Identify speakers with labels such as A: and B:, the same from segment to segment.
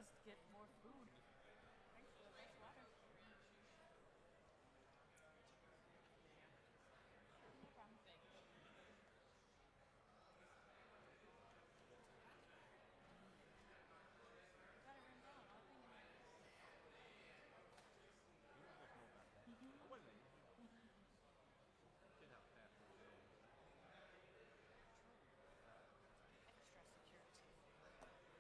A: just get more food. Thanks for the nice water. No problem. Got it written down. I'll think of it.
B: You almost know about that. Oh, wait a minute. Should have password there.
A: True. Extra security.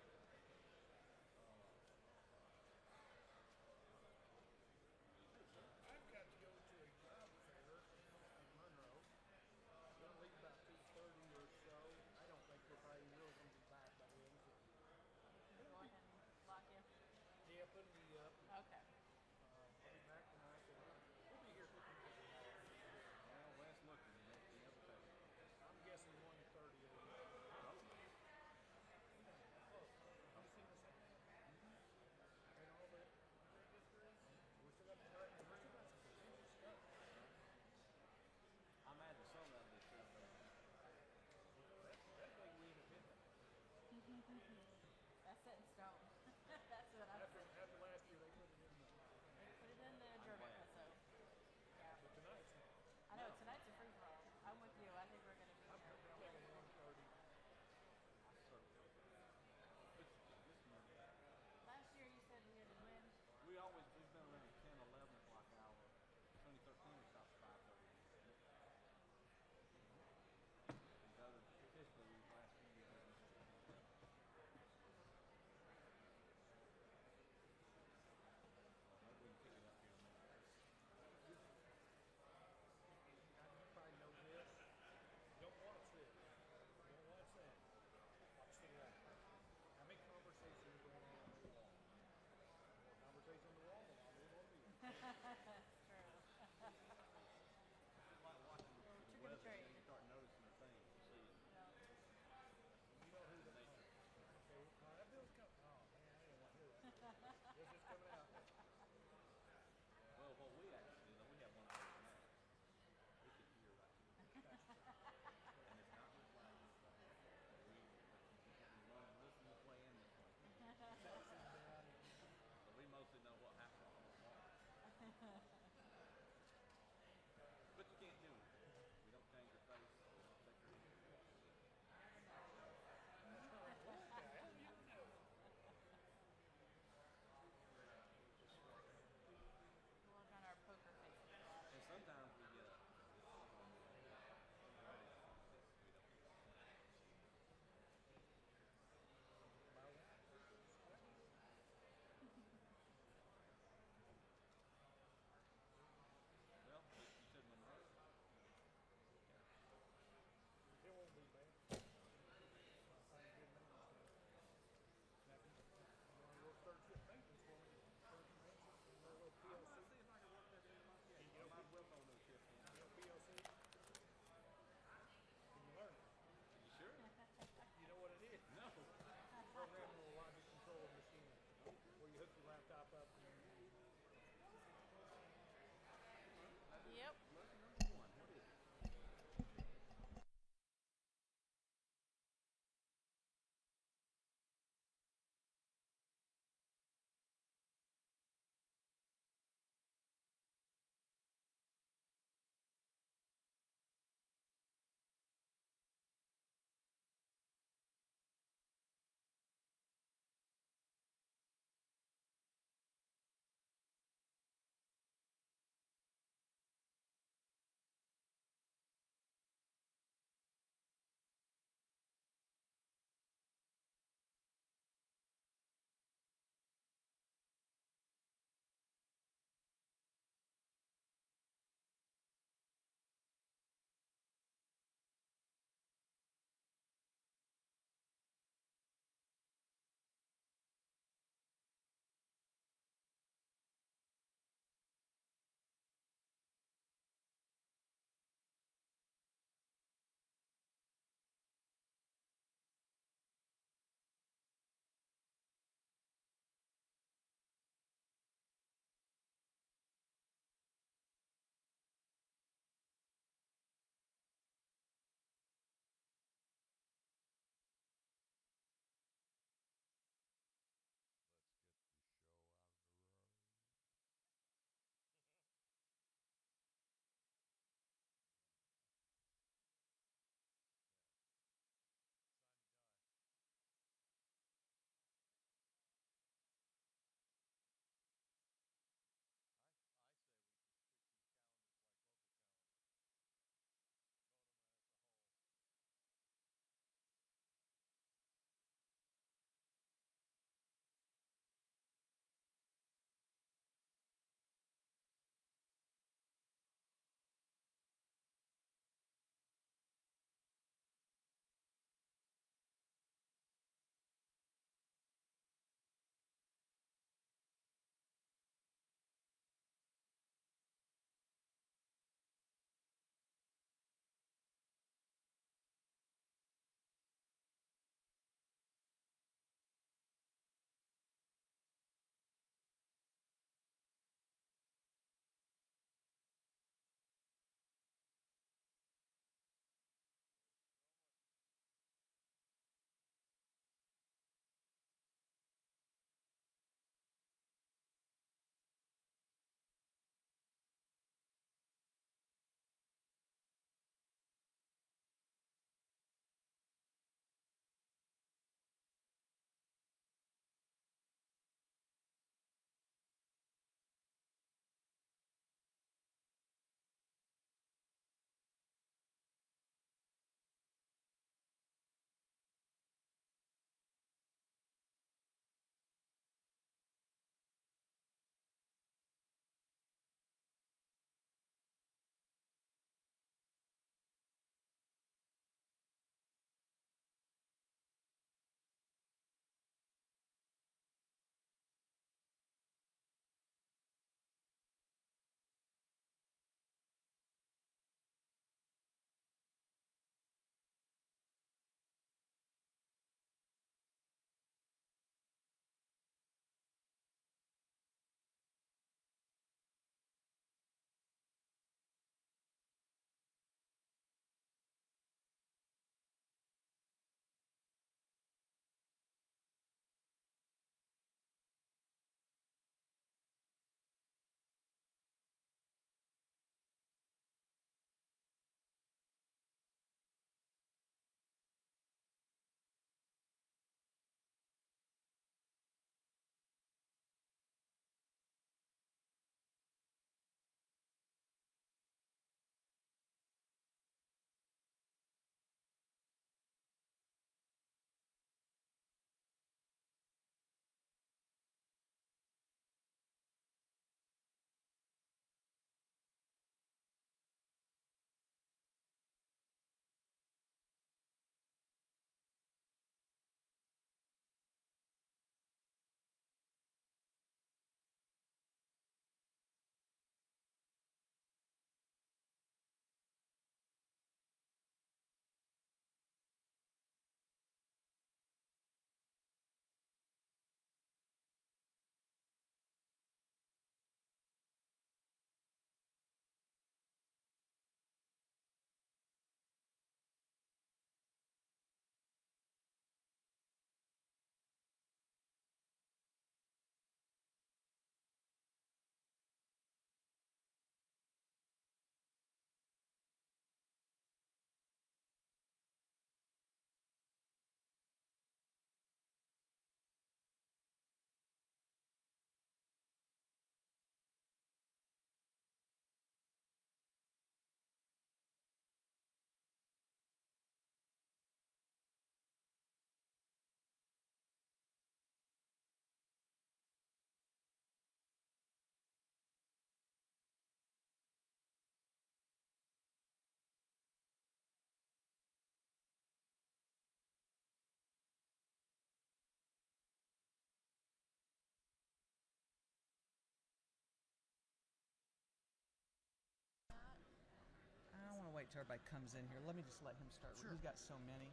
C: till everybody comes in here. Let me just let him start.
B: Sure.
C: He's got so many.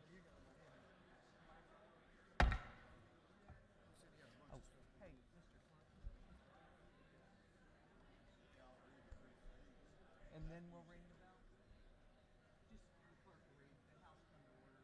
C: Oh, hey, Mr. Clerk. And then we'll ring the bell. Just the clerk will read. The House come to order.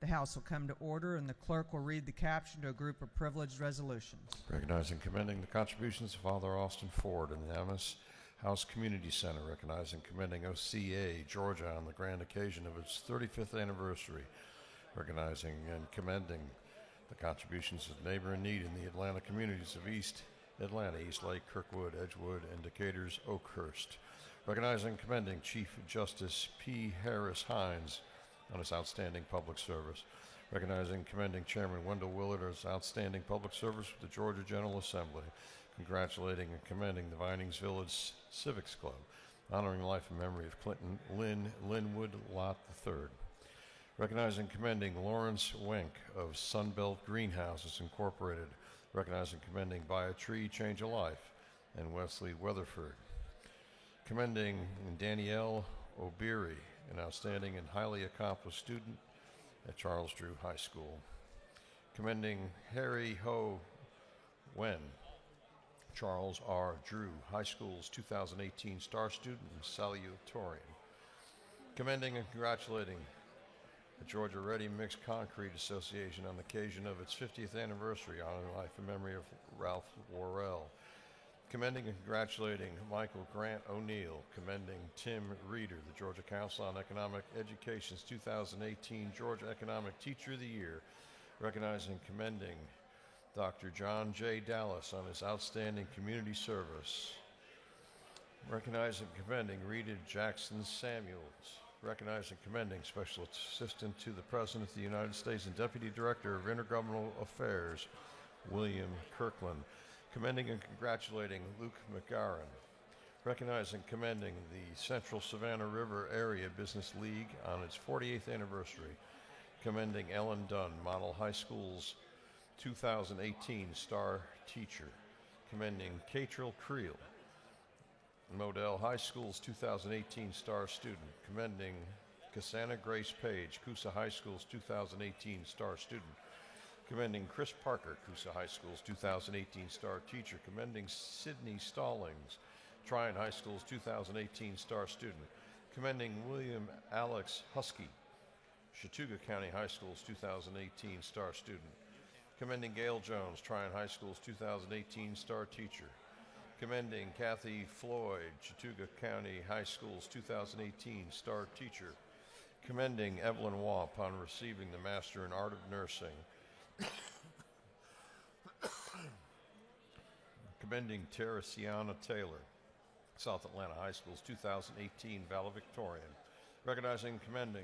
C: The House will come to order, and the clerk will read the caption to a group of privileged resolutions.
D: Recognizing and commending the contributions of Father Austin Ford in the Amos House Community Center. Recognizing and commending OCA Georgia on the grand occasion of its 35th anniversary. Recognizing and commending the contributions of Neighbor in Need in the Atlanta communities of East Atlanta, Eastlake, Kirkwood, Edgewood, and Decatur's Oakhurst. Recognizing and commending Chief Justice P. Harris Hines on his outstanding public service. Recognizing and commending Chairman Wendell Willard on his outstanding public service with the Georgia General Assembly. Congratulating and commending the Vinings Village Civics Club, honoring the life and memory of Clinton Linwood Lott III. Recognizing and commending Lawrence Wenk of Sunbelt Greenhouses Incorporated. Recognizing and commending Buy a Tree, Change a Life, and Wesley Weatherford. Commending Danielle O'Beary, an outstanding and highly accomplished student at Charles Drew High School. Commending Harry Ho Wen, Charles R. Drew High School's 2018 Star Student and Salutatorian. Commending and congratulating the Georgia Ready Mixed Concrete Association on the occasion of its 50th anniversary, honoring the life and memory of Ralph Worrell. Commending and congratulating Michael Grant O'Neill. Commending Tim Reeder, the Georgia Council on Economic Education's 2018 Georgia Economic Teacher of the Year. Recognizing and commending Dr. John J. Dallas on his outstanding community service. Recognizing and commending Rita Jackson Samuels. Recognizing and commending Special Assistant to the President of the United States and Deputy Director of Intergovernmental Affairs, William Kirkland. Commending and congratulating Luke McGarren. Recognizing and commending the Central Savannah River Area Business League on its 48th anniversary. Commending Ellen Dunn, Model High School's 2018 Star Teacher. Commending Catril Creel, Model High School's 2018 Star Student. Commending Cassandra Grace Page, Coosa High School's 2018 Star Student. Commending Chris Parker, Coosa High School's 2018 Star Teacher. Commending Sydney Stallings, Tryon High School's 2018 Star Student. Commending William Alex Husky, Chattooga County High School's 2018 Star Student. Commending Gail Jones, Tryon High School's 2018 Star Teacher. Commending Kathy Floyd, Chattooga County High School's 2018 Star Teacher. Commending Evelyn Waugh upon receiving the Master in Art of Nursing. Commending Teresiana Taylor, South Atlanta High School's 2018 valedictorian. Recognizing and commending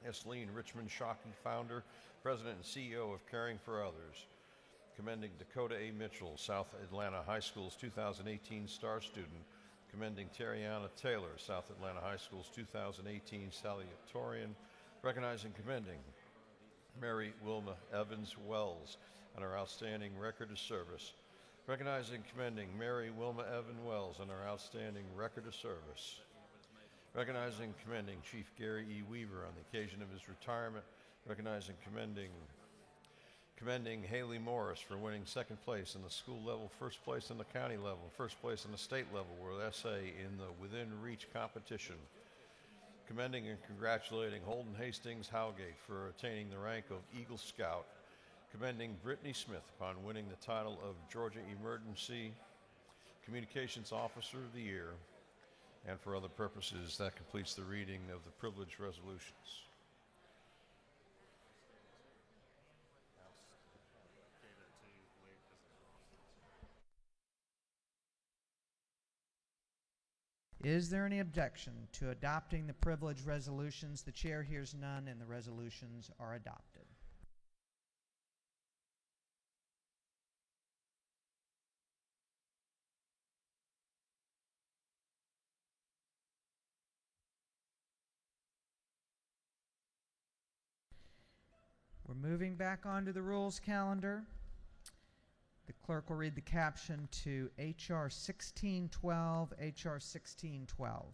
D: Esleen Richmond Shockey, founder, president, and CEO of Caring for Others. Commending Dakota A. Mitchell, South Atlanta High School's 2018 Star Student. Commending Teriana Taylor, South Atlanta High School's 2018 Salutatorian. Recognizing and commending Mary Wilma Evans Wells on her outstanding record of service. Recognizing and commending Mary Wilma Evan Wells on her outstanding record of service. Recognizing and commending Chief Gary E. Weaver on the occasion of his retirement. Recognizing and commending Haley Morris for winning second place in the school level, first place in the county level, first place in the state level with essay in the Within Reach competition. Commending and congratulating Holden Hastings Howgate for attaining the rank of Eagle Scout. Commending Brittany Smith upon winning the title of Georgia Emergency Communications Officer of the Year. And for other purposes, that completes the reading of the privileged resolutions.
C: Is there any objection to adopting the privileged resolutions? The chair hears none, and the resolutions are adopted. We're moving back onto the rules calendar. The clerk will read the caption to H.R. 1612, H.R. 1612.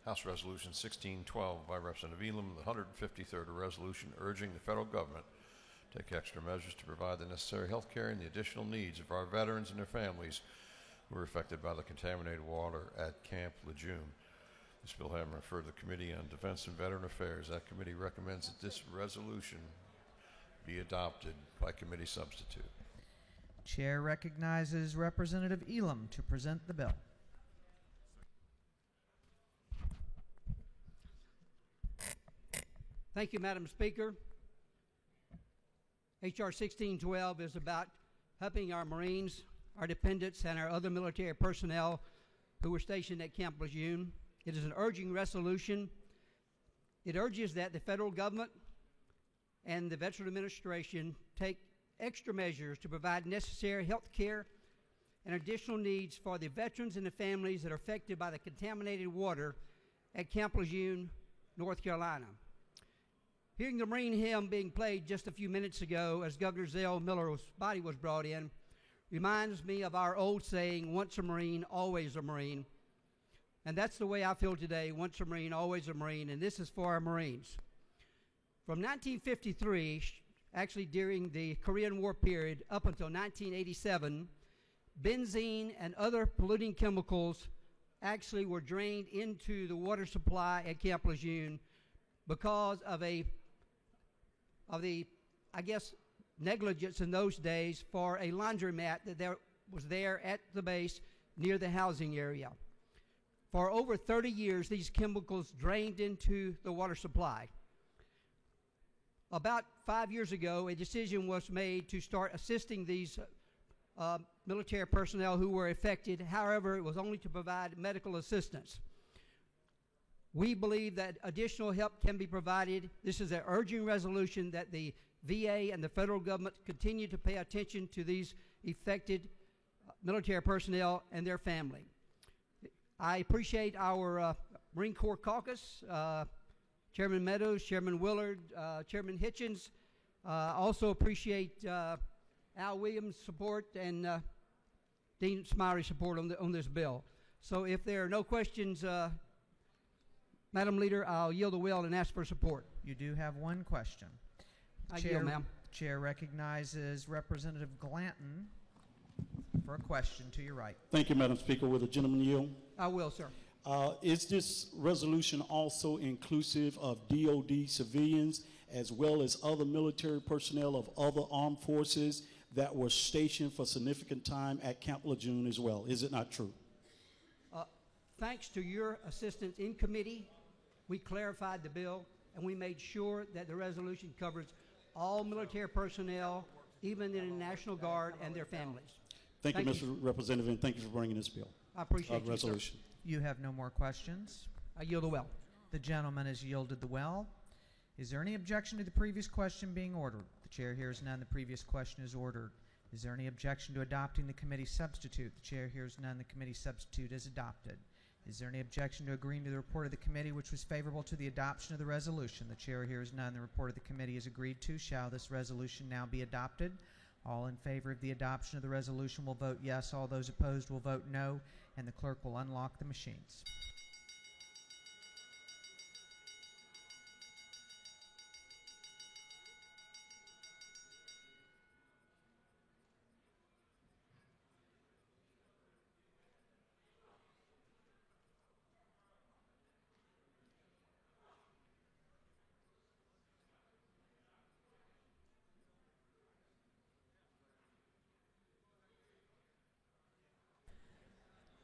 D: House Resolution 1612 by Representative Elam, the 153rd resolution urging the federal government to take extra measures to provide the necessary health care and the additional needs of our veterans and their families who were affected by the contaminated water at Camp Lejeune. This bill having referred to the Committee on Defense and Veteran Affairs. That committee recommends that this resolution be adopted by committee substitute.
C: Chair recognizes Representative Elam to present the bill.
E: Thank you, Madam Speaker. H.R. 1612 is about helping our Marines, our dependents, and our other military personnel who were stationed at Camp Lejeune. It is an urging resolution. It urges that the federal government and the Veteran Administration take extra measures to provide necessary health care and additional needs for the veterans and the families that are affected by the contaminated water at Camp Lejeune, North Carolina. Hearing the Marine hymn being played just a few minutes ago as Governor Zell Miller's body was brought in reminds me of our old saying, once a Marine, always a Marine. And that's the way I feel today, once a Marine, always a Marine, and this is for our Marines. From 1953, actually during the Korean War period, up until 1987, benzene and other polluting chemicals actually were drained into the water supply at Camp Lejeune because of the, I guess, negligence in those days for a laundromat that was there at the base near the housing area. For over 30 years, these chemicals drained into the water supply. About 5 years ago, a decision was made to start assisting these military personnel who were affected. However, it was only to provide medical assistance. We believe that additional help can be provided. This is an urgent resolution that the VA and the federal government continue to pay attention to these affected military personnel and their family. I appreciate our Marine Corps caucus, Chairman Meadows, Chairman Willard, Chairman Hitchens. Also appreciate Al Williams' support and Dean Smiley's support on this bill. So if there are no questions, Madam Leader, I'll yield the will and ask for support.
C: You do have one question.
E: I yield, ma'am.
C: Chair recognizes Representative Glanton for a question to your right.
F: Thank you, Madam Speaker. Will the gentleman yield?
E: I will, sir.
F: Is this resolution also inclusive of DOD civilians as well as other military personnel of other armed forces that were stationed for significant time at Camp Lejeune as well? Is it not true?
E: Thanks to your assistance in committee, we clarified the bill and we made sure that the resolution covers all military personnel, even in the National Guard and their families.
F: Thank you, Mr. Representative, and thank you for bringing this bill.
E: I appreciate you,
F: resolution.
E: sir.
C: You have no more questions.
E: I yield the well.
C: The gentleman has yielded the well. Is there any objection to the previous question being ordered? The chair hears none. The previous question is ordered. Is there any objection to adopting the committee substitute? The chair hears none. The committee substitute is adopted. Is there any objection to agreeing to the report of the committee which was favorable to the adoption of the resolution? The chair hears none. The report of the committee is agreed to. Shall this resolution now be adopted? All in favor of the adoption of the resolution will vote yes. All those opposed will vote no, and the clerk will unlock the machines.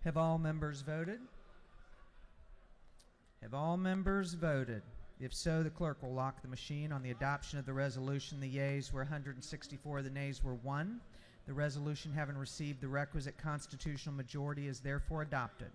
C: Have all members voted? Have all members voted? If so, the clerk will lock the machine on the adoption of the resolution. The yeas were 164, the nays were 1. The resolution, having received the requisite constitutional majority, is therefore adopted.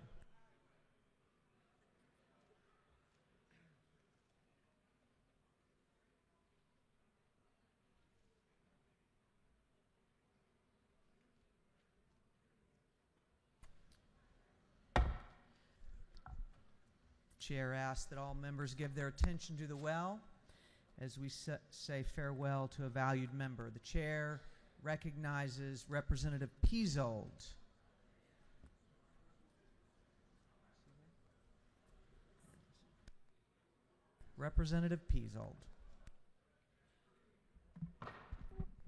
C: Chair asks that all members give their attention to the well as we say farewell to a valued member. The chair recognizes Representative Pizzold. Representative Peasold.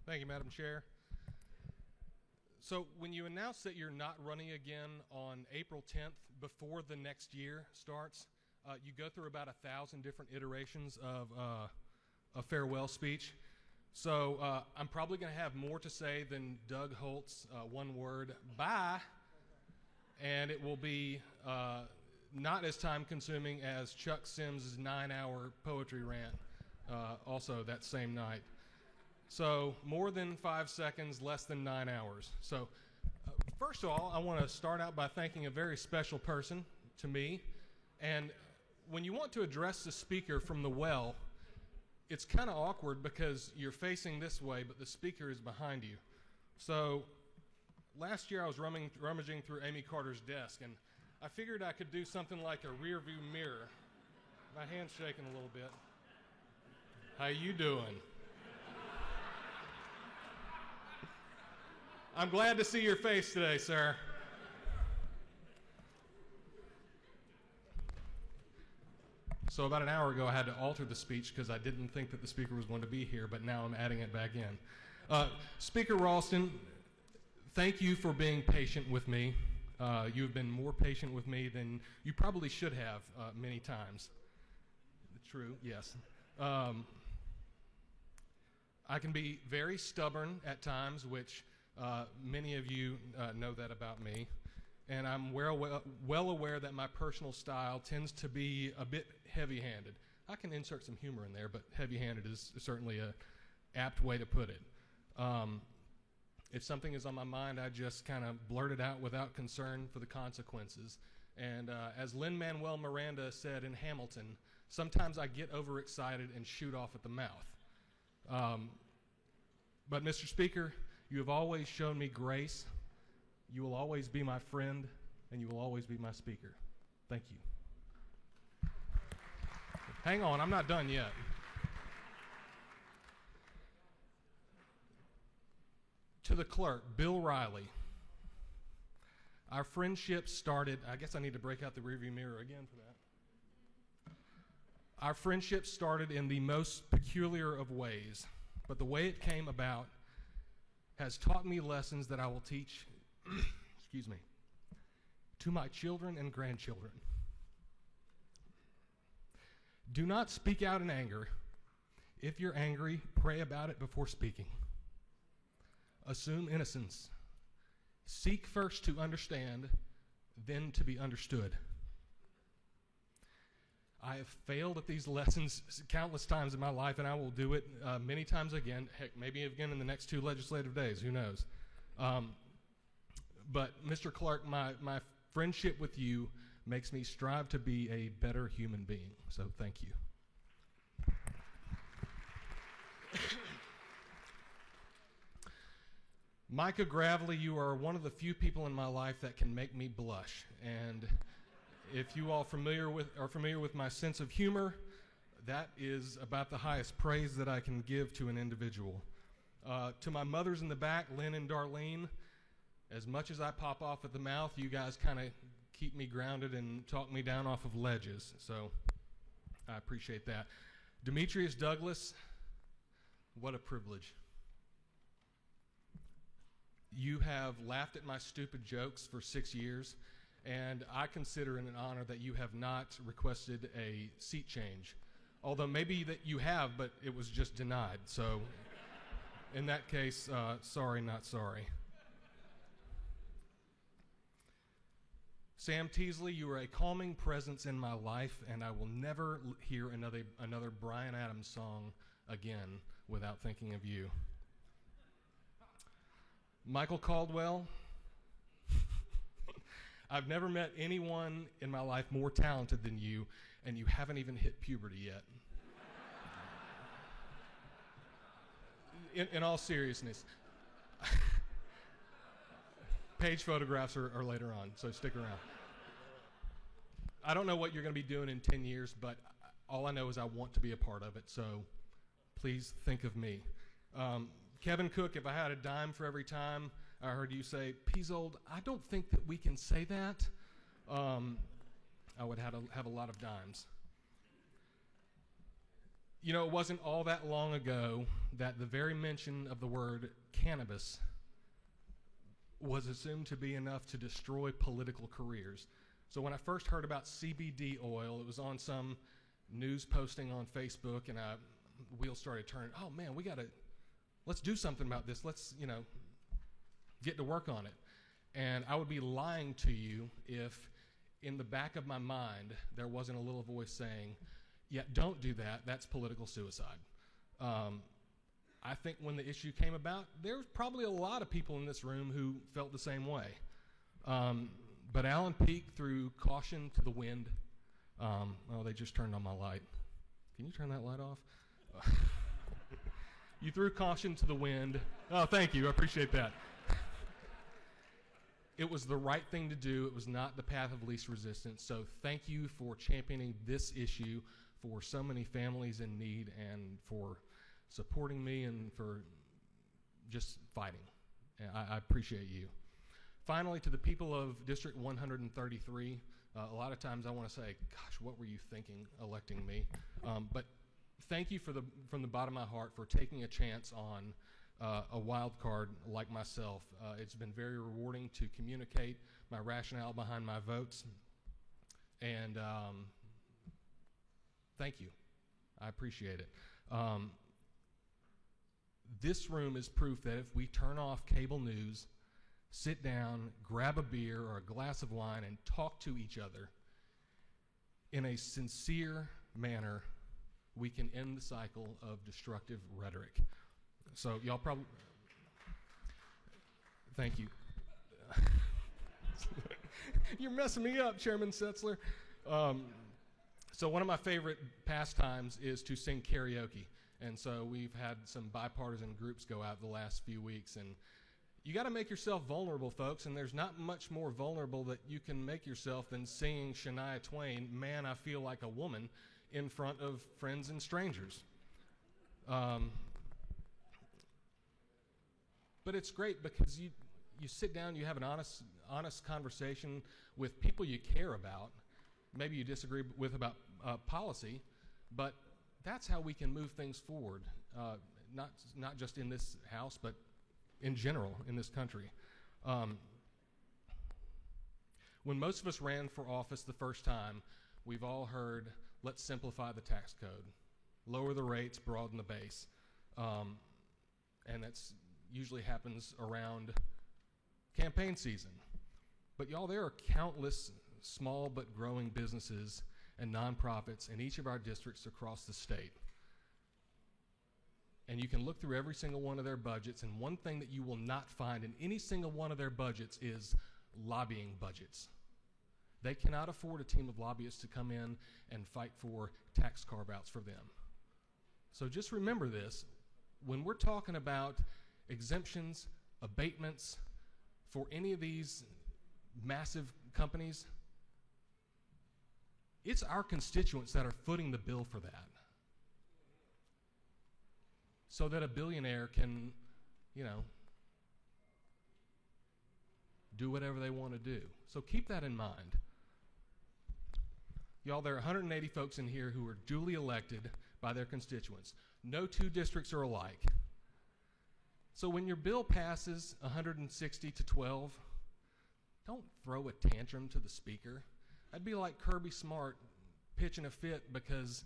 G: Thank you, Madam Chair. So when you announce that you're not running again on April 10th before the next year starts, you go through about 1,000 different iterations of a farewell speech. So I'm probably going to have more to say than Doug Holt's one word, bye, and it will be not as time consuming as Chuck Sims' 9-hour poetry rant also that same night. So more than 5 seconds, less than 9 hours. So first of all, I want to start out by thanking a very special person to me. And when you want to address the speaker from the well, it's kind of awkward because you're facing this way, but the speaker is behind you. So last year I was rummaging through Amy Carter's desk, and I figured I could do something like a rear view mirror. My hand's shaking a little bit. How you doing? I'm glad to see your face today, sir. So about an hour ago, I had to alter the speech because I didn't think that the speaker was going to be here, but now I'm adding it back in. Speaker Ralston, thank you for being patient with me. You've been more patient with me than you probably should have many times. True, yes. I can be very stubborn at times, which many of you know that about me, and I'm well aware that my personal style tends to be a bit heavy-handed. I can insert some humor in there, but heavy-handed is certainly an apt way to put it. If something is on my mind, I just kind of blurt it out without concern for the consequences. And as Lin-Manuel Miranda said in Hamilton, sometimes I get overexcited and shoot off at the mouth. But Mr. Speaker, you have always shown me grace. You will always be my friend, and you will always be my speaker. Thank you. Hang on, I'm not done yet. To the clerk, Bill Riley. Our friendship started, I guess I need to break out the rearview mirror again for that. Our friendship started in the most peculiar of ways, but the way it came about has taught me lessons that I will teach, excuse me, to my children and grandchildren. Do not speak out in anger. If you're angry, pray about it before speaking. Assume innocence. Seek first to understand, then to be understood. I have failed at these lessons countless times in my life, and I will do it many times again, heck, maybe again in the next 2 legislative days, who knows. But Mr. Clark, my friendship with you makes me strive to be a better human being, so thank you. Micah Gravely, you are one of the few people in my life that can make me blush, and if you all are familiar with my sense of humor, that is about the highest praise that I can give to an individual. To my mothers in the back, Lynn and Darlene, as much as I pop off at the mouth, you guys kind of keep me grounded and talk me down off of ledges, so I appreciate that. Demetrius Douglas, what a privilege. You have laughed at my stupid jokes for 6 years, and I consider it an honor that you have not requested a seat change. Although maybe that you have, but it was just denied. So in that case, sorry, not sorry. Sam Teasley, you are a calming presence in my life, and I will never hear another Bryan Adams song again without thinking of you. Michael Caldwell, I've never met anyone in my life more talented than you, and you haven't even hit puberty yet. In all seriousness, page photographs are later on, so stick around. I don't know what you're going to be doing in 10 years, but all I know is I want to be a part of it, so please think of me. Kevin Cook, if I had a dime for every time I heard you say, Peasold, I don't think that we can say that, I would have a lot of dimes. You know, it wasn't all that long ago that the very mention of the word cannabis was assumed to be enough to destroy political careers. So when I first heard about CBD oil, it was on some news posting on Facebook, and wheels started turning. Oh man, let's do something about this. Let's, get to work on it. And I would be lying to you if in the back of my mind there wasn't a little voice saying, yeah, don't do that. That's political suicide. I think when the issue came about, there was probably a lot of people in this room who felt the same way. But Alan Peake threw caution to the wind. They just turned on my light. Can you turn that light off? You threw caution to the wind. Oh, thank you. I appreciate that. It was the right thing to do. It was not the path of least resistance. So thank you for championing this issue for so many families in need, and for supporting me, and for just fighting. And I appreciate you. Finally, to the people of District 133, a lot of times I want to say, gosh, what were you thinking electing me? But thank you from the bottom of my heart for taking a chance on a wild card like myself. It's been very rewarding to communicate my rationale behind my votes. And thank you. I appreciate it. This room is proof that if we turn off cable news, sit down, grab a beer or a glass of wine, and talk to each other in a sincere manner, we can end the cycle of destructive rhetoric. So y'all probably, thank you. You're messing me up, Chairman Setzler. So one of my favorite pastimes is to sing karaoke. And so we've had some bipartisan groups go out the last few weeks, and you got to make yourself vulnerable, folks, and there's not much more vulnerable that you can make yourself than singing Shania Twain, "Man, I Feel Like a Woman," in front of friends and strangers. But it's great because you sit down, you have an honest conversation with people you care about. Maybe you disagree with about policy, but that's how we can move things forward, not just in this house, but in general in this country. When most of us ran for office the first time, we've all heard, let's simplify the tax code, lower the rates, broaden the base. And that's usually happens around campaign season. But y'all, there are countless small but growing businesses and nonprofits in each of our districts across the state. And you can look through every single one of their budgets, and one thing that you will not find in any single one of their budgets is lobbying budgets. They cannot afford a team of lobbyists to come in and fight for tax carve-outs for them. So just remember this. When we're talking about exemptions, abatements for any of these massive companies, it's our constituents that are footing the bill for that, so that a billionaire can, do whatever they want to do. So keep that in mind. Y'all, there are 180 folks in here who are duly elected by their constituents. No two districts are alike. So when your bill passes 160 to 12, don't throw a tantrum to the speaker. That'd be like Kirby Smart pitching a fit because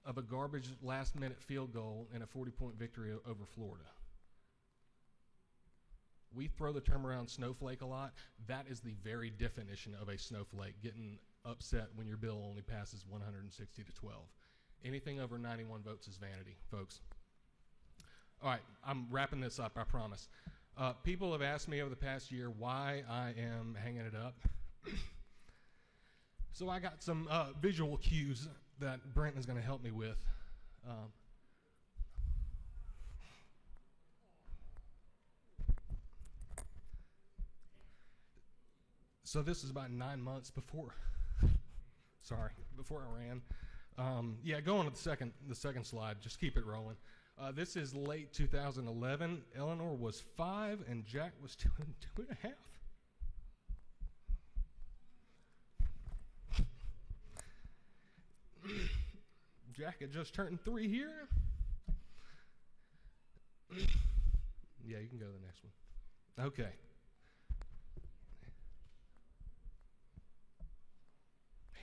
G: of a garbage last-minute field goal and a 40-point victory over Florida. We throw the term around snowflake a lot. That is the very definition of a snowflake, getting upset when your bill only passes 160 to 12. Anything over 91 votes is vanity, folks. All right, I'm wrapping this up, I promise. People have asked me over the past year why I am hanging it up. So I got some visual cues that Brent is going to help me with. So this is about 9 months before, before I ran. Yeah, go on to the second slide. Just keep it rolling. This is late 2011. Eleanor was 5 and Jack was 2.5. Jack had just turned 3 here. Yeah, you can go to the next one. Okay.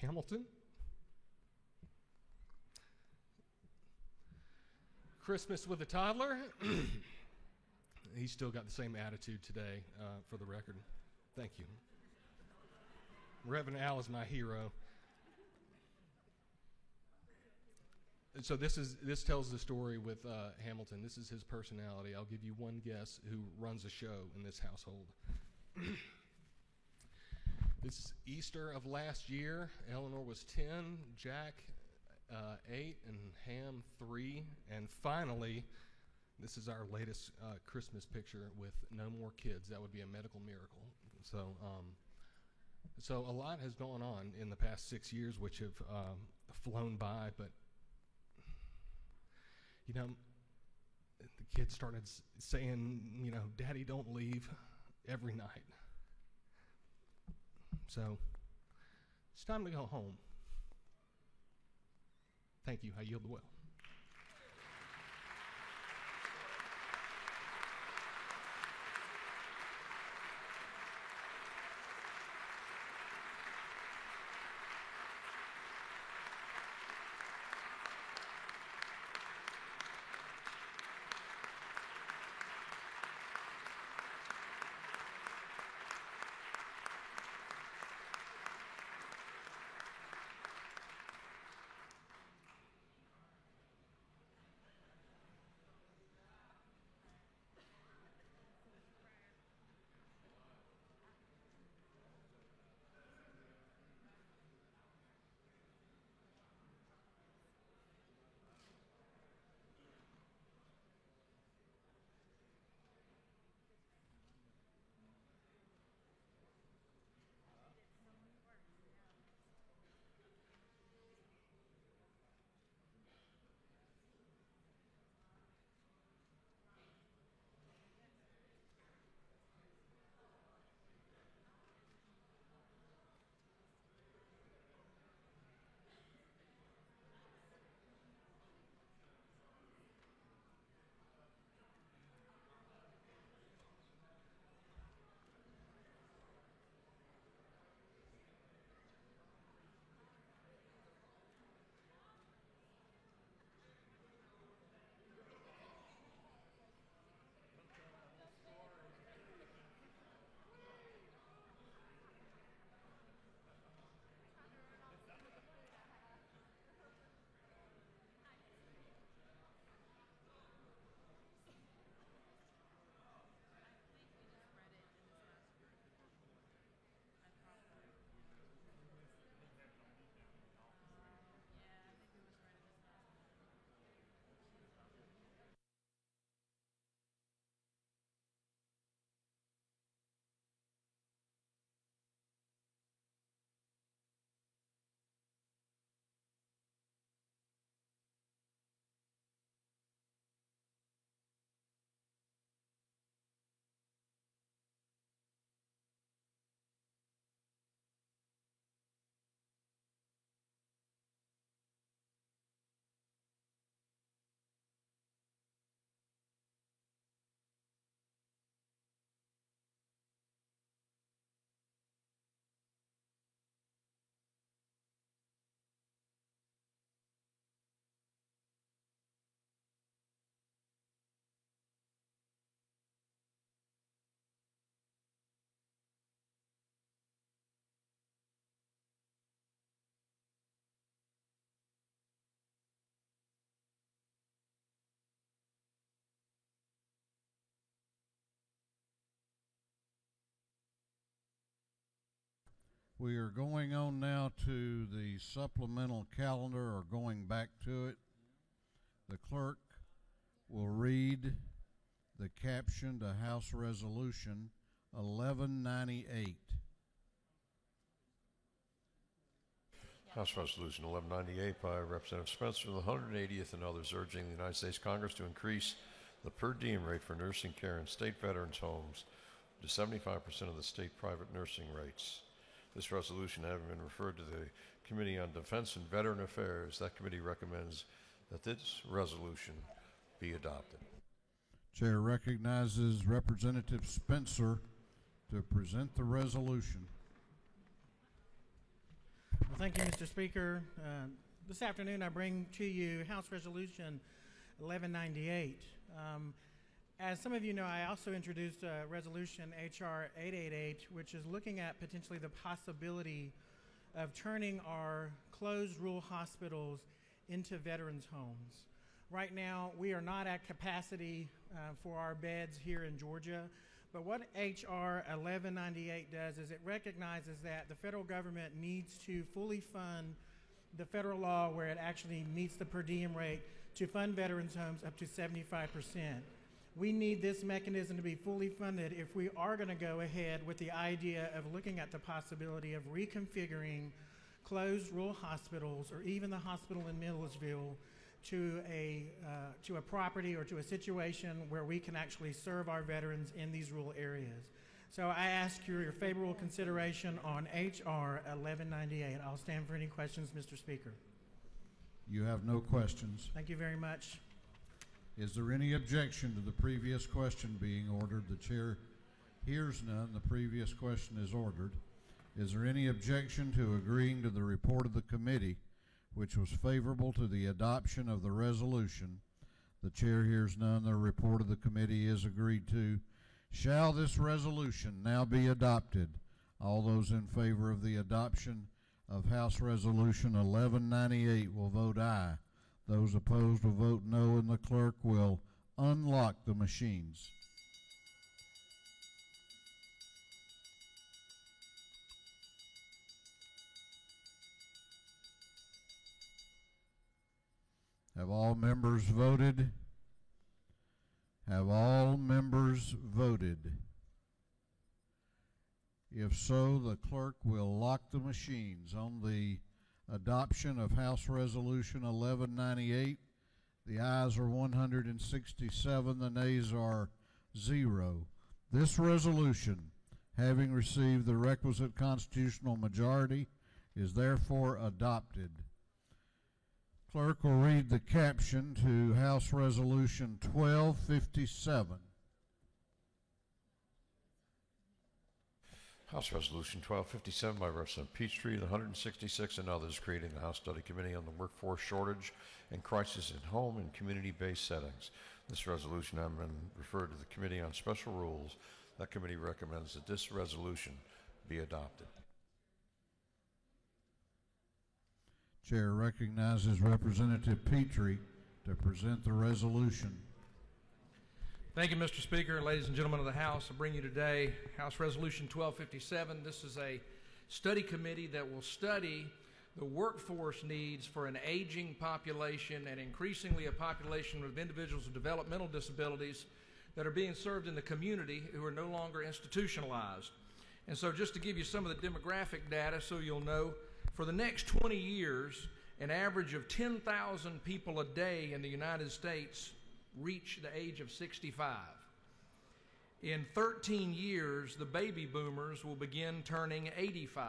G: Hamilton. Christmas with a toddler. He's still got the same attitude today, for the record. Thank you. Reverend Al is my hero. So this tells the story with Hamilton. This is his personality. I'll give you one guess who runs a show in this household. This is Easter of last year. Eleanor was 10, Jack 8, and Ham 3. And finally, this is our latest Christmas picture with no more kids. That would be a medical miracle. So a lot has gone on in the past 6 years, which have flown by, but you know, the kids started saying, you know, Daddy, don't leave, every night. So it's time to go home. Thank you. I yield the well.
H: We are going on now to the supplemental calendar, or going back to it. The clerk will read the caption to House Resolution 1198.
D: House Resolution 1198 by Representative Spencer, the 180th and others, urging the United States Congress to increase the per diem rate for nursing care in state veterans' homes to 75% of the state private nursing rates. This resolution, having been referred to the Committee on Defense and Veteran Affairs. That committee recommends that this resolution be adopted.
H: Chair recognizes Representative Spencer to present the resolution.
I: Well, thank you, Mr. Speaker. This afternoon I bring to you House Resolution 1198. As some of you know, I also introduced Resolution H.R. 888, which is looking at potentially the possibility of turning our closed rural hospitals into veterans' homes. Right now, we are not at capacity for our beds here in Georgia, but what H.R. 1198 does is it recognizes that the federal government needs to fully fund the federal law where it actually meets the per diem rate to fund veterans' homes up to 75%. We need this mechanism to be fully funded if we are going to go ahead with the idea of looking at the possibility of reconfiguring closed rural hospitals or even the hospital in Millersville to a property or to a situation where we can actually serve our veterans in these rural areas. So I ask your favorable consideration on H.R. 1198. I'll stand for any questions, Mr. Speaker.
H: You have no questions.
I: Thank you very much.
H: Is there any objection to the previous question being ordered? The chair hears none. The previous question is ordered. Is there any objection to agreeing to the report of the committee, which was favorable to the adoption of the resolution? The chair hears none. The report of the committee is agreed to. Shall this resolution now be adopted? All those in favor of the adoption of House Resolution 1198 will vote aye. Those opposed will vote no, and the clerk will unlock the machines. Have all members voted? Have all members voted? If so, the clerk will lock the machines. On the adoption of House Resolution 1198, the ayes are 167, the nays are 0. This resolution, having received the requisite constitutional majority, is therefore adopted. Clerk will read the caption to House Resolution 1257.
D: House Resolution 1257 by Representative Peachtree, the 166 and others, creating the House Study Committee on the Workforce Shortage and Crisis in Home and Community-Based Settings. This resolution has been referred to the Committee on Special Rules. That committee recommends that this resolution be adopted.
H: Chair recognizes Representative Peachtree to present the resolution.
J: Thank you, Mr. Speaker. Ladies and gentlemen of the House, I bring you today House Resolution 1257. This is a study committee that will study the workforce needs for an aging population and increasingly a population of individuals with developmental disabilities that are being served in the community who are no longer institutionalized. And so just to give you some of the demographic data so you'll know, for the next 20 years, an average of 10,000 people a day in the United States reach the age of 65. In 13 years, the baby boomers will begin turning 85.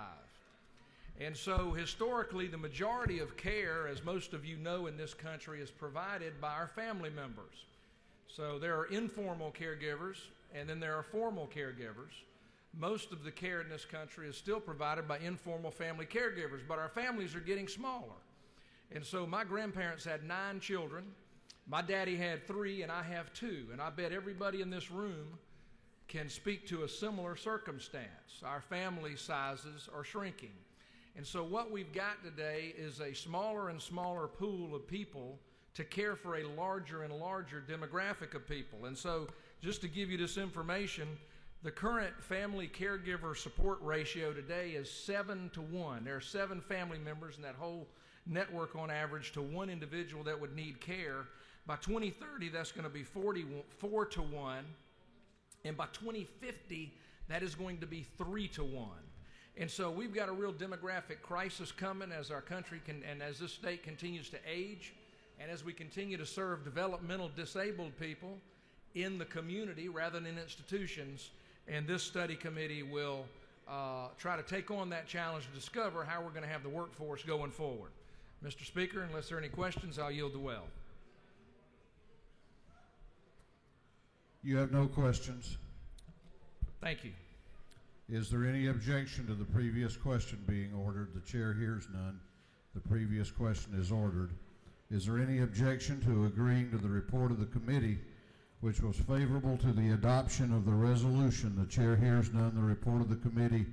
J: And so historically, the majority of care, as most of you know in this country, is provided by our family members. So there are informal caregivers, and then there are formal caregivers. Most of the care in this country is still provided by informal family caregivers, but our families are getting smaller. And so my grandparents had 9 children. My daddy had 3, and I have 2. And I bet everybody in this room can speak to a similar circumstance. Our family sizes are shrinking. And so what we've got today is a smaller and smaller pool of people to care for a larger and larger demographic of people. And so just to give you this information, the current family caregiver support ratio today is 7 to 1. There are 7 family members in that whole network on average to 1 individual that would need care. By 2030, that's going to be 4 to 1. And by 2050, that is going to be 3 to 1. And so we've got a real demographic crisis coming as our country and as this state continues to age, and as we continue to serve developmental disabled people in the community rather than in institutions. And this study committee will try to take on that challenge to discover how we're going to have the workforce going forward. Mr. Speaker, unless there are any questions, I'll yield the well.
H: You have no questions.
J: Thank you.
H: Is there any objection to the previous question being ordered? The chair hears none. The previous question is ordered. Is there any objection to agreeing to the report of the committee, which was favorable to the adoption of the resolution? The chair hears none. The report of the committee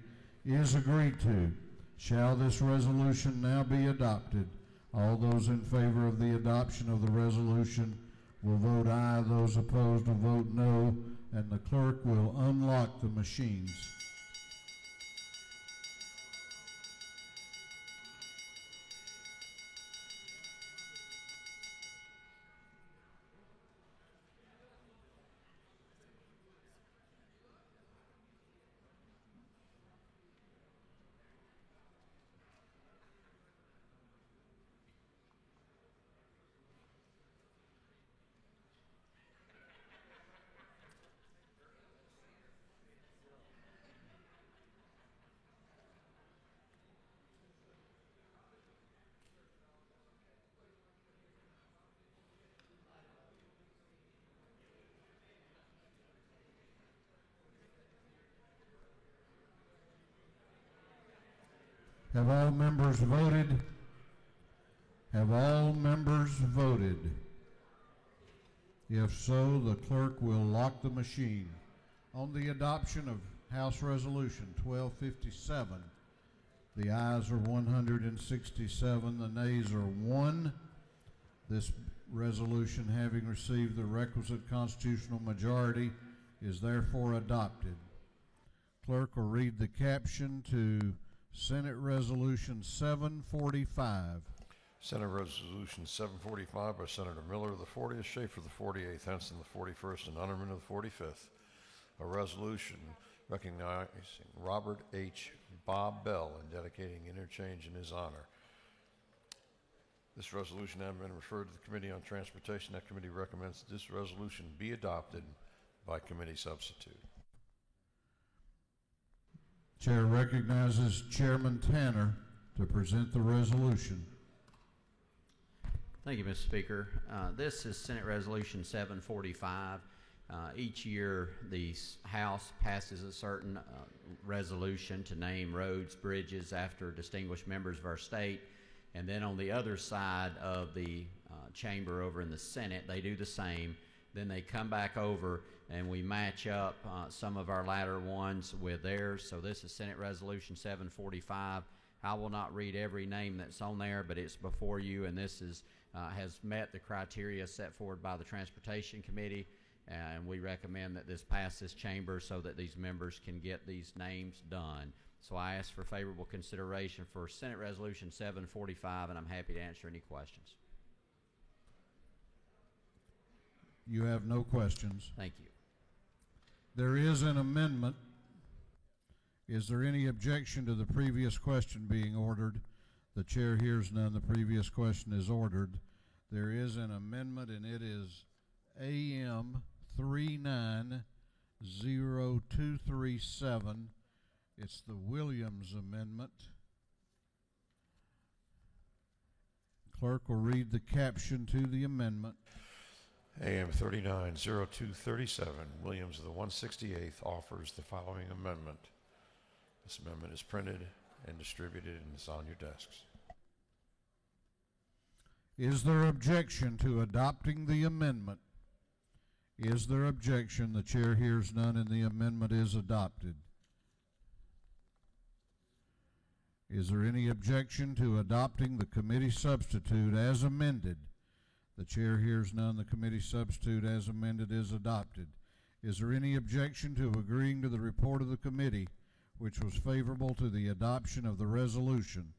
H: is agreed to. Shall this resolution now be adopted? All those in favor of the adoption of the resolution will vote aye. Those opposed will vote no, and the clerk will unlock the machines. Have all members voted? Have all members voted? If so, the clerk will lock the machine. On the adoption of House Resolution 1257, the ayes are 167, the nays are 1. This resolution, having received the requisite constitutional majority, is therefore adopted. Clerk will read the caption to Senate Resolution 745.
D: Senate Resolution 745 by Senator Miller of the 40th, Schaefer the 48th, Henson the 41st, and Underman of the 45th. A resolution recognizing Robert H. Bob Bell and dedicating interchange in his honor. This resolution has been referred to the Committee on Transportation. That committee recommends that this resolution be adopted by committee substitute.
H: Chair recognizes Chairman Tanner to present the resolution.
K: Thank you, Mr. Speaker. This is Senate Resolution 745. Each year, the House passes a certain resolution to name roads, bridges after distinguished members of our state. And then on the other side of the chamber over in the Senate, they do the same. Then they come back over and we match up some of our latter ones with theirs. So this is Senate Resolution 745. I will not read every name that's on there, but it's before you, and this is has met the criteria set forward by the Transportation Committee, and we recommend that this pass this chamber so that these members can get these names done. So I ask for favorable consideration for Senate Resolution 745, and I'm happy to answer any questions.
H: You have no questions.
K: Thank you.
H: There is an amendment. Is there any objection to the previous question being ordered? The chair hears none. The previous question is ordered. There is an amendment, and it is AM 390237. It's the Williams amendment. Clerk will read the caption to the amendment.
D: AM 390237, Williams of the 168th, offers the following amendment. This amendment is printed and distributed and is on your desks.
H: Is there objection to adopting the amendment? Is there objection? The chair hears none, and the amendment is adopted. Is there any objection to adopting the committee substitute as amended? The chair hears none. The committee substitute as amended is adopted. Is there any objection to agreeing to the report of the committee, which was favorable to the adoption of the resolution?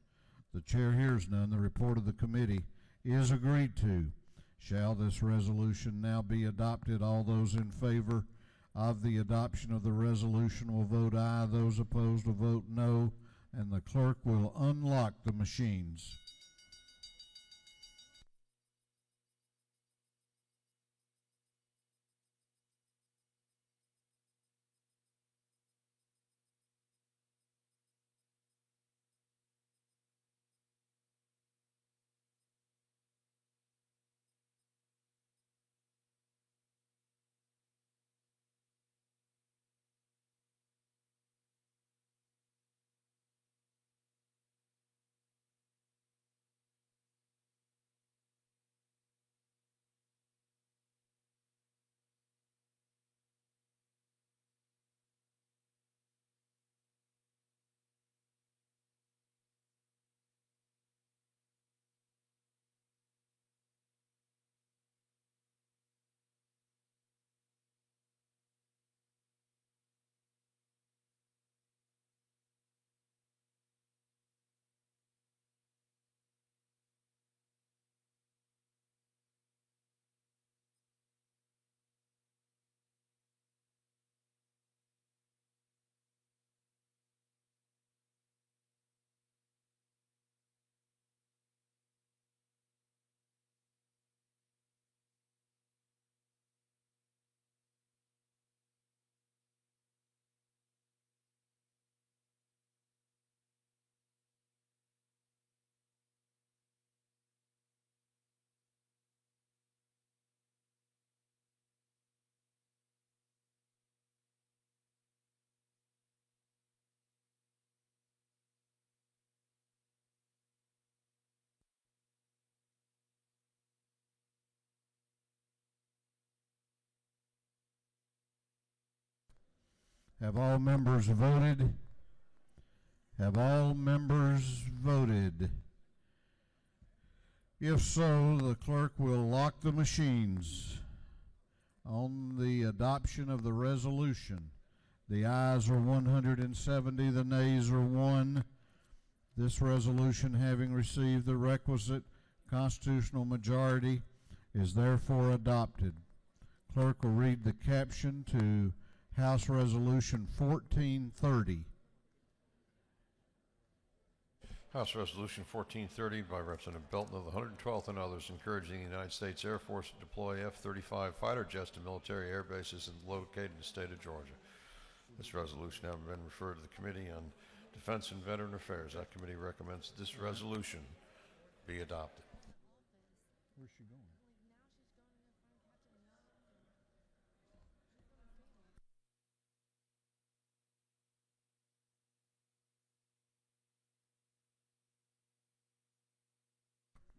H: The chair hears none. The report of the committee is agreed to. Shall this resolution now be adopted? All those in favor of the adoption of the resolution will vote aye. Those opposed will vote no, and the clerk will unlock the machines. Have all members voted? Have all members voted? If so, the clerk will lock the machines. On the adoption of the resolution, the ayes are 170, the nays are 1. This resolution, having received the requisite constitutional majority, is therefore adopted. Clerk will read the caption to House Resolution 1430.
D: House Resolution 1430 by Representative Belton of the 112th and others, encouraging the United States Air Force to deploy F-35 fighter jets to military air bases located in the state of Georgia. This resolution having been referred to the Committee on Defense and Veteran Affairs. That committee recommends this resolution be adopted.
H: Where's she going?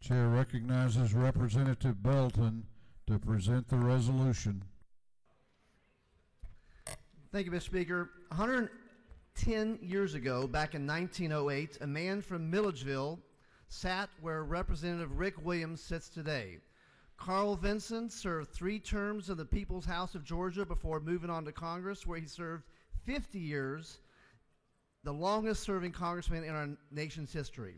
H: Chair recognizes Representative Belton to present the resolution.
L: Thank you, Mr. Speaker. 110 years ago, back in 1908, a man from Milledgeville sat where Representative Rick Williams sits today. Carl Vinson served 3 terms in the People's House of Georgia before moving on to Congress, where he served 50 years, the longest serving congressman in our nation's history.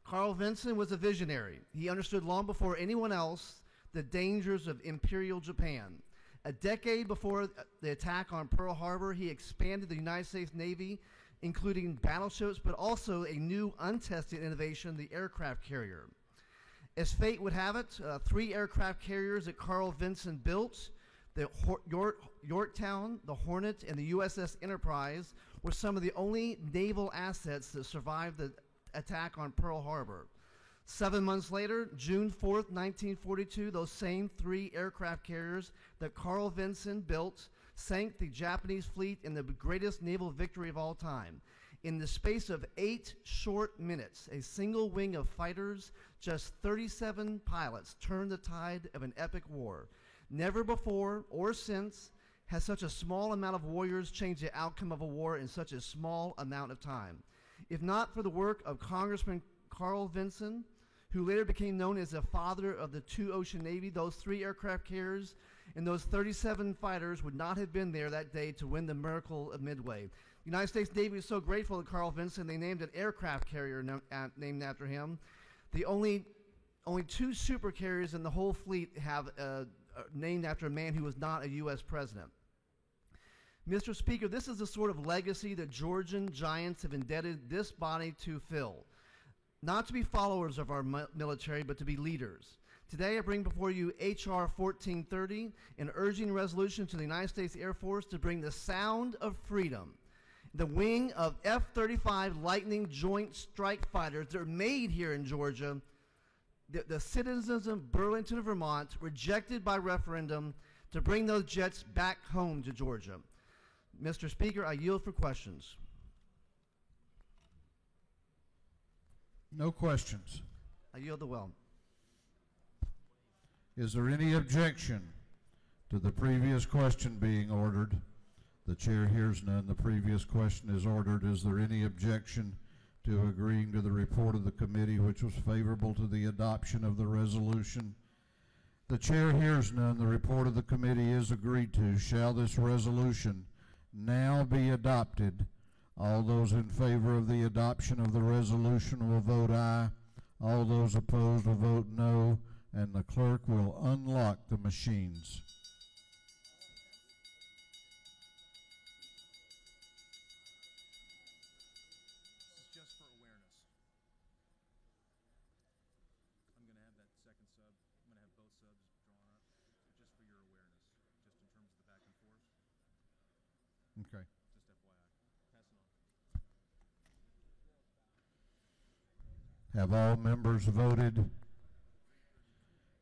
L: Carl Vinson was a visionary. He understood long before anyone else the dangers of Imperial Japan. A decade before the attack on Pearl Harbor, he expanded the United States Navy, including battleships, but also a new untested innovation, the aircraft carrier. As fate would have it, 3 aircraft carriers that Carl Vinson built, the Yorktown, the Hornet, and the USS Enterprise, were some of the only naval assets that survived the attack on Pearl Harbor. 7 months later, June 4th, 1942, those same 3 aircraft carriers that Carl Vinson built sank the Japanese fleet in the greatest naval victory of all time. In the space of 8 short minutes, a single wing of fighters, just 37 pilots, turned the tide of an epic war. Never before or since has such a small amount of warriors changed the outcome of a war in such a small amount of time. If not for the work of Congressman Carl Vinson, who later became known as the father of the 2-ocean Navy, those 3 aircraft carriers and those 37 fighters would not have been there that day to win the miracle of Midway. The United States Navy is so grateful to Carl Vinson, they named an aircraft carrier named after him. The only 2 super carriers in the whole fleet have named after a man who was not a U.S. president. Mr. Speaker, this is the sort of legacy that Georgian giants have indebted this body to fill. Not to be followers of our military, but to be leaders. Today I bring before you H.R. 1430, an urging resolution to the United States Air Force to bring the sound of freedom, the wing of F-35 Lightning Joint Strike Fighters that are made here in Georgia, the citizens of Burlington, Vermont, rejected by referendum, to bring those jets back home to Georgia. Mr. Speaker, I yield for questions.
H: No questions.
L: I yield the well.
H: Is there any objection to the previous question being ordered? The chair hears none. The previous question is ordered. Is there any objection to agreeing to the report of the committee, which was favorable to the adoption of the resolution? The chair hears none. The report of the committee is agreed to. Shall this resolution now be adopted? All those in favor of the adoption of the resolution will vote aye. All those opposed will vote no, and the clerk will unlock the machines.
B: This is just for awareness. I'm going to have that second sub. I'm going to have both subs drawn up, just for your awareness, just in terms of the back and forth.
H: Okay.
B: Just FYI. Pass it on.
H: Have all members voted?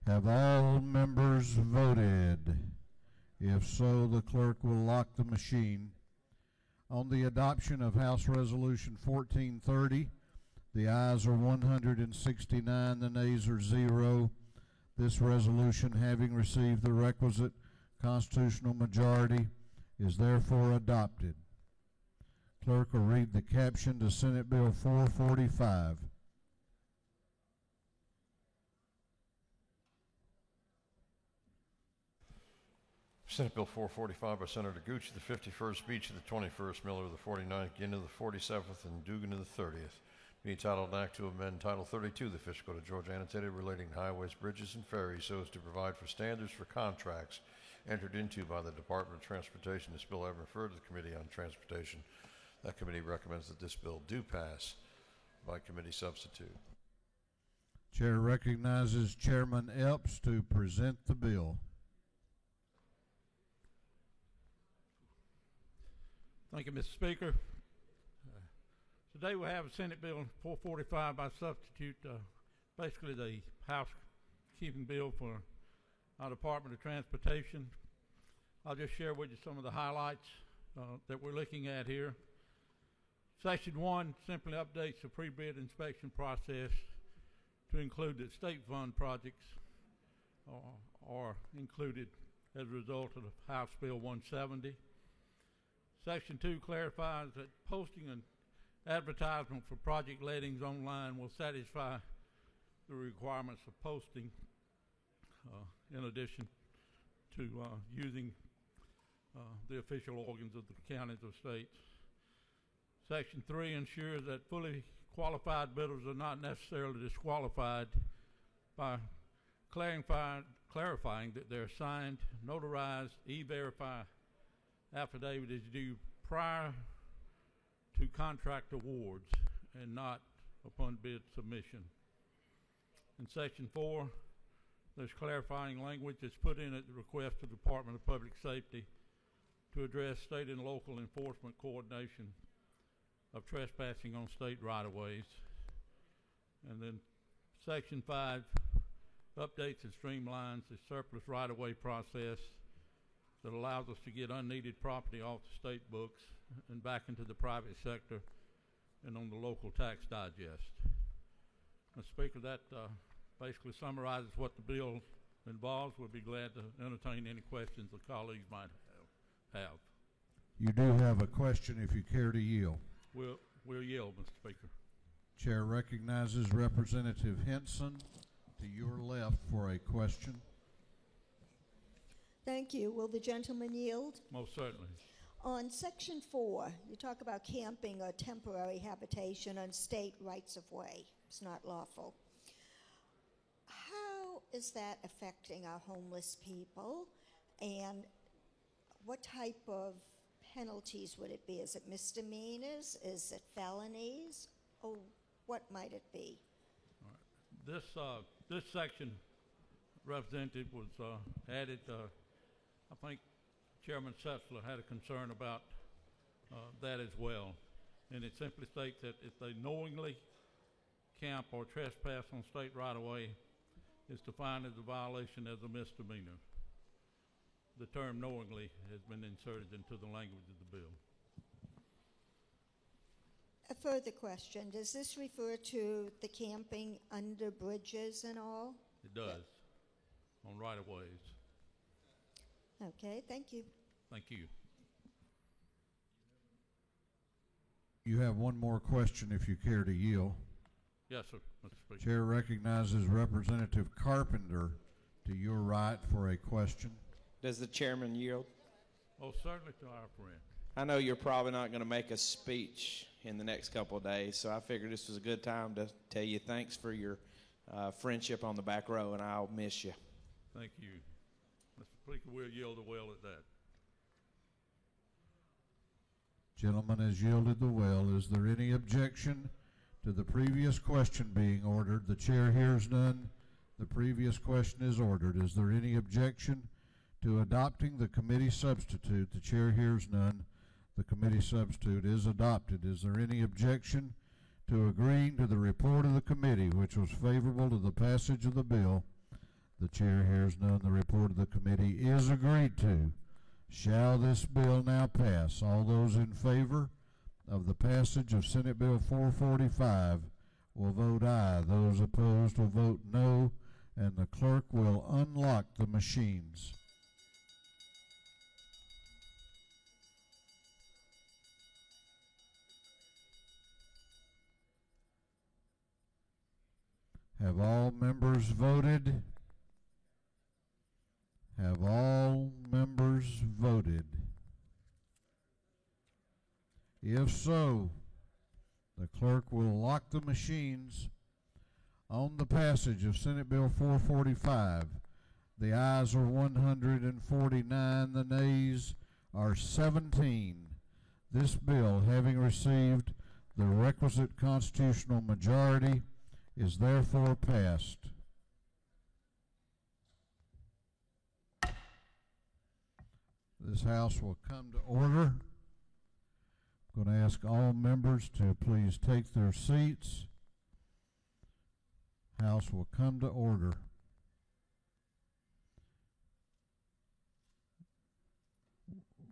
H: Have all members voted? If so, the clerk will lock the machine. On the adoption of House Resolution 1430, the ayes are 169, the nays are 0. This resolution, having received the requisite constitutional majority, is therefore adopted. Clerk will read the caption to Senate Bill 445.
D: Senate Bill 445 by Senator Gucci, the 51st, Beach of the 21st, Miller of the 49th, Ginn of the 47th, and Dugan of the 30th. Be entitled an act to amend Title 32 of the Official Code of Georgia annotated relating to highways, bridges, and ferries so as to provide for standards for contracts entered into by the Department of Transportation. This bill having referred to the Committee on Transportation. That committee recommends that this bill do pass by committee substitute.
H: Chair recognizes Chairman Epps to present the bill.
M: Thank you, Mr. Speaker. Today we have Senate Bill 445 by substitute, basically the housekeeping bill for our Department of Transportation. I'll just share with you some of the highlights that we're looking at here. Section 1 simply updates the pre-bid inspection process to include that state fund projects are included as a result of House Bill 170. Section 2 clarifies that posting an advertisement for project lettings online will satisfy the requirements of posting in addition to using the official organs of the counties or states. Section 3 ensures that fully qualified bidders are not necessarily disqualified by clarifying that their signed, notarized, e-verify affidavit is due prior to contract awards and not upon bid submission. In Section 4, there's clarifying language that's put in at the request of the Department of Public Safety to address state and local enforcement coordination of trespassing on state right-of-ways. And then Section 5 updates and streamlines the surplus right-of-way process that allows us to get unneeded property off the state books and back into the private sector and on the local tax digest. Mr. Speaker, that basically summarizes what the bill involves. We'll be glad to entertain any questions the colleagues might have.
H: You do have a question if you care to yield.
M: We'll yield, Mr. Speaker.
H: Chair recognizes Representative Henson to your left for a question.
N: Thank you. Will the gentleman yield?
M: Most certainly.
N: On Section 4, you talk about camping or temporary habitation on state rights of way. It's not lawful. How is that affecting our homeless people? And what type of penalties would it be? Is it misdemeanors? Is it felonies? Or what might it be?
M: All right. This section, Representative, was added. I think Chairman Setzler had a concern about that as well. And it simply states that if they knowingly camp or trespass on state right-of-way, is defined as a violation as a misdemeanor. The term knowingly has been inserted into the language of the bill.
N: A further question. Does this refer to the camping under bridges and all?
M: It does, on right-of-ways.
N: Okay, thank you.
M: Thank you.
H: You have one more question if you care to yield.
M: Yes, sir, Mr. Speaker.
H: Chair recognizes Representative Carpenter to your right for a question.
O: Does the chairman yield?
M: Oh, certainly to our friend.
O: I know you're probably not going to make a speech in the next couple of days, so I figured this was a good time to tell you thanks for your friendship on the back row, and I'll miss you.
M: Thank you. Mr. Speaker, we'll yield the well at that.
H: Gentleman has yielded the well. Is there any objection to the previous question being ordered? The chair hears none. The previous question is ordered. Is there any objection to adopting the committee substitute? The chair hears none. The committee substitute is adopted. Is there any objection to agreeing to the report of the committee, which was favorable to the passage of the bill? The chair hears none. The report of the committee is agreed to. Shall this bill now pass? All those in favor of the passage of Senate Bill 445 will vote aye. Those opposed will vote no, and the clerk will unlock the machines. Have all members voted? Have all members voted? If so, the clerk will lock the machines on the passage of Senate Bill 445. The ayes are 149, the nays are 17. This bill, having received the requisite constitutional majority, is therefore passed. This House will come to order. I'm going to ask all members to please take their seats. House will come to order.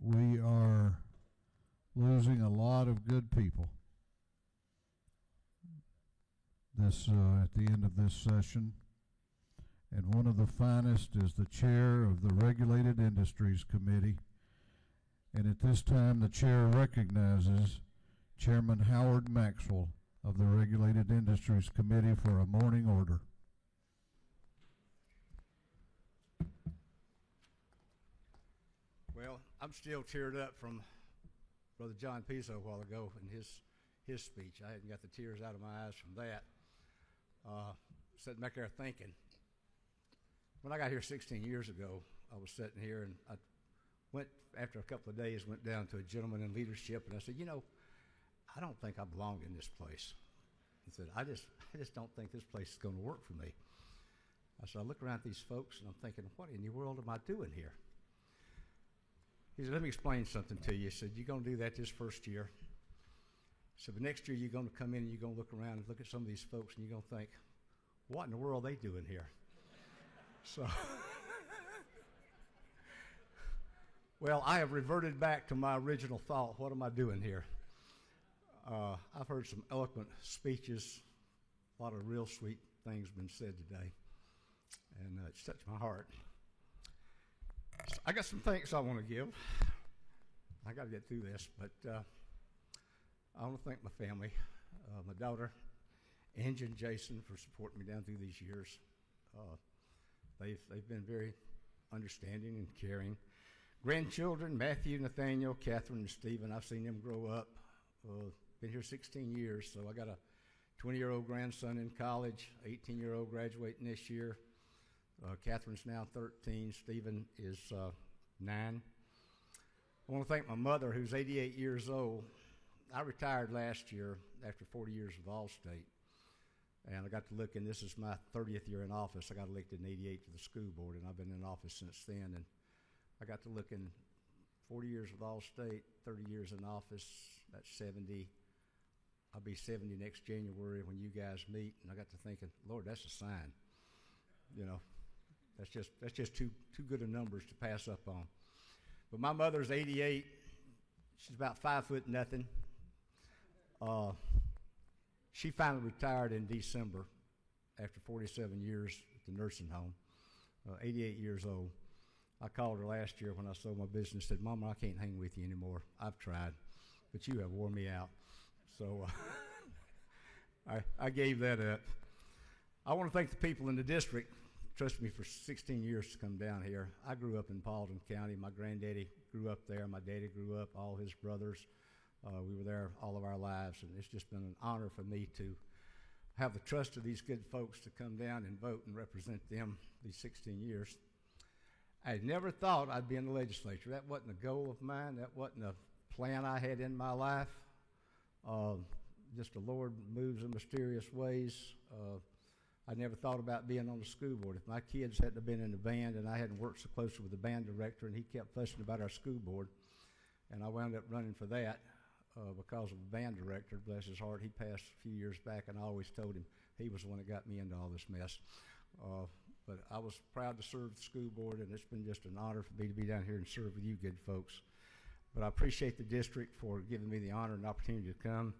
H: We are losing a lot of good people at the end of this session, and one of the finest is the chair of the Regulated Industries Committee. And at this time, the chair recognizes Chairman Howard Maxwell of the Regulated Industries Committee for a morning order.
P: Well, I'm still teared up from Brother John Pizzo a while ago in his speech. I hadn't got the tears out of my eyes from that. Sitting back there thinking. When I got here 16 years ago, I was sitting here and I went, after a couple of days, went down to a gentleman in leadership and I said, you know, I don't think I belong in this place. He said, I just don't think this place is going to work for me. I said, I look around at these folks and I'm thinking, what in the world am I doing here? He said, let me explain something to you. He said, you're going to do that this first year. He said, but next year you're going to come in and you're going to look around and look at some of these folks and you're going to think, what in the world are they doing here? So, well, I have reverted back to my original thought. What am I doing here? I've heard some eloquent speeches, a lot of real sweet things been said today, and it's touched my heart. So I got some thanks I want to give. I got to get through this, but I want to thank my family, my daughter, Angie and Jason, for supporting me down through these years. They've been very understanding and caring. Grandchildren, Matthew, Nathaniel, Catherine, and Stephen, I've seen them grow up. Been here 16 years, so I got a 20-year-old grandson in college, 18-year-old graduating this year. Catherine's now 13. Stephen is 9. I want to thank my mother, who's 88 years old. I retired last year after 40 years with Allstate. And I got to look, and this is my 30th year in office. I got elected in 88 to the school board, and I've been in office since then. And I got to look in 40 years with Allstate, 30 years in office, that's 70. I'll be 70 next January when you guys meet. And I got to thinking, Lord, that's a sign. You know, that's just too good of numbers to pass up on. But my mother's 88. She's about 5 foot nothing. She finally retired in December after 47 years at the nursing home, 88 years old. I called her last year when I sold my business and said, Mama, I can't hang with you anymore. I've tried, but you have worn me out. So I gave that up. I want to thank the people in the district who trusted me for 16 years to come down here. I grew up in Paulding County. My granddaddy grew up there. My daddy grew up, all his brothers. We were there all of our lives, and it's just been an honor for me to have the trust of these good folks to come down and vote and represent them these 16 years. I never thought I'd be in the legislature. That wasn't a goal of mine. That wasn't a plan I had in my life. Just the Lord moves in mysterious ways. I never thought about being on the school board. If my kids hadn't have been in the band and I hadn't worked so closely with the band director and he kept fussing about our school board, and I wound up running for that because of the band director, bless his heart. He passed a few years back, and I always told him he was the one that got me into all this mess. But I was proud to serve the school board, and it's been just an honor for me to be down here and serve with you good folks. But I appreciate the district for giving me the honor and opportunity to come.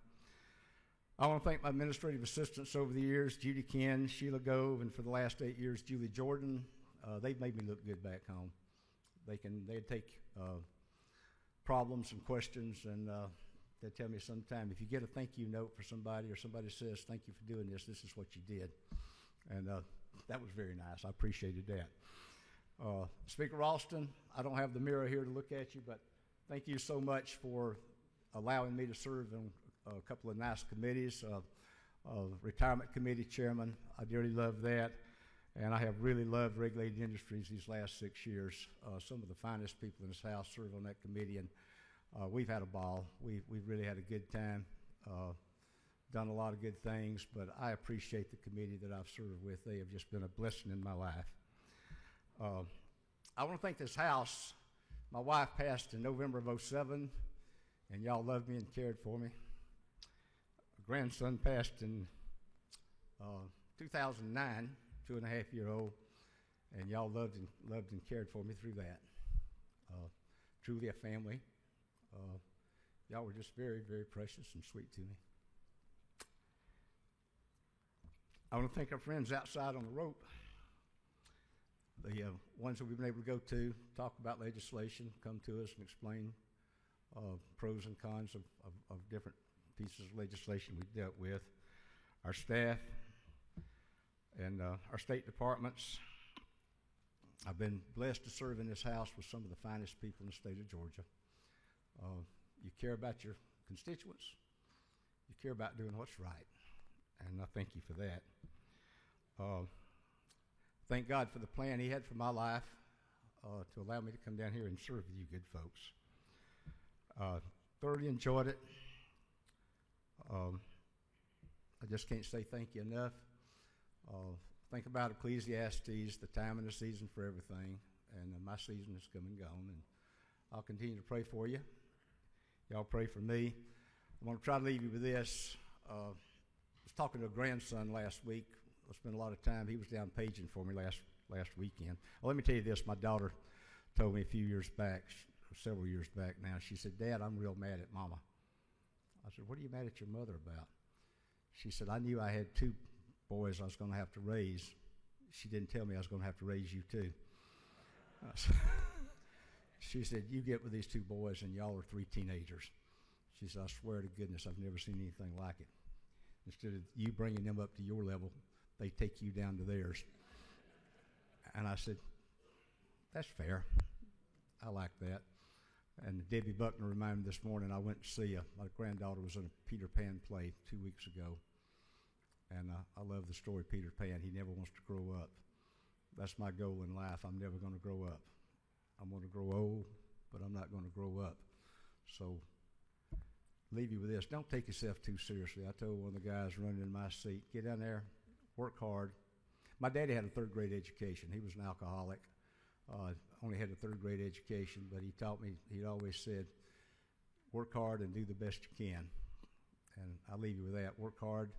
P: I want to thank my administrative assistants over the years, Judy Ken, Sheila Gove, and for the last 8 years, Julie Jordan. They've made me look good back home. They take problems and questions, and they tell me sometime, if you get a thank you note for somebody or somebody says, thank you for doing this, this is what you did. And that was very nice. I appreciated that. Speaker Alston, I don't have the mirror here to look at you, but thank you so much for allowing me to serve on a couple of nice committees. Retirement Committee Chairman, I dearly love that. And I have really loved Regulated Industries these last 6 years. Some of the finest people in this house serve on that committee, and we've had a ball. We've really had a good time, done a lot of good things, but I appreciate the committee that I've served with. They have just been a blessing in my life. I want to thank this house. My wife passed in November of '07, and y'all loved me and cared for me. My grandson passed in 2009, 2.5-year-old, and y'all loved and cared for me through that. Truly a family. Y'all were just very, very precious and sweet to me. I want to thank our friends outside on the rope, the ones that we've been able to go to, talk about legislation, come to us and explain pros and cons of different pieces of legislation we've dealt with. Our staff and our state departments. I've been blessed to serve in this house with some of the finest people in the state of Georgia. You care about your constituents. You care about doing what's right. And I thank you for that. Thank God for the plan He had for my life to allow me to come down here and serve with you good folks. Thoroughly enjoyed it. I just can't say thank you enough. Think about Ecclesiastes, the time and the season for everything, and my season has come and gone, and I'll continue to pray for you. Y'all pray for me. I'm going to try to leave you with this. I was talking to a grandson last week. I spent a lot of time. He was down paging for me last weekend. Well, let me tell you this. My daughter told me a few years back, several years back now, she said, "Dad, I'm real mad at Mama." I said, "What are you mad at your mother about?" She said, "I knew I had 2 boys I was going to have to raise. She didn't tell me I was going to have to raise you too." She said, "You get with these 2 boys and y'all are 3 teenagers." She said, "I swear to goodness, I've never seen anything like it. Instead of you bringing them up to your level, they take you down to theirs." And I said, "That's fair. I like that." And Debbie Buckner reminded me this morning, I went to see my granddaughter was in a Peter Pan play 2 weeks ago. And I love the story of Peter Pan. He never wants to grow up. That's my goal in life. I'm never going to grow up. I'm going to grow old, but I'm not going to grow up. So leave you with this. Don't take yourself too seriously. I told one of the guys running in my seat, get down there, work hard. My daddy had a 3rd grade education. He was an alcoholic. Only had a 3rd grade education, but he taught me, he always said, work hard and do the best you can. And I leave you with that. Work hard,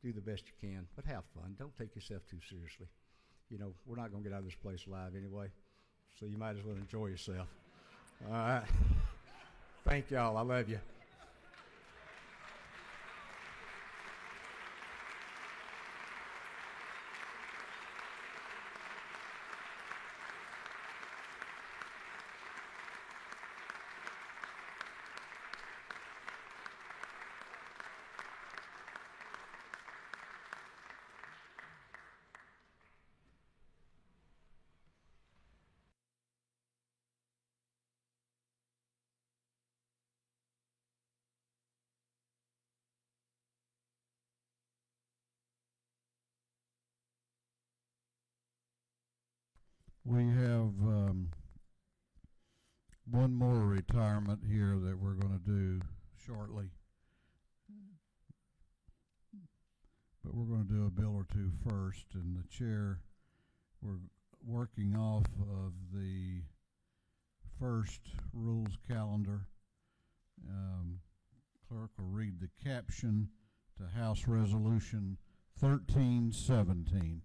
P: do the best you can, but have fun. Don't take yourself too seriously. You know, we're not going to get out of this place alive anyway, so you might as well enjoy yourself. All right. Thank y'all. I love you.
H: We have one more retirement here that we're going to do shortly. But we're going to do a bill or two first, and the chair, we're working off of the first rules calendar. Clerk will read the caption to House Resolution 1317.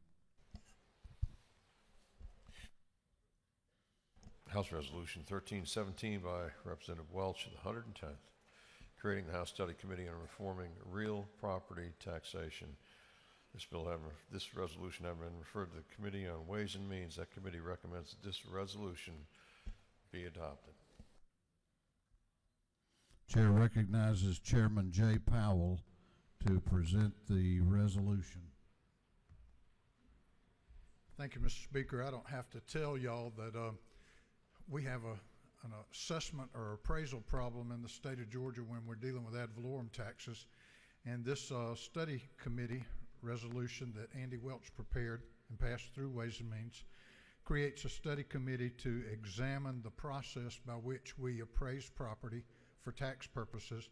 D: House Resolution 1317 by Representative Welch of the 110th, creating the House Study Committee on Reforming Real Property Taxation. This resolution having been referred to the Committee on Ways and Means, that committee recommends that this resolution be adopted.
H: Chair recognizes Chairman Jay Powell to present the resolution.
Q: Thank you, Mr. Speaker. I don't have to tell y'all that we have an assessment or appraisal problem in the state of Georgia when we're dealing with ad valorem taxes. And this study committee resolution that Andy Welch prepared and passed through Ways and Means creates a study committee to examine the process by which we appraise property for tax purposes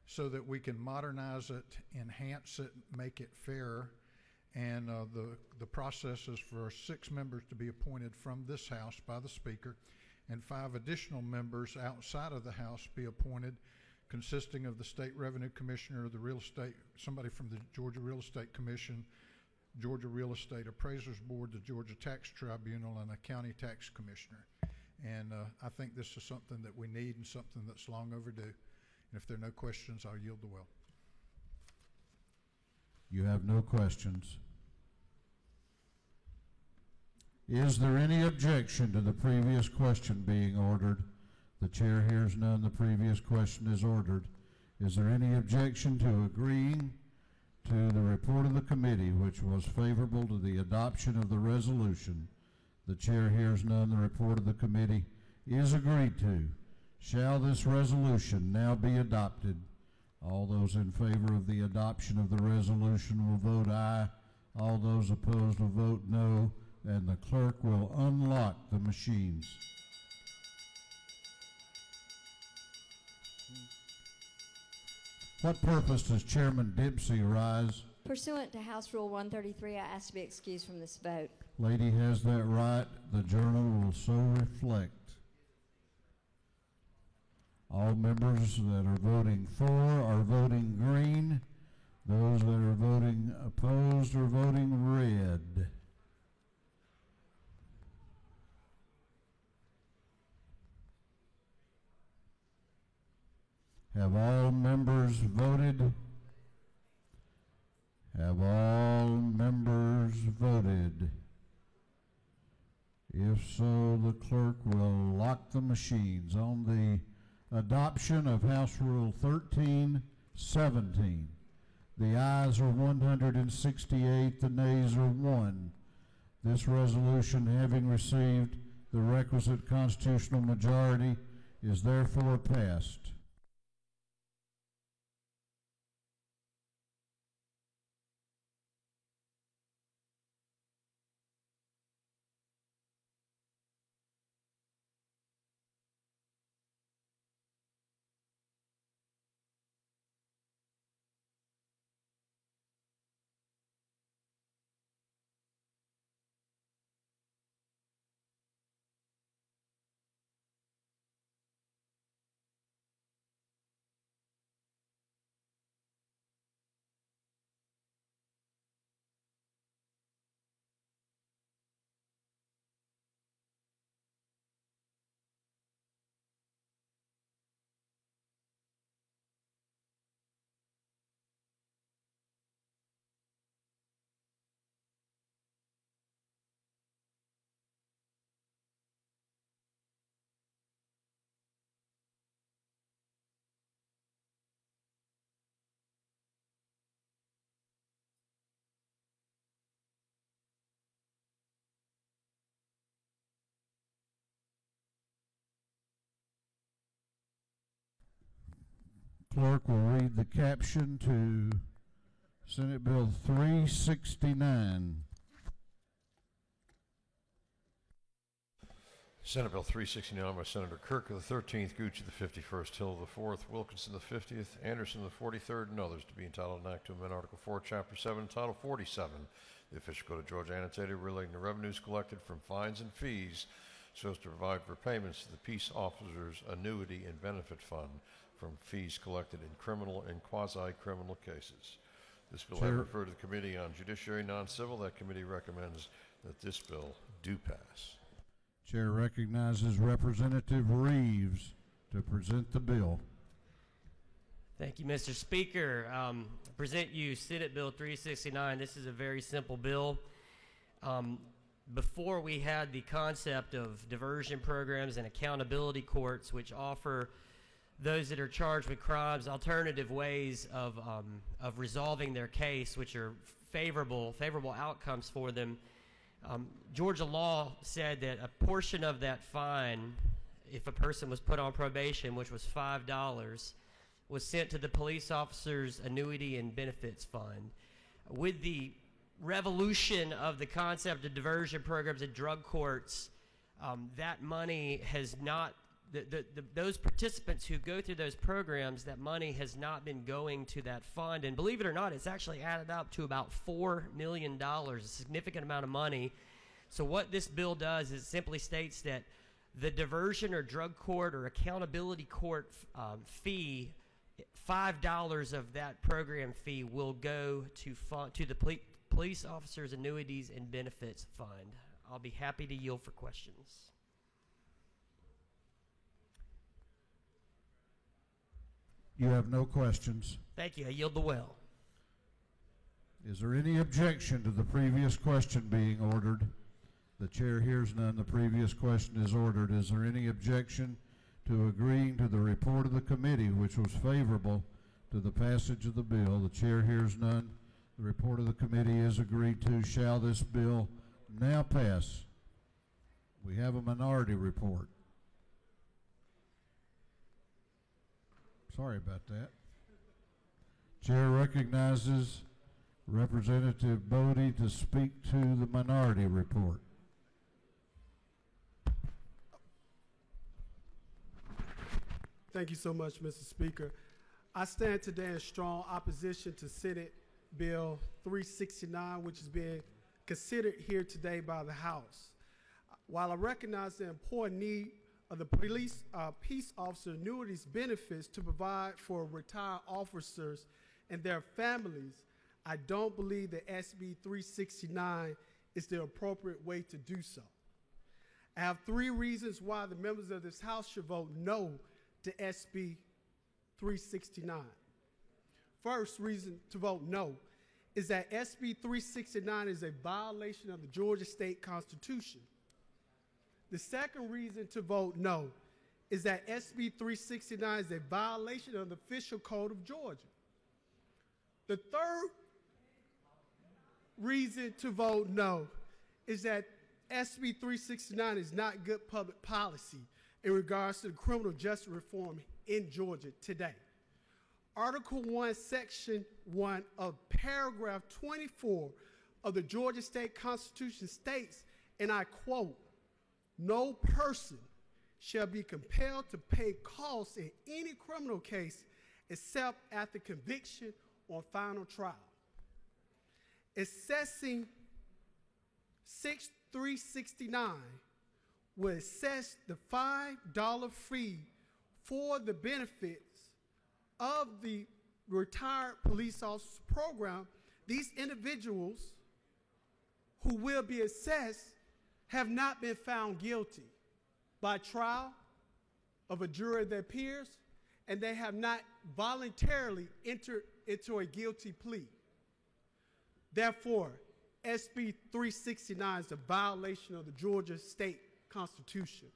Q: so that we can modernize it, enhance it, make it fairer. And the process is for 6 members to be appointed from this House by the Speaker, and 5 additional members outside of the House be appointed, consisting of the State Revenue Commissioner, the real estate, somebody from the Georgia Real Estate Commission, Georgia Real Estate Appraisers Board, the Georgia Tax Tribunal, and a County Tax Commissioner. And I think this is something that we need and something that's long overdue. And if there are no questions, I'll yield the well.
H: You have no questions. Is there any objection to the previous question being ordered? The chair hears none. The previous question is ordered. Is there any objection to agreeing to the report of the committee, which was favorable to the adoption of the resolution? The chair hears none. The report of the committee is agreed to. Shall this resolution now be adopted? All those in favor of the adoption of the resolution will vote aye. All those opposed will vote no, and the clerk will unlock the machines. What purpose does Chairman Dempsey rise?
R: Pursuant to House Rule 133, I ask to be excused from this vote.
H: Lady has that right. The journal will so reflect. All members that are voting for are voting green. Those that are voting opposed are voting red. Have all members voted? Have all members voted? If so, the clerk will lock the machines on the adoption of House Rule 1317. The ayes are 168, the nays are 1. This resolution, having received the requisite constitutional majority, is therefore passed. Clerk will read the caption to Senate Bill 369.
D: Senate Bill 369 by Senator Kirk of the 13th, Gooch of the 51st, Hill of the 4th, Wilkinson the 50th, Anderson the 43rd, and others to be entitled an act to amend Article 4, Chapter 7, Title 47, the official code of Georgia annotated relating to revenues collected from fines and fees so as to provide for payments to the peace officers' annuity and benefit fund from fees collected in criminal and quasi-criminal cases. This bill has referred to the Committee on Judiciary Non-Civil. That committee recommends that this bill do pass.
H: Chair recognizes Representative Reeves to present the bill.
S: Thank you, Mr. Speaker. I present you Senate Bill 369. This is a very simple bill. Before we had the concept of diversion programs and accountability courts, which offer those that are charged with crimes alternative ways of resolving their case, which are favorable outcomes for them. Georgia law said that a portion of that fine, if a person was put on probation, which was $5, was sent to the police officer's annuity and benefits fund. With the revolution of the concept of diversion programs and drug courts, that money has not, those participants who go through those programs, that money has not been going to that fund. And believe it or not, it's actually added up to about $4 million, a significant amount of money. So what this bill does is it simply states that the diversion or drug court or accountability court fee, $5 of that program fee will go to the police officers' annuities and benefits fund. I'll be happy to yield for questions.
H: You have no questions.
S: Thank you. I yield the well.
H: Is there any objection to the previous question being ordered? The chair hears none. The previous question is ordered. Is there any objection to agreeing to the report of the committee, which was favorable to the passage of the bill? The chair hears none. The report of the committee is agreed to. Shall this bill now pass? We have a minority report. Sorry about that. Chair recognizes Representative Bodie to speak to the minority report.
T: Thank you so much, Mr. Speaker. I stand today in strong opposition to Senate Bill 369, which is being considered here today by the House. While I recognize the important need of the peace officer annuities benefits to provide for retired officers and their families, I don't believe that SB 369 is the appropriate way to do so. I have 3 reasons why the members of this House should vote no to SB 369. First reason to vote no is that SB 369 is a violation of the Georgia State Constitution. The second reason to vote no is that SB 369 is a violation of the official code of Georgia. The third reason to vote no is that SB 369 is not good public policy in regards to the criminal justice reform in Georgia today. Article 1, Section 1 of Paragraph 24 of the Georgia State Constitution states, and I quote, "No person shall be compelled to pay costs in any criminal case except after conviction or final trial." Assessing 6369 will assess the $5 fee for the benefits of the retired police officers program. These individuals who will be assessed have not been found guilty by trial of a jury of their peers, and they have not voluntarily entered into a guilty plea. Therefore, SB 369 is a violation of the Georgia State Constitution.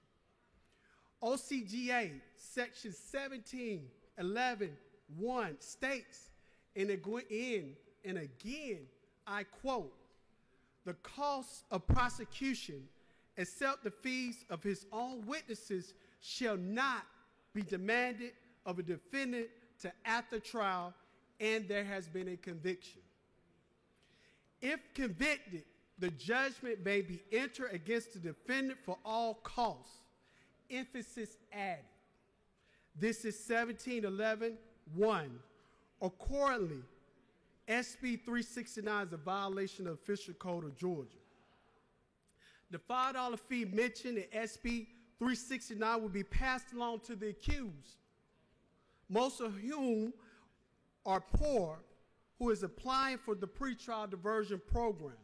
T: OCGA Section 1711(1) states, and again, I quote, "The cost of prosecution, except the fees of his own witnesses, shall not be demanded of a defendant to after trial and there has been a conviction. If convicted, the judgment may be entered against the defendant for all costs." Emphasis added. This is 1711(1). Accordingly, SB 369 is a violation of the official code of Georgia. The $5 fee mentioned in SB 369 will be passed along to the accused, most of whom are poor, who is applying for the pretrial diversion program.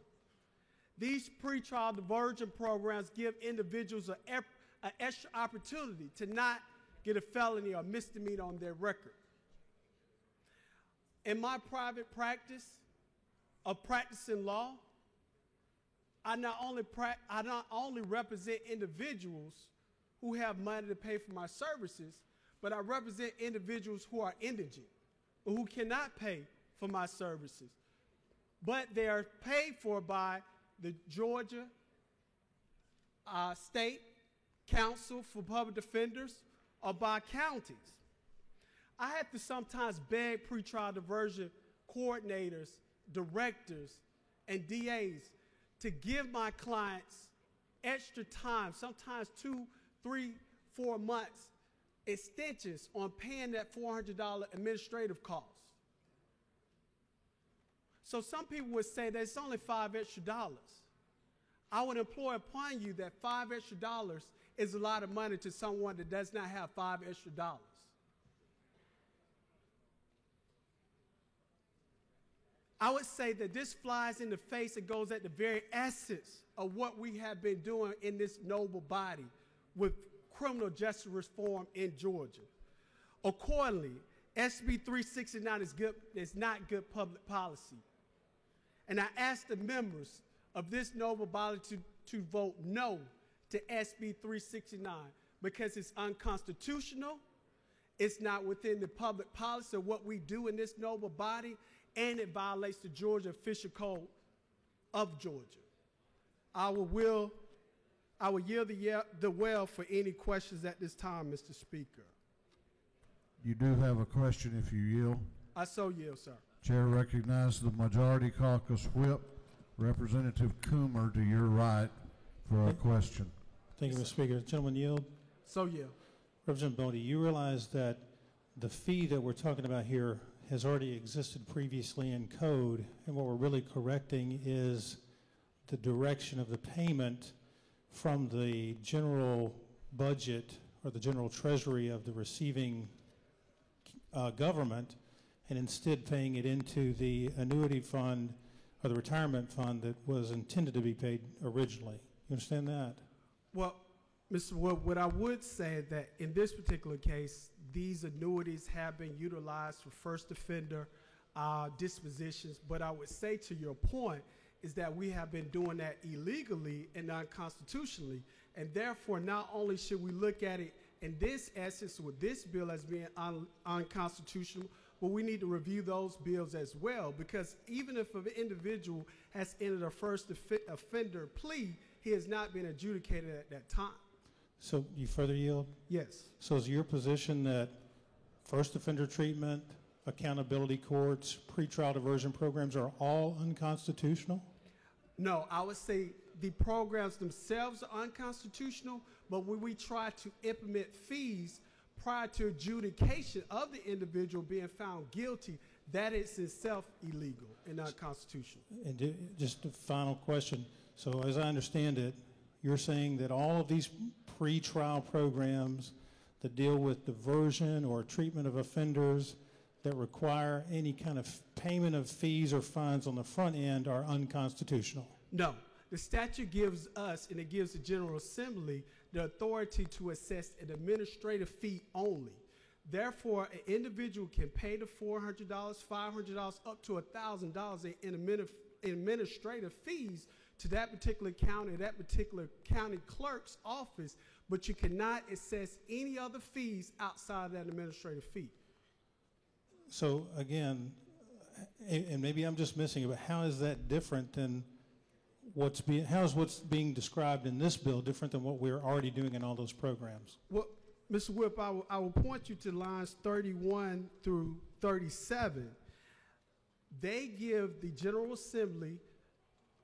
T: These pretrial diversion programs give individuals an extra opportunity to not get a felony or misdemeanor on their record. In my private practice of practicing law, I not only represent individuals who have money to pay for my services, but I represent individuals who are indigent or who cannot pay for my services. But they are paid for by the Georgia State Council for Public Defenders or by counties. I had to sometimes beg pretrial diversion coordinators, directors, and DAs to give my clients extra time, sometimes 2, 3, 4 months extensions on paying that $400 administrative cost. So some people would say that it's only $5 extra. I would implore upon you that $5 extra is a lot of money to someone that does not have $5 extra. I would say that this flies in the face and goes at the very essence of what we have been doing in this noble body with criminal justice reform in Georgia. Accordingly, SB 369 is not good public policy. And I ask the members of this noble body to vote no to SB 369 because it's unconstitutional, it's not within the public policy of what we do in this noble body, and it violates the Georgia Official Code of Georgia. I will yield the well for any questions at this time, Mr. Speaker.
H: You do have a question if you yield.
T: I so yield, sir.
H: Chair recognizes the Majority Caucus Whip, Representative Coomer, to your right for a question.
U: Thank you, Mr. Speaker. Gentleman yield.
T: So yield.
U: Representative Bodie, you realize that the fee that we're talking about here has already existed previously in code, and what we're really correcting is the direction of the payment from the general budget or the general treasury of the receiving government, and instead paying it into the annuity fund or the retirement fund that was intended to be paid originally. You understand that?
T: Well, Mr. Wood, what I would say is that in this particular case, these annuities have been utilized for first offender dispositions, but I would say to your point is that we have been doing that illegally and unconstitutionally, and therefore not only should we look at it in this essence with this bill as being unconstitutional, but we need to review those bills as well, because even if an individual has entered a first offender plea, he has not been adjudicated at that time.
U: So you further yield?
T: Yes.
U: So is your position that first offender treatment, accountability courts, pretrial diversion programs are all unconstitutional?
T: No, I would say the programs themselves are unconstitutional, but when we try to implement fees prior to adjudication of the individual being found guilty, that is itself illegal and unconstitutional.
U: And just a final question. So as I understand it, you're saying that all of these pre-trial programs that deal with diversion or treatment of offenders that require any kind of payment of fees or fines on the front end are unconstitutional?
T: No. The statute gives us, and it gives the General Assembly, the authority to assess an administrative fee only. Therefore, an individual can pay the $400, $500, up to $1,000 in administrative fees to that particular county, that particular county clerk's office, but you cannot assess any other fees outside of that administrative fee.
U: So again, and maybe I'm just missing it, but how is that different than how is what's being described in this bill different than what we're already doing in all those programs?
T: Well, Mr. Whip, I will point you to lines 31 through 37. They give the General Assembly,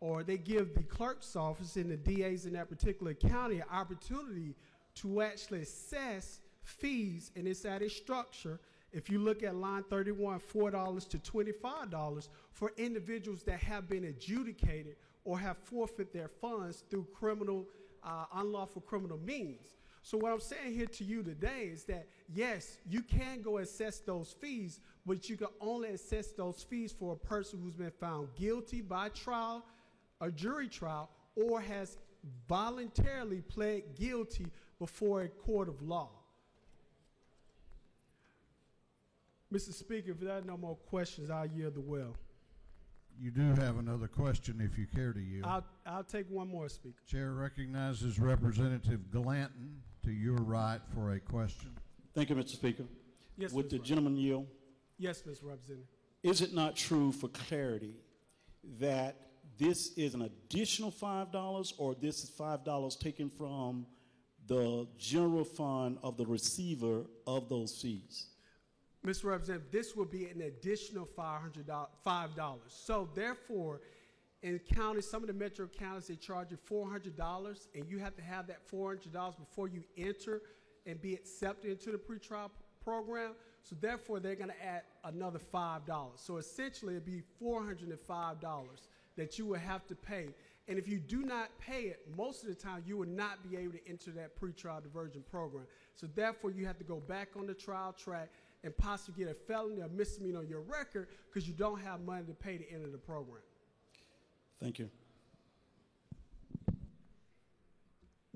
T: or they give the clerk's office and the DAs in that particular county an opportunity to actually assess fees, and it's at a structure. If you look at line 31, $4 to $25 for individuals that have been adjudicated or have forfeit their funds through unlawful criminal means. So what I'm saying here to you today is that, yes, you can go assess those fees, but you can only assess those fees for a person who's been found guilty by trial, a jury trial, or has voluntarily pled guilty before a court of law. Mr. Speaker, if there are no more questions, I'll yield the well.
H: You do have another question if you care to yield.
T: I'll take one more, Speaker.
H: Chair recognizes Representative Glanton to your right for a question.
F: Thank you, Mr. Speaker.
T: Yes,
F: Would the gentleman yield?
T: Yes, Mr. Representative.
F: Is it not true, for clarity, that this is an additional $5, or this is $5 taken from the general fund of the receiver of those fees?
T: Mr. Representative, this will be an additional $5. So therefore, in counties, some of the metro counties, they charge you $400, and you have to have that $400 before you enter and be accepted into the pretrial program. So therefore, they're going to add another $5. So essentially, it'd be $405 that you would have to pay. And if you do not pay it, most of the time, you will not be able to enter that pretrial diversion program. So therefore, you have to go back on the trial track and possibly get a felony or misdemeanor on your record because you don't have money to pay to enter the program.
F: Thank you.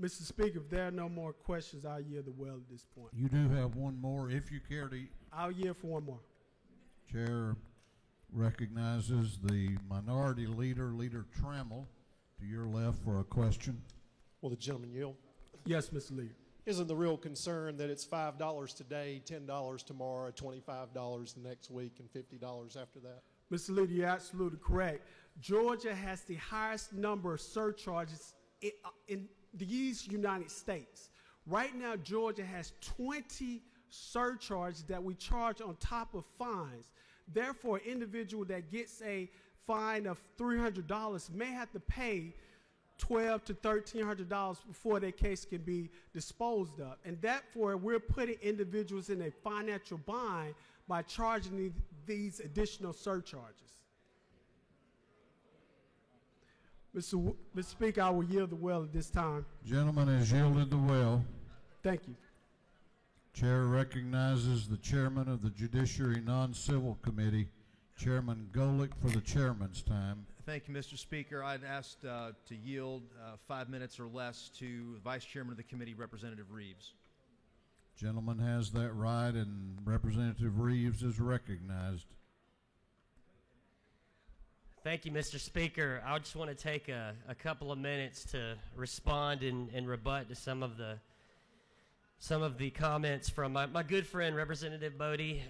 T: Mr. Speaker, if there are no more questions, I'll yield the well at this point.
H: You do have one more, if you care to.
T: I'll yield for one more.
H: Chair recognizes the minority leader, Leader Trammell, to your left for a question.
A: Will the gentleman yield?
T: Yes, Mr. Leader.
A: Isn't the real concern that it's $5 today, $10 tomorrow, $25 the next week, and $50 after that?
T: Mr. Leader, you're absolutely correct. Georgia has the highest number of surcharges in these United States. Right now, Georgia has 20 surcharges that we charge on top of fines. Therefore, an individual that gets a fine of $300 may have to pay $1,200 to $1,300 before their case can be disposed of. And therefore, we're putting individuals in a financial bind by charging these additional surcharges. Mr. Speaker, I will yield the well at this time.
H: Gentleman has yielded the well.
T: Thank you.
H: Chair recognizes the chairman of the Judiciary Non-Civil Committee, Chairman Golick, for the chairman's time.
V: Thank you, Mr. Speaker. I'd asked to yield 5 minutes or less to Vice Chairman of the committee, Representative Reeves.
H: Gentleman has that right, and Representative Reeves is recognized.
S: Thank you, Mr. Speaker. I just want to take a couple of minutes to respond and rebut to some of the comments from my good friend, Representative Bodie.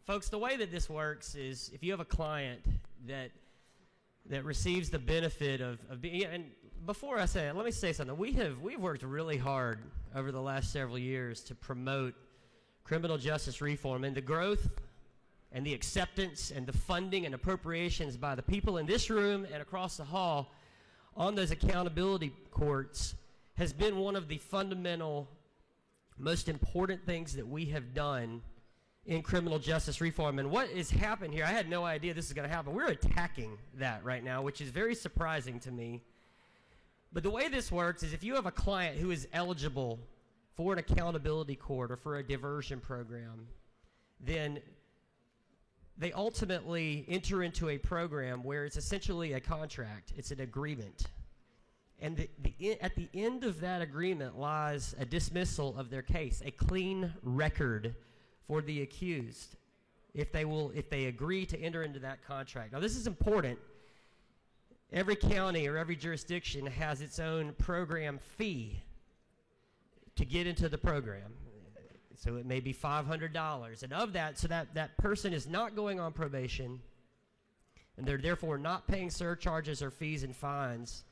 S: Folks, the way that this works is if you have a client that receives the benefit of being, and before I say it, let me say something. We've worked really hard over the last several years to promote criminal justice reform, and the growth and the acceptance and the funding and appropriations by the people in this room and across the hall on those accountability courts has been one of the fundamental, most important things that we have done in criminal justice reform. And what has happened here, I had no idea this is going to happen. We're attacking that right now, which is very surprising to me. But the way this works is if you have a client who is eligible for an accountability court or for a diversion program, then they ultimately enter into a program where it's essentially a contract. It's an agreement. And at the end of that agreement lies a dismissal of their case, a clean record for the accused if they agree to enter into that contract. Now, this is important. Every county or every jurisdiction has its own program fee to get into the program. So it may be $500. And of that, so that person is not going on probation, and they're therefore not paying surcharges or fees and fines,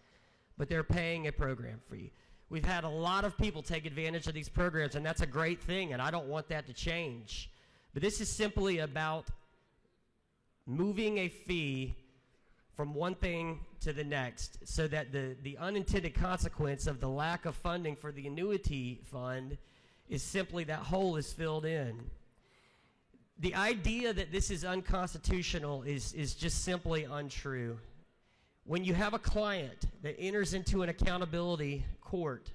S: but they're paying a program fee. We've had a lot of people take advantage of these programs, and that's a great thing, and I don't want that to change. But this is simply about moving a fee from one thing to the next so that the unintended consequence of the lack of funding for the annuity fund is simply that hole is filled in. The idea that this is unconstitutional is just simply untrue. When you have a client that enters into an accountability court,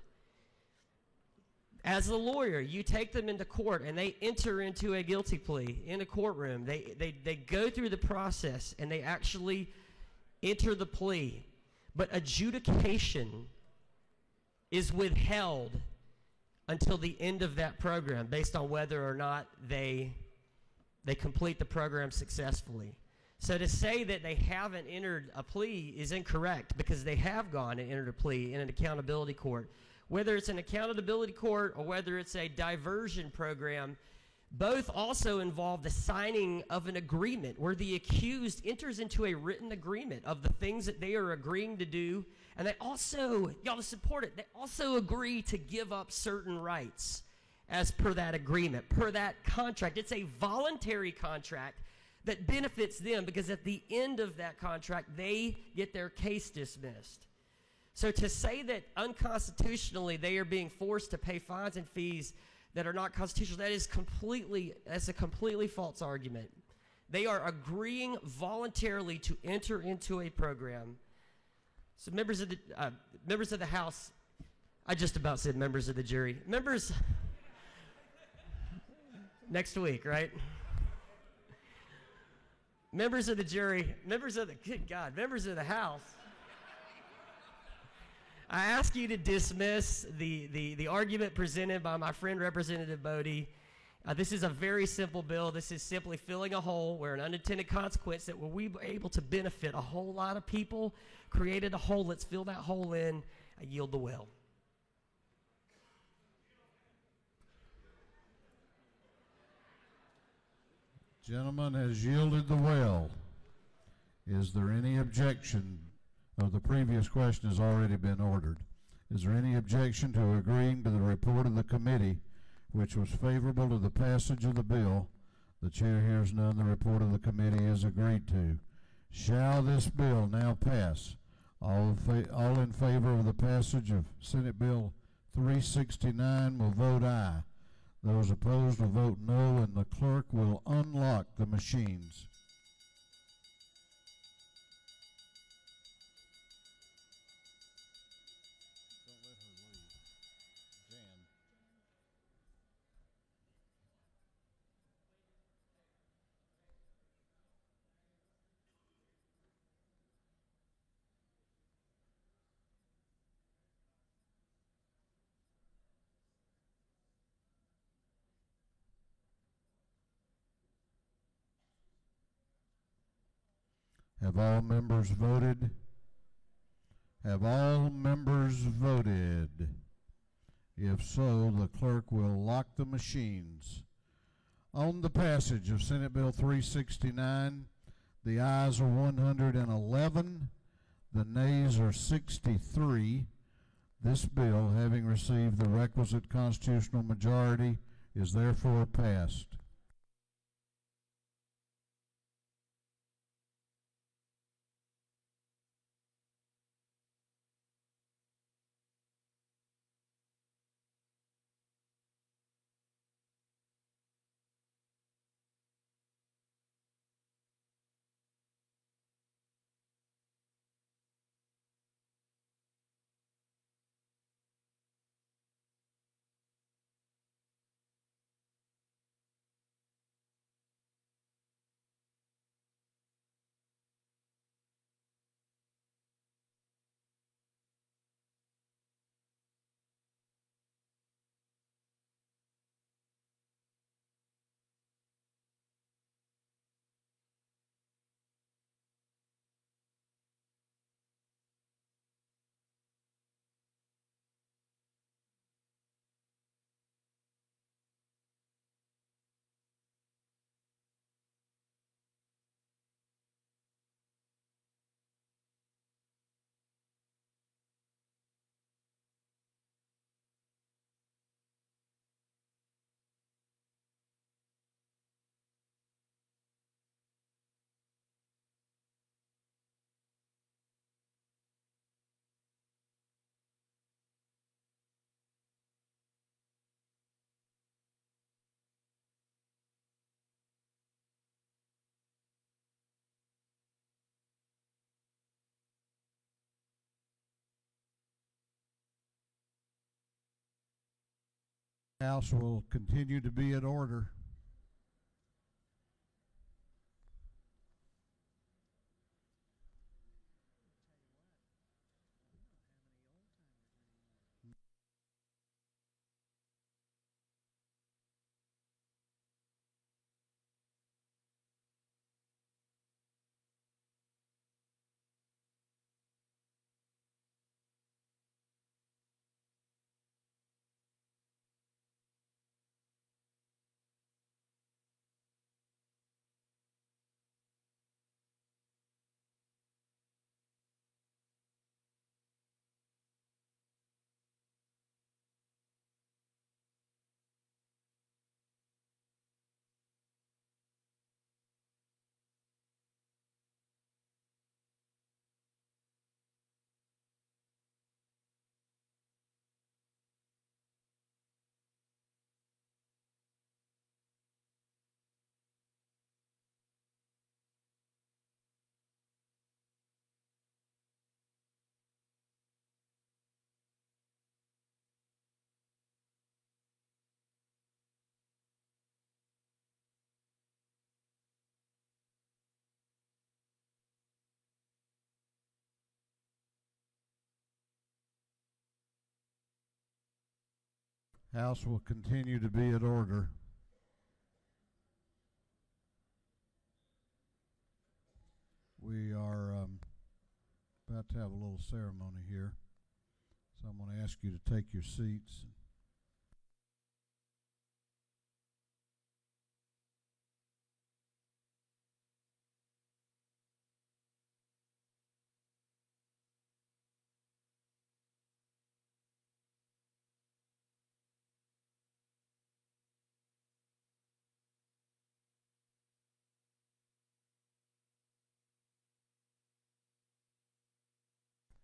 S: as a lawyer, you take them into court and they enter into a guilty plea in a courtroom. They go through the process and they actually enter the plea. But adjudication is withheld until the end of that program based on whether or not they complete the program successfully. So to say that they haven't entered a plea is incorrect because they have gone and entered a plea in an accountability court. Whether it's an accountability court or whether it's a diversion program, Both also involve the signing of an agreement where the accused enters into a written agreement of the things that they are agreeing to do, and they also, y'all to support it, they also agree to give up certain rights as per that agreement, per that contract. It's a voluntary contract that benefits them because at the end of that contract, they get their case dismissed. So to say that unconstitutionally they are being forced to pay fines and fees that are not constitutional, that's a completely false argument. They are agreeing voluntarily to enter into a program. So members of the House, I just about said members of the jury. Members, next week, right? Members of the jury, members of the House. I ask you to dismiss the argument presented by my friend Representative Bodie. This is a very simple bill. This is simply filling a hole where an unintended consequence that we were able to benefit a whole lot of people created a hole. Let's fill that hole in. I yield the will.
H: Gentleman has yielded the well. Is there any objection? The previous question has already been ordered. Is there any objection to agreeing to the report of the committee, which was favorable to the passage of the bill? The chair hears none. The report of the committee is agreed to. Shall this bill now pass? All in favor of the passage of Senate Bill 369 will vote aye. Those opposed will vote no, and the clerk will unlock the machines. Have all members voted? Have all members voted? If so, the clerk will lock the machines. On the passage of Senate Bill 369, the ayes are 111, the nays are 63. This bill, having received the requisite constitutional majority, is therefore passed. House will continue to be in order. House will continue to be in order. We are about to have a little ceremony here, so I'm going to ask you to take your seats.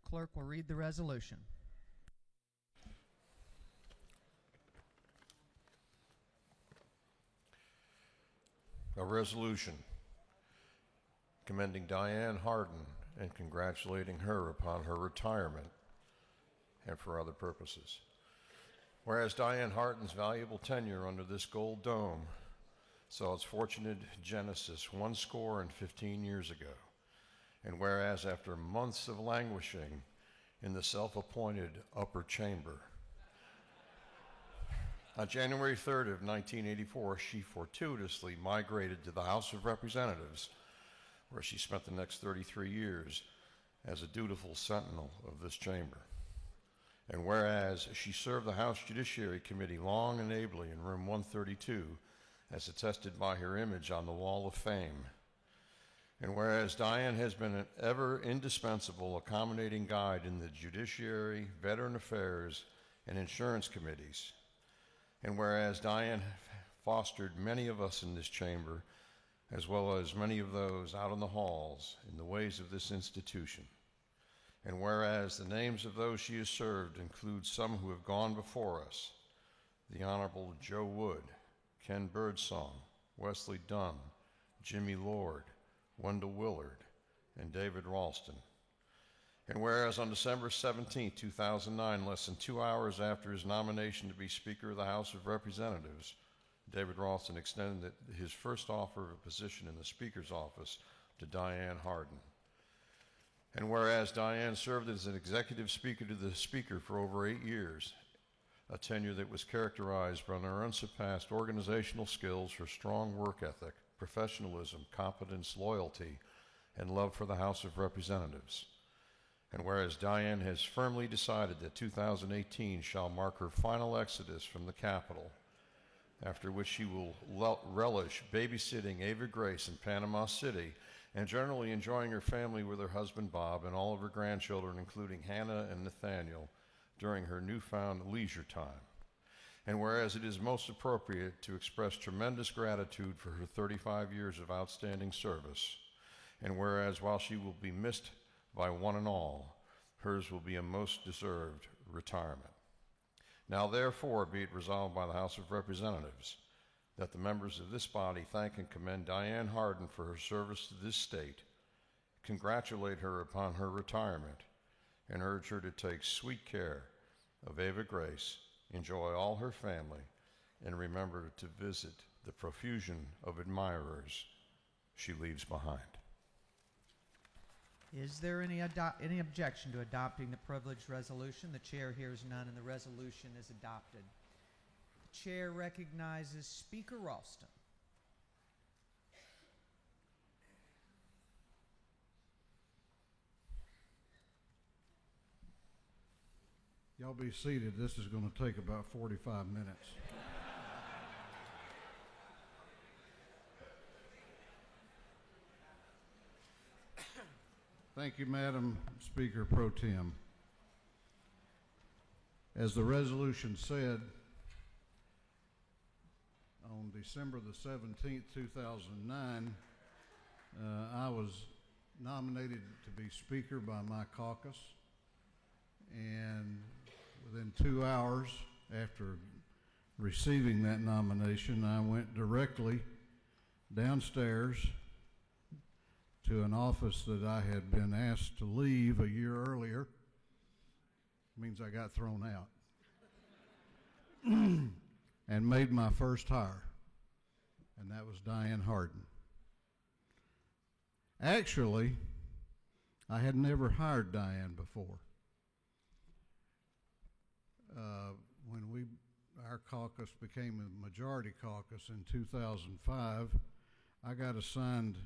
C: Clerk will read the resolution.
D: A resolution commending Diane Harden and congratulating her upon her retirement and for other purposes. Whereas Diane Harden's valuable tenure under this gold dome saw its fortunate genesis 15 years ago, and whereas after months of languishing in the self-appointed upper chamber, on January 3rd of 1984, she fortuitously migrated to the House of Representatives, where she spent the next 33 years as a dutiful sentinel of this chamber. And whereas she served the House Judiciary Committee long and ably in room 132, as attested by her image on the Wall of Fame, and whereas Diane has been an ever indispensable accommodating guide in the Judiciary, Veteran Affairs, and Insurance Committees, and whereas Diane fostered many of us in this chamber, as well as many of those out in the halls, in the ways of this institution, and whereas the names of those she has served include some who have gone before us, the Honorable Joe Wood, Ken Birdsong, Wesley Dunn, Jimmy Lord, Wendell Willard, and David Ralston. And whereas on December 17, 2009, less than 2 hours after his nomination to be Speaker of the House of Representatives, David Ralston extended his first offer of a position in the Speaker's office to Diane Harden. And whereas Diane served as an executive speaker to the Speaker for over 8 years, a tenure that was characterized by her unsurpassed organizational skills, her strong work ethic, professionalism, competence, loyalty, and love for the House of Representatives. And whereas Diane has firmly decided that 2018 shall mark her final exodus from the Capitol, after which she will relish babysitting Ava Grace in Panama City and generally enjoying her family with her husband Bob and all of her grandchildren, including Hannah and Nathaniel, during her newfound leisure time. And whereas it is most appropriate to express tremendous gratitude for her 35 years of outstanding service, and whereas while she will be missed by one and all, hers will be a most deserved retirement. Now therefore be it resolved by the House of Representatives that the members of this body thank and commend Diane Harden for her service to this state, congratulate her upon her retirement, and urge her to take sweet care of Ava Grace, enjoy all her family, and remember to visit the profusion of admirers she leaves behind.
C: Is there any objection to adopting the privileged resolution? The chair hears none, and the resolution is adopted. The chair recognizes Speaker Ralston.
H: Y'all be seated. This is going to take about 45 minutes. Thank you, Madam Speaker Pro Tem. As the resolution said, on December the 17th, 2009, I was nominated to be Speaker by my caucus, and within 2 hours after receiving that nomination, I went directly downstairs to an office that I had been asked to leave a year earlier. Means I got thrown out. And made my first hire, and that was Diane Harden. Actually, I had never hired Diane before. When our our caucus became a majority caucus in 2005, I got assigned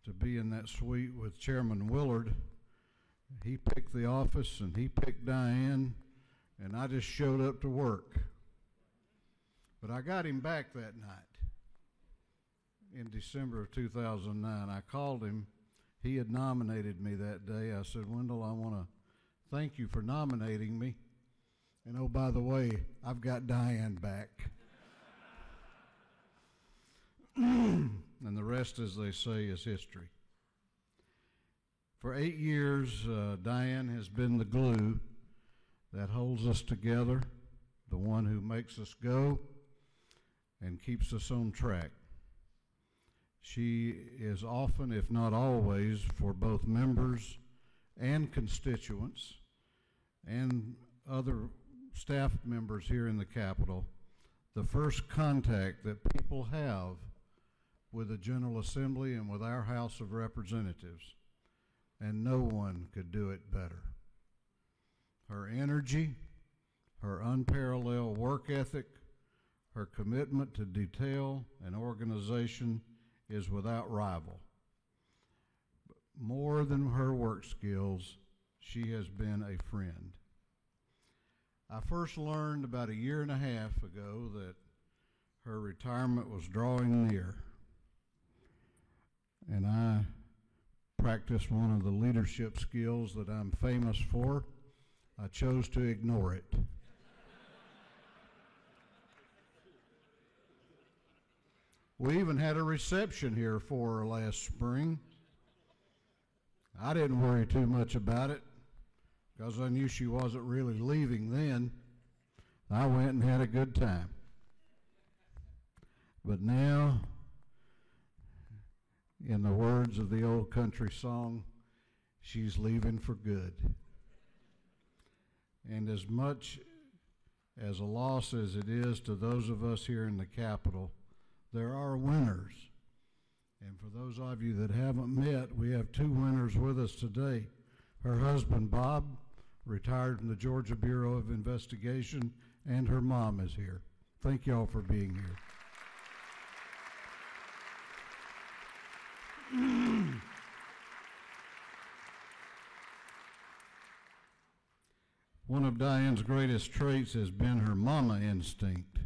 H: to be in that suite with Chairman Willard. He picked the office and he picked Diane, and I just showed up to work. But I got him back that night in December of 2009. I called him. He had nominated me that day. I said, Wendell, I want to thank you for nominating me. And oh, by the way, I've got Diane back. And the rest, as they say, is history. For 8 years, Diane has been the glue that holds us together, the one who makes us go and keeps us on track. She is often, if not always, for both members and constituents and other staff members here in the Capitol, the first contact that people have with the General Assembly and with our House of Representatives, and no one could do it better. Her energy, her unparalleled work ethic, her commitment to detail and organization is without rival. More than her work skills, she has been a friend. I first learned about 1.5 years ago that her retirement was drawing near, and I practiced one of the leadership skills that I'm famous for. I chose to ignore it. We even had a reception here for her last spring. I didn't worry too much about it because I knew she wasn't really leaving then. I went and had a good time. But now, in the words of the old country song, she's leaving for good. And as much as a loss as it is to those of us here in the Capitol, there are winners. And for those of you that haven't met, we have 2 winners with us today. Her husband, Bob, retired from the Georgia Bureau of Investigation, and her mom is here. Thank you all for being here. One of Diane's greatest traits has been her mama instinct.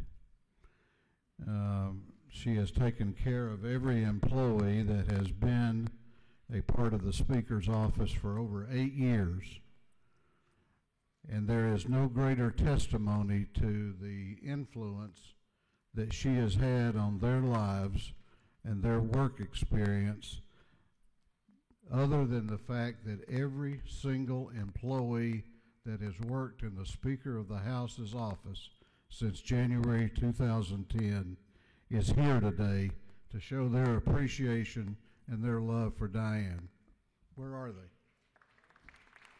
H: She has taken care of every employee that has been a part of the Speaker's office for over 8 years. And there is no greater testimony to the influence that she has had on their lives and their work experience, other than the fact that every single employee that has worked in the Speaker of the House's office since January 2010 is here today to show their appreciation and their love for Diane. Where are they?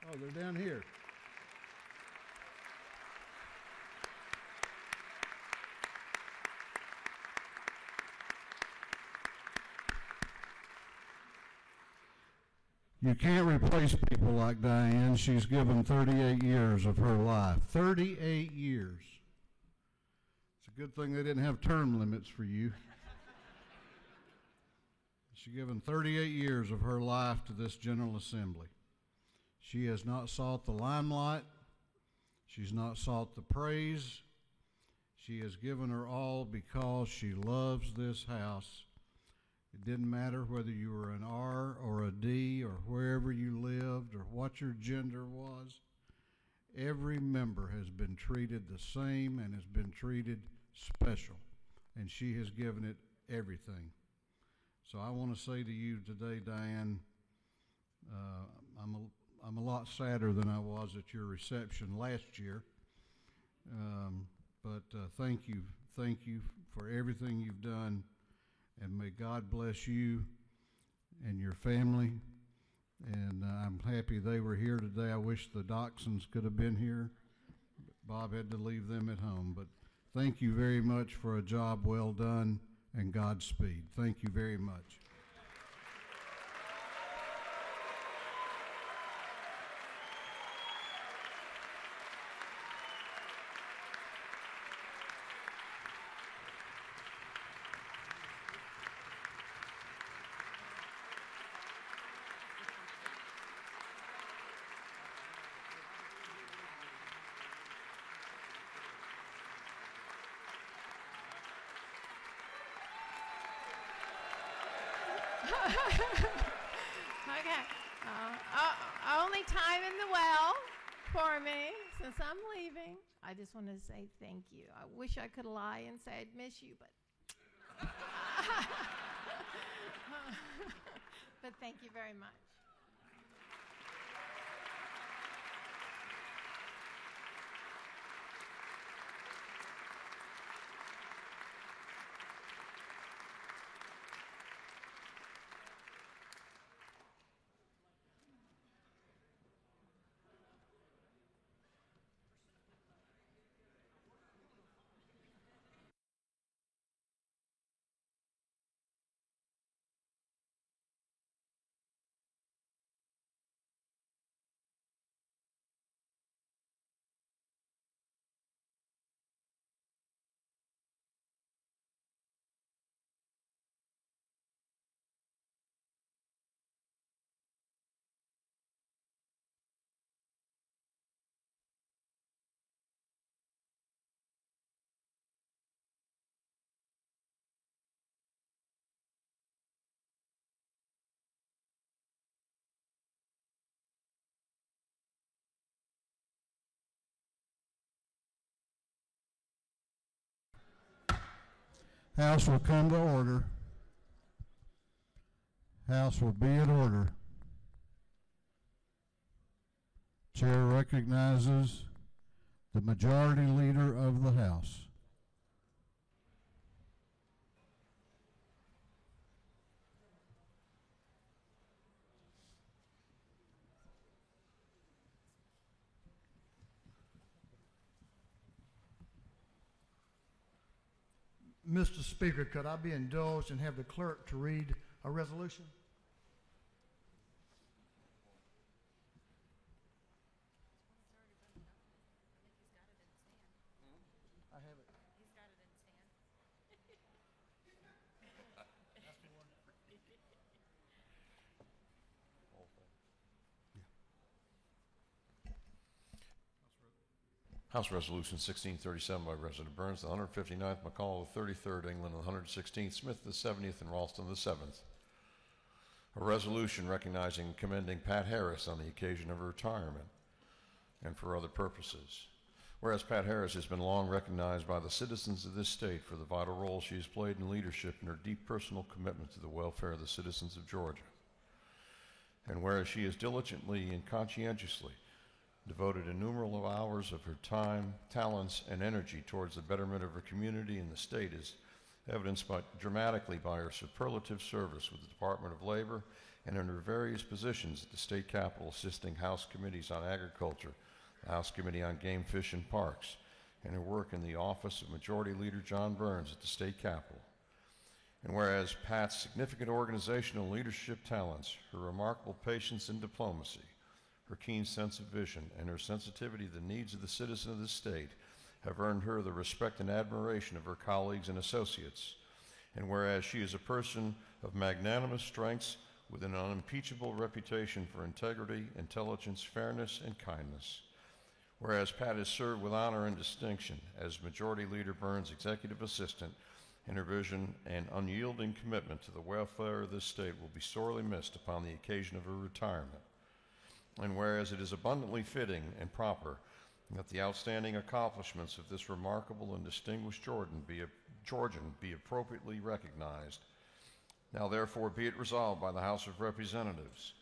H: Oh, they're down here. You can't replace people like Diane. She's given 38 years of her life. 38 years. It's a good thing they didn't have term limits for you. She's given 38 years of her life to this General Assembly. She has not sought the limelight. She's not sought the praise. She has given her all because she loves this house. It didn't matter whether you were an R or a D or wherever you lived or what your gender was. Every member has been treated the same and has been treated special, and she has given it everything. So I want to say to you today, Diane, I'm a lot sadder than I was at your reception last year, but thank you for everything you've done. And may God bless you and your family. And I'm happy they were here today. I wish the Docksons could have been here. Bob had to leave them at home. But thank you very much for a job well done, and Godspeed. Thank you very much.
E: Okay. Only time in the well for me since I'm leaving. I just want to say thank you. I wish I could lie and say I'd miss you, but but thank you very much.
H: House will come to order. House will be in order. Chair recognizes the majority leader of the House.
G: Mr. Speaker, could I be indulged and have the clerk to read a resolution? I have it.
D: House Resolution 1637 by Resident Burns, the 159th McCall, the 33rd England, the 116th Smith, the 70th, and Ralston, the 7th. A resolution recognizing and commending Pat Harris on the occasion of her retirement and for other purposes. Whereas Pat Harris has been long recognized by the citizens of this state for the vital role she has played in leadership and her deep personal commitment to the welfare of the citizens of Georgia. And whereas she has diligently and conscientiously devoted innumerable hours of her time, talents, and energy towards the betterment of her community and the state is evidenced dramatically by her superlative service with the Department of Labor and in her various positions at the state capitol, assisting House committees on agriculture, the House Committee on Game, Fish, and Parks, and her work in the office of Majority Leader John Burns at the state capitol. And whereas Pat's significant organizational leadership talents, her remarkable patience and diplomacy, her keen sense of vision, and her sensitivity to the needs of the citizen of the state have earned her the respect and admiration of her colleagues and associates. And whereas she is a person of magnanimous strengths with an unimpeachable reputation for integrity, intelligence, fairness, and kindness. Whereas Pat has served with honor and distinction as Majority Leader Burns' executive assistant, and her vision and unyielding commitment to the welfare of this state will be sorely missed upon the occasion of her retirement. And whereas it is abundantly fitting and proper that the outstanding accomplishments of this remarkable and distinguished Georgian be appropriately recognized, now therefore be it resolved by the House of Representatives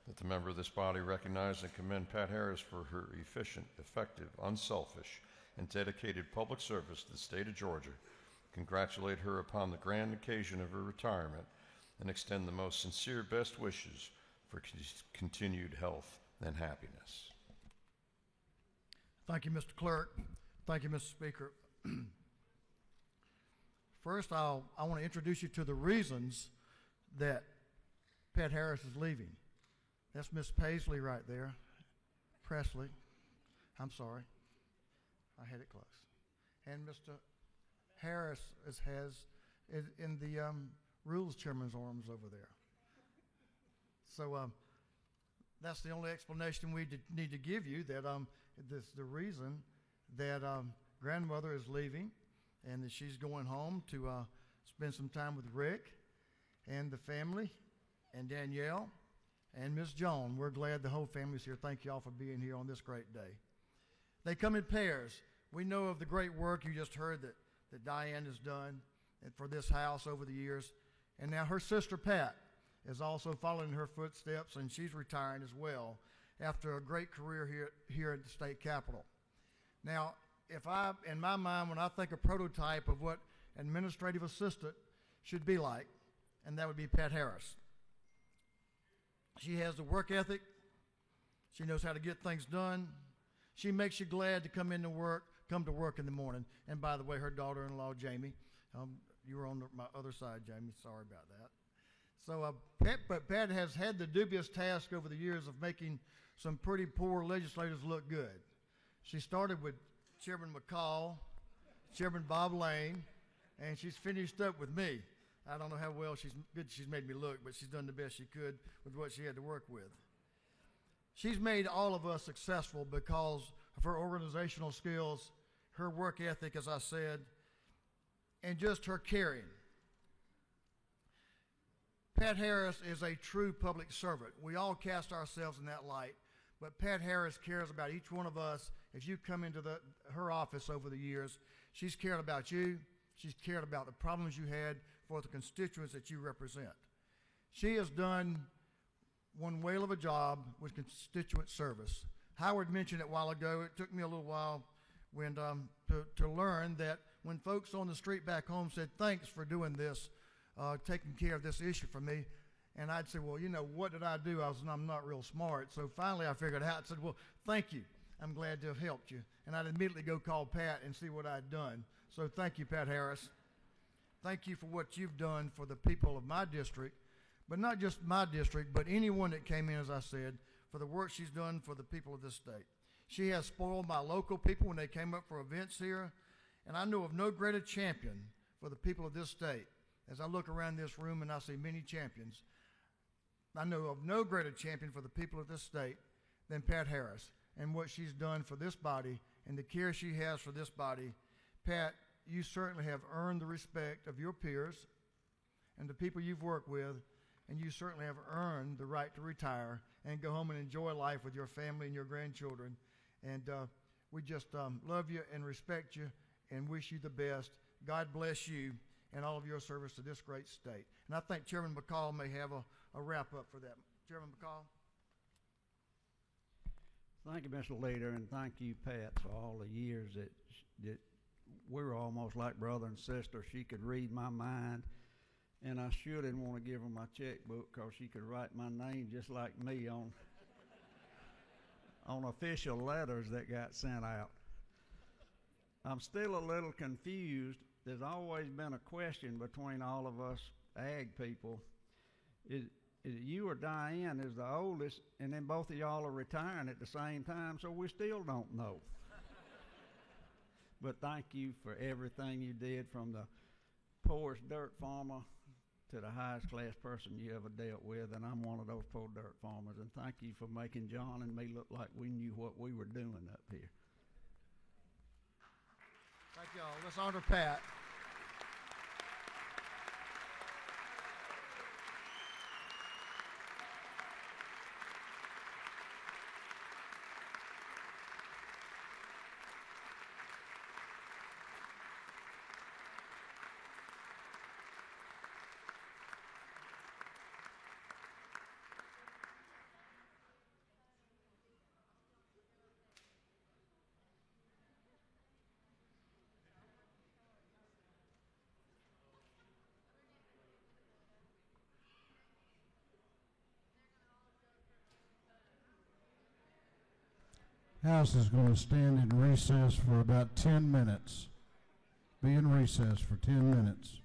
D: that the member of this body recognize and commend Pat Harris for her efficient, effective, unselfish, and dedicated public service to the state of Georgia, congratulate her upon the grand occasion of her retirement, and extend the most sincere best wishes for continued health and happiness.
G: Thank you, Mr. Clerk. Thank you, Mr. Speaker. First, I want to introduce you to the reasons that Pat Harris is leaving. That's Miss Paisley right there. Presley. I'm sorry. I had it close. And Mr. Harris is in the Rules Chairman's arms over there. So that's the only explanation we need to give you, that this the reason that grandmother is leaving and that she's going home to spend some time with Rick and the family and Danielle, and Miss Joan. We're glad the whole family's here. Thank you all for being here on this great day. They come in pairs. We know of the great work you just heard that Diane has done for this house over the years. And now her sister Pat is also following in her footsteps, and she's retiring as well after a great career here at the state capitol. Now, in my mind, when I think a prototype of what administrative assistant should be like, and that would be Pat Harris. She has the work ethic. She knows how to get things done. She makes you glad to come to work in the morning. And by the way, her daughter-in-law, Jamie, you were on my other side, Jamie. Sorry about that. So, Pat has had the dubious task over the years of making some pretty poor legislators look good. She started with Chairman McCall, Chairman Bob Lane, and she's finished up with me. I don't know how well she's made me look, but she's done the best she could with what she had to work with. She's made all of us successful because of her organizational skills, her work ethic, as I said, and just her caring. Pat Harris is a true public servant. We all cast ourselves in that light, but Pat Harris cares about each one of us. If you come into her office over the years, she's cared about you. She's cared about the problems you had for the constituents that you represent. She has done one whale of a job with constituent service. Howard mentioned it a while ago. It took me a little while to learn that when folks on the street back home said, thanks for doing this, taking care of this issue for me, and I'd say, well, what did I do? I'm not real smart. So finally I figured out. I said, well, thank you. I'm glad to have helped you. And I'd immediately go call Pat and see what I'd done. So thank you, Pat Harris. Thank you for what you've done for the people of my district, but not just my district, but anyone that came in, as I said, for the work she's done for the people of this state. She has spoiled my local people when they came up for events here, and I know of no greater champion for the people of this state. As I look around this room and I see many champions, I know of no greater champion for the people of this state than Pat Harris and what she's done for this body and the care she has for this body. Pat, you certainly have earned the respect of your peers and the people you've worked with, and you certainly have earned the right to retire and go home and enjoy life with your family and your grandchildren. And we just love you and respect you and wish you the best. God bless you and all of your service to this great state. And I think Chairman McCall may have a wrap-up for that. Chairman McCall?
I: Thank you, Mr. Leader, and thank you, Pat, for all the years that we were almost like brother and sister. She could read my mind, and I sure didn't want to give her my checkbook because she could write my name just like me on official letters that got sent out. I'm still a little confused. There's always been a question between all of us ag people. Is you or Diane is the oldest, and then both of y'all are retiring at the same time, so we still don't know. But thank you for everything you did, from the poorest dirt farmer to the highest class person you ever dealt with, and I'm one of those poor dirt farmers. And thank you for making John and me look like we knew what we were doing up here.
G: Thank y'all. Let's honor Pat.
H: House is going to stand in recess for about 10 minutes. Be in recess for 10 minutes.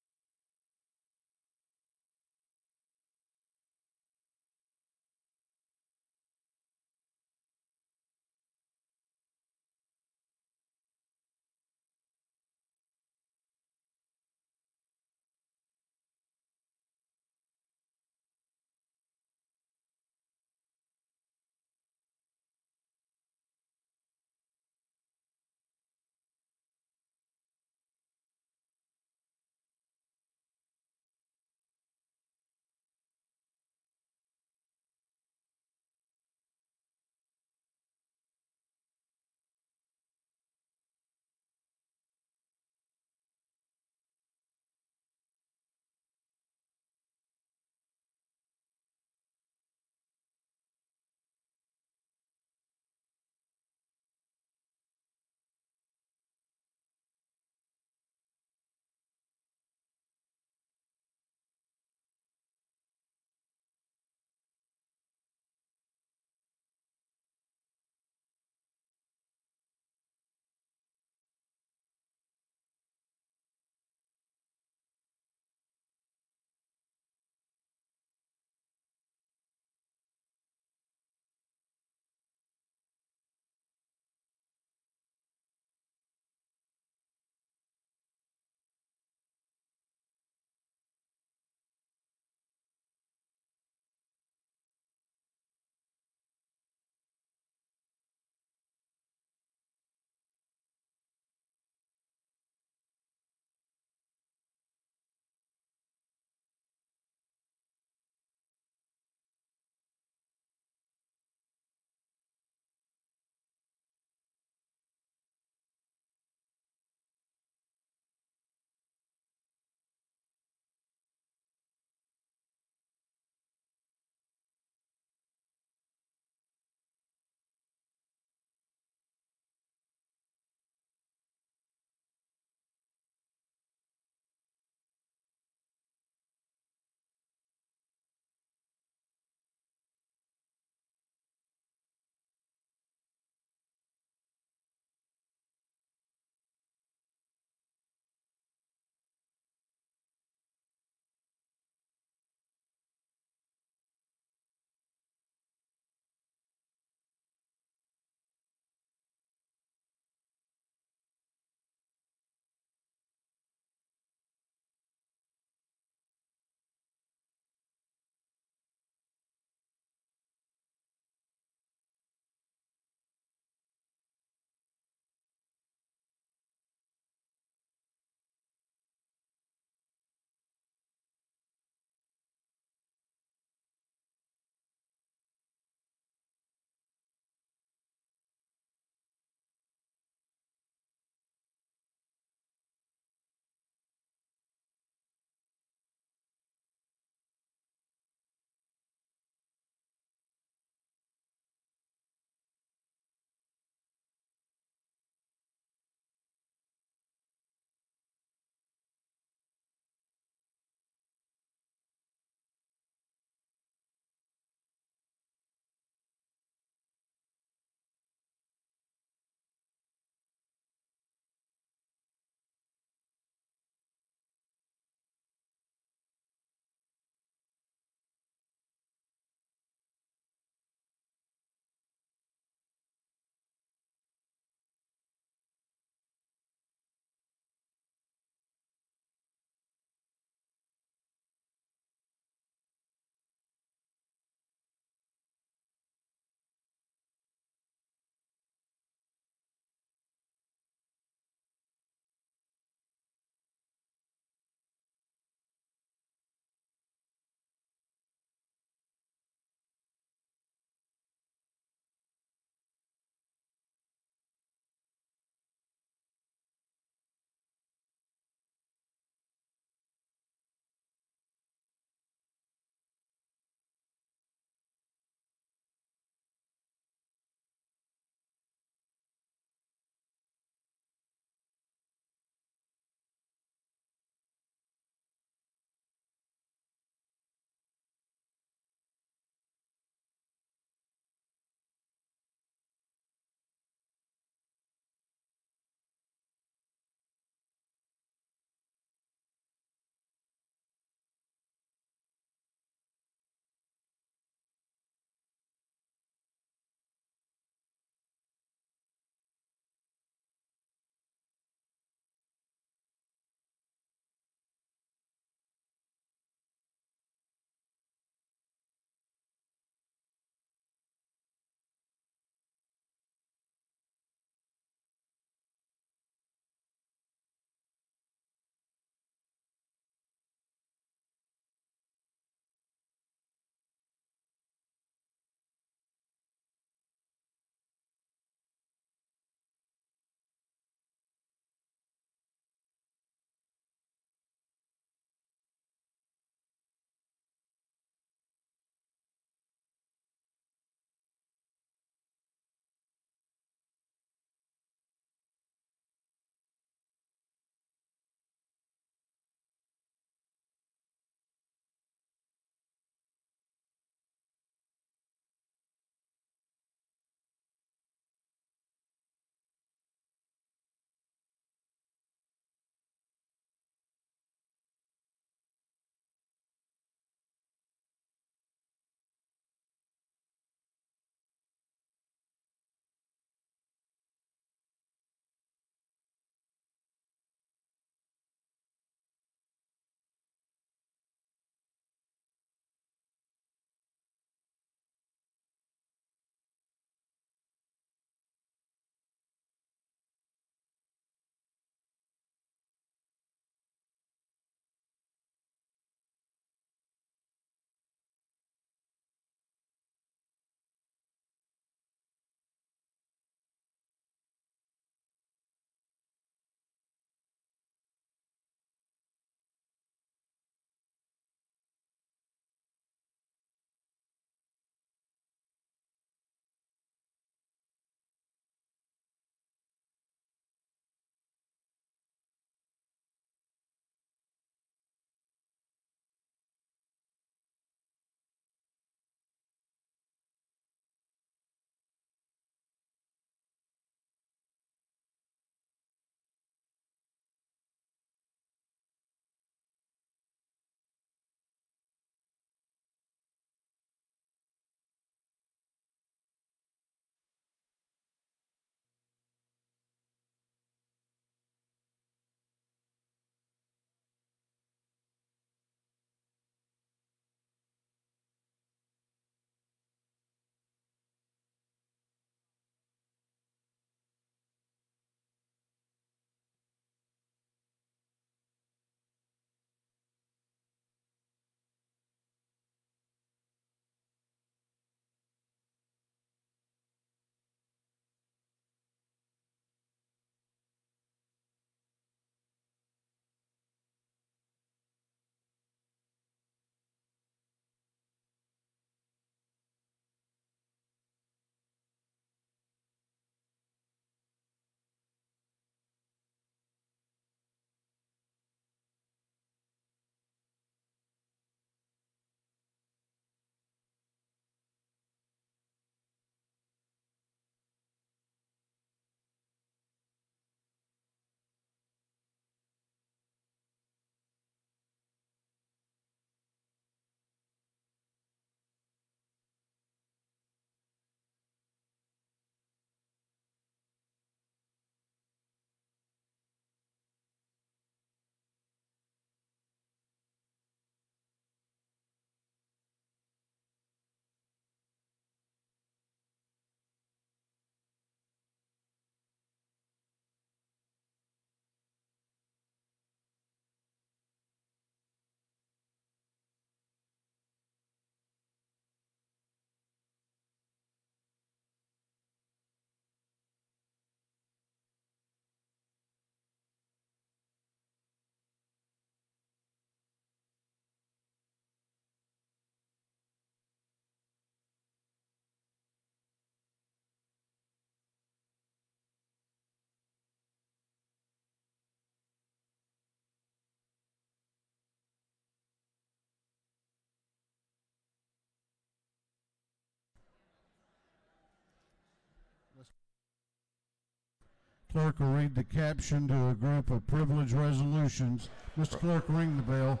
H: Clerk will read the caption to a group of privilege resolutions. Mr. Clerk, ring the bell.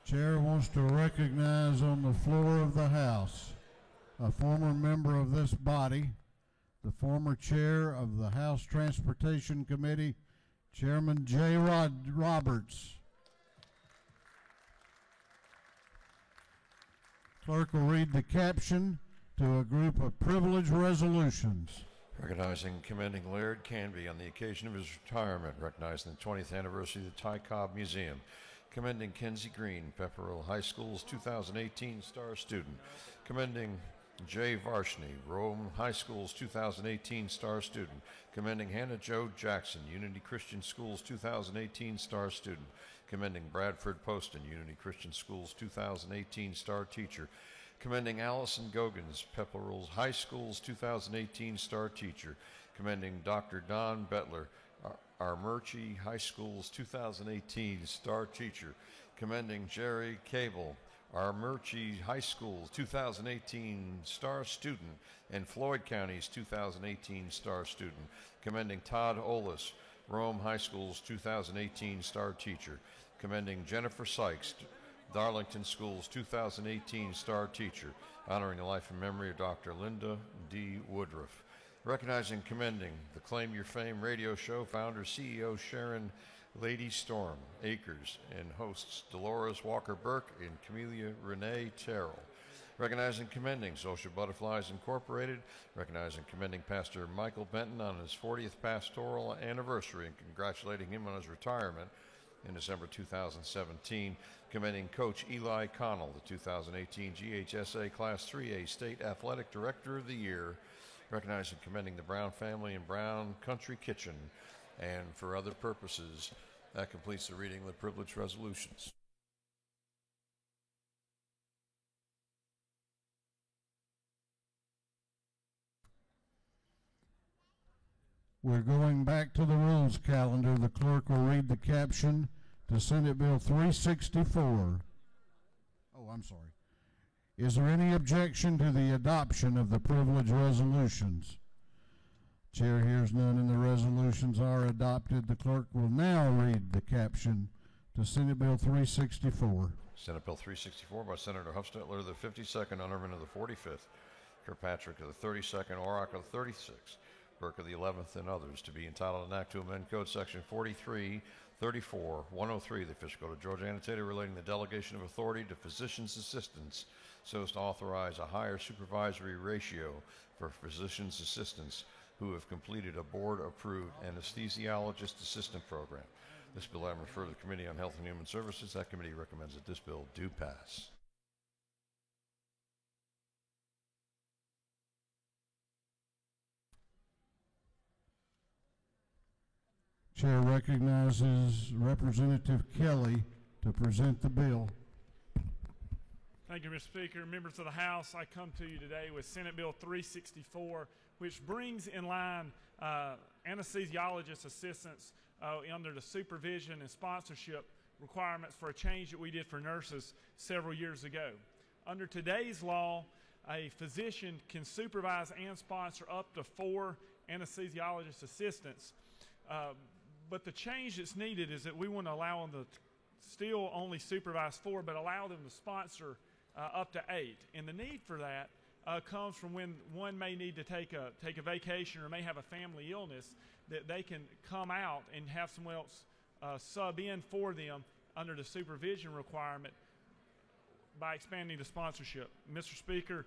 H: Chair wants to recognize on the floor of the House a former member of this body, the former chair of the House Transportation Committee, Chairman J. Roberts. Clerk will read the caption to a group of privilege resolutions.
D: Recognizing and commending Laird Canby on the occasion of his retirement, recognizing the 20th anniversary of the Ty Cobb Museum, commending Kenzie Green, Pepperell High School's 2018 Star Student, commending Jay Varshney, Rome High School's 2018 Star Student, commending Hannah Jo Jackson, Unity Christian Schools 2018 Star Student, commending Bradford Poston, Unity Christian Schools 2018 Star Teacher, commending Allison Gogans, Pepperell High School's 2018 Star Teacher, commending Dr. Don Bettler, Armurchie High School's 2018 Star Teacher, commending Jerry Cable, Armurchie High School's 2018 Star Student, and Floyd County's 2018 Star Student, commending Todd Olis, Rome High School's 2018 Star Teacher, commending Jennifer Sykes, Darlington School's 2018 Star Teacher, honoring the life and memory of Dr. Linda D. Woodruff. Recognizing and commending the Claim Your Fame radio show founder, CEO Sharon Lady Storm Akers, and hosts Dolores Walker Burke and Camellia Renee Terrell. Recognizing and commending Social Butterflies Incorporated. Recognizing and commending Pastor Michael Benton on his 40th pastoral anniversary and congratulating him on his retirement in December 2017. Commending Coach Eli Connell, the 2018 GHSA Class 3A State Athletic Director of the Year. Recognizing and commending the Brown family and Brown Country Kitchen. And for other purposes, that completes the reading of the privilege resolutions.
H: We're going back to the rules calendar. The clerk will read the caption to Senate Bill 364. Oh, I'm sorry. Is there any objection to the adoption of the privilege resolutions? Chair hears none and the resolutions are adopted. The clerk will now read the caption to Senate Bill 364.
D: Senate Bill 364 by Senator Huffstetler, the 52nd, Underman of the 45th, Kirkpatrick of the 32nd, Orrock of the 36th, Burke of the 11th, and others, to be entitled an act to amend Code Section 43, 103, the official code of Georgia annotated relating the delegation of authority to physician's assistants so as to authorize a higher supervisory ratio for physician's assistants who have completed a board-approved anesthesiologist assistant program. This bill I refer to the Committee on Health and Human Services. That committee recommends that this bill do pass.
H: Chair recognizes Representative Kelly to present the bill.
J: Thank you, Mr. Speaker. Members of the House, I come to you today with Senate Bill 364, which brings in line anesthesiologist assistants under the supervision and sponsorship requirements for a change that we did for nurses several years ago. Under today's law, a physician can supervise and sponsor up to 4 anesthesiologist assistants. But the change that's needed is that we want to allow them to still only supervise 4, but allow them to sponsor up to 8. And the need for that comes from when one may need to take a vacation or may have a family illness, that they can come out and have someone else sub in for them under the supervision requirement by expanding the sponsorship. Mr. Speaker,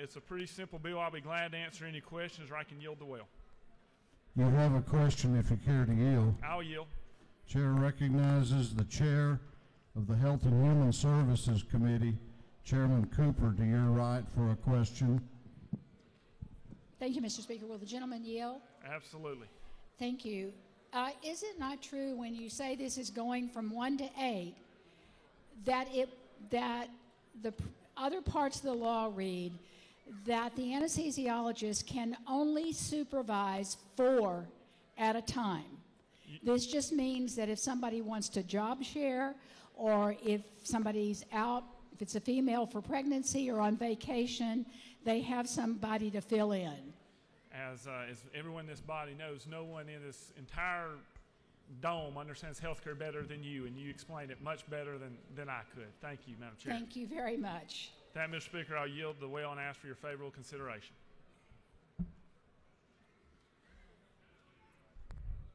J: it's a pretty simple bill. I'll be glad to answer any questions, or I can yield the well.
H: You have a question if you care to yield.
J: I'll yield.
H: Chair recognizes the chair of the Health and Human Services Committee, Chairman Cooper, to your right for a question.
K: Thank you, Mr. Speaker. Will the gentleman yield?
J: Absolutely.
K: Thank you. Is it not true when you say this is going from 1 to 8 that it that the other parts of the law read that the anesthesiologist can only supervise 4 at a time. This just means that if somebody wants to job share, or if somebody's out, if it's a female for pregnancy or on vacation, they have somebody to fill in.
J: As everyone in this body knows, no one in this entire dome understands healthcare better than you, and you explained it much better than I could. Thank you, Madam Chair.
K: Thank you very much.
J: That, Mr. Speaker, I'll yield the well and ask for your favorable consideration.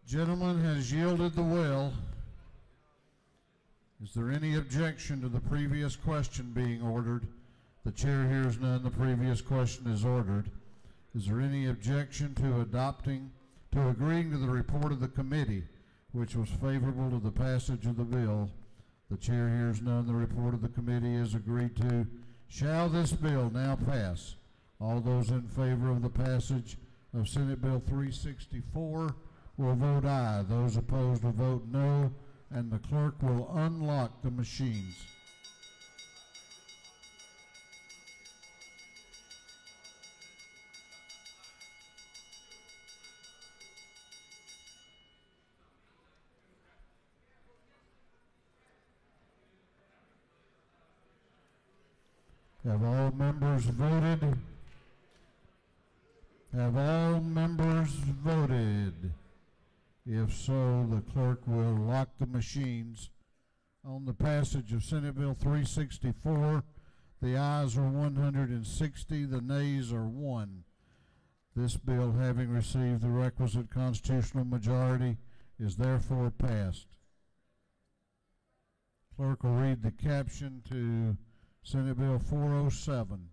H: Gentleman has yielded the well. Is there any objection to the previous question being ordered? The chair hears none. The previous question is ordered. Is there any objection to agreeing to the report of the committee, which was favorable to the passage of the bill? The chair hears none. The report of the committee is agreed to. Shall this bill now pass? All those in favor of the passage of Senate Bill 364 will vote aye. Those opposed will vote no, and the clerk will unlock the machines. Have all members voted? Have all members voted? If so, the clerk will lock the machines on the passage of Senate Bill 364. The ayes are 160, the nays are 1. This bill, having received the requisite constitutional majority, is therefore passed. Clerk will read the caption to Senate Bill 407.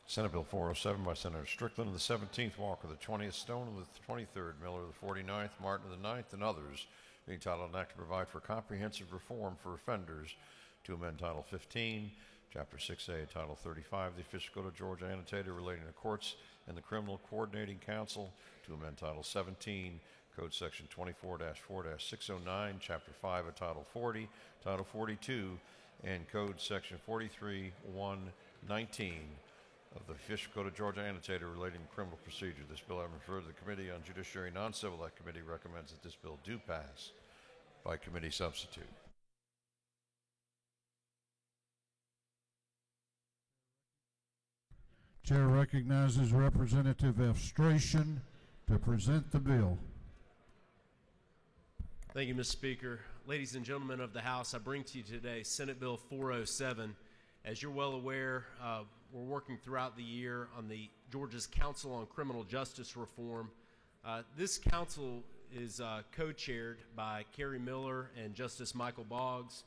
D: Senate Bill 407 by Senator Strickland of the 17th, Walker the 20th, Stone of the 23rd, Miller of the 49th, Martin of the 9th, and others, being titled an act to provide for comprehensive reform for offenders, to amend Title 15, Chapter 6A, Title 35, the Official Code of Georgia annotated relating to courts and the Criminal Coordinating Council, to amend Title 17, Code Section 24-4-609, Chapter 5 of Title 40, Title 42, and Code Section 43-119 of the Official Code of Georgia annotated relating to criminal procedure. This bill having referred to the Committee on Judiciary and Non-Civil, that committee recommends that this bill do pass by committee substitute.
H: Chair recognizes Representative Efstration to present the bill.
B: Thank you, Mr. Speaker. Ladies and gentlemen of the House, I bring to you today Senate Bill 407. As you're well aware, we're working throughout the year on the Georgia's Council on Criminal Justice Reform. This council is co-chaired by Kerry Miller and Justice Michael Boggs,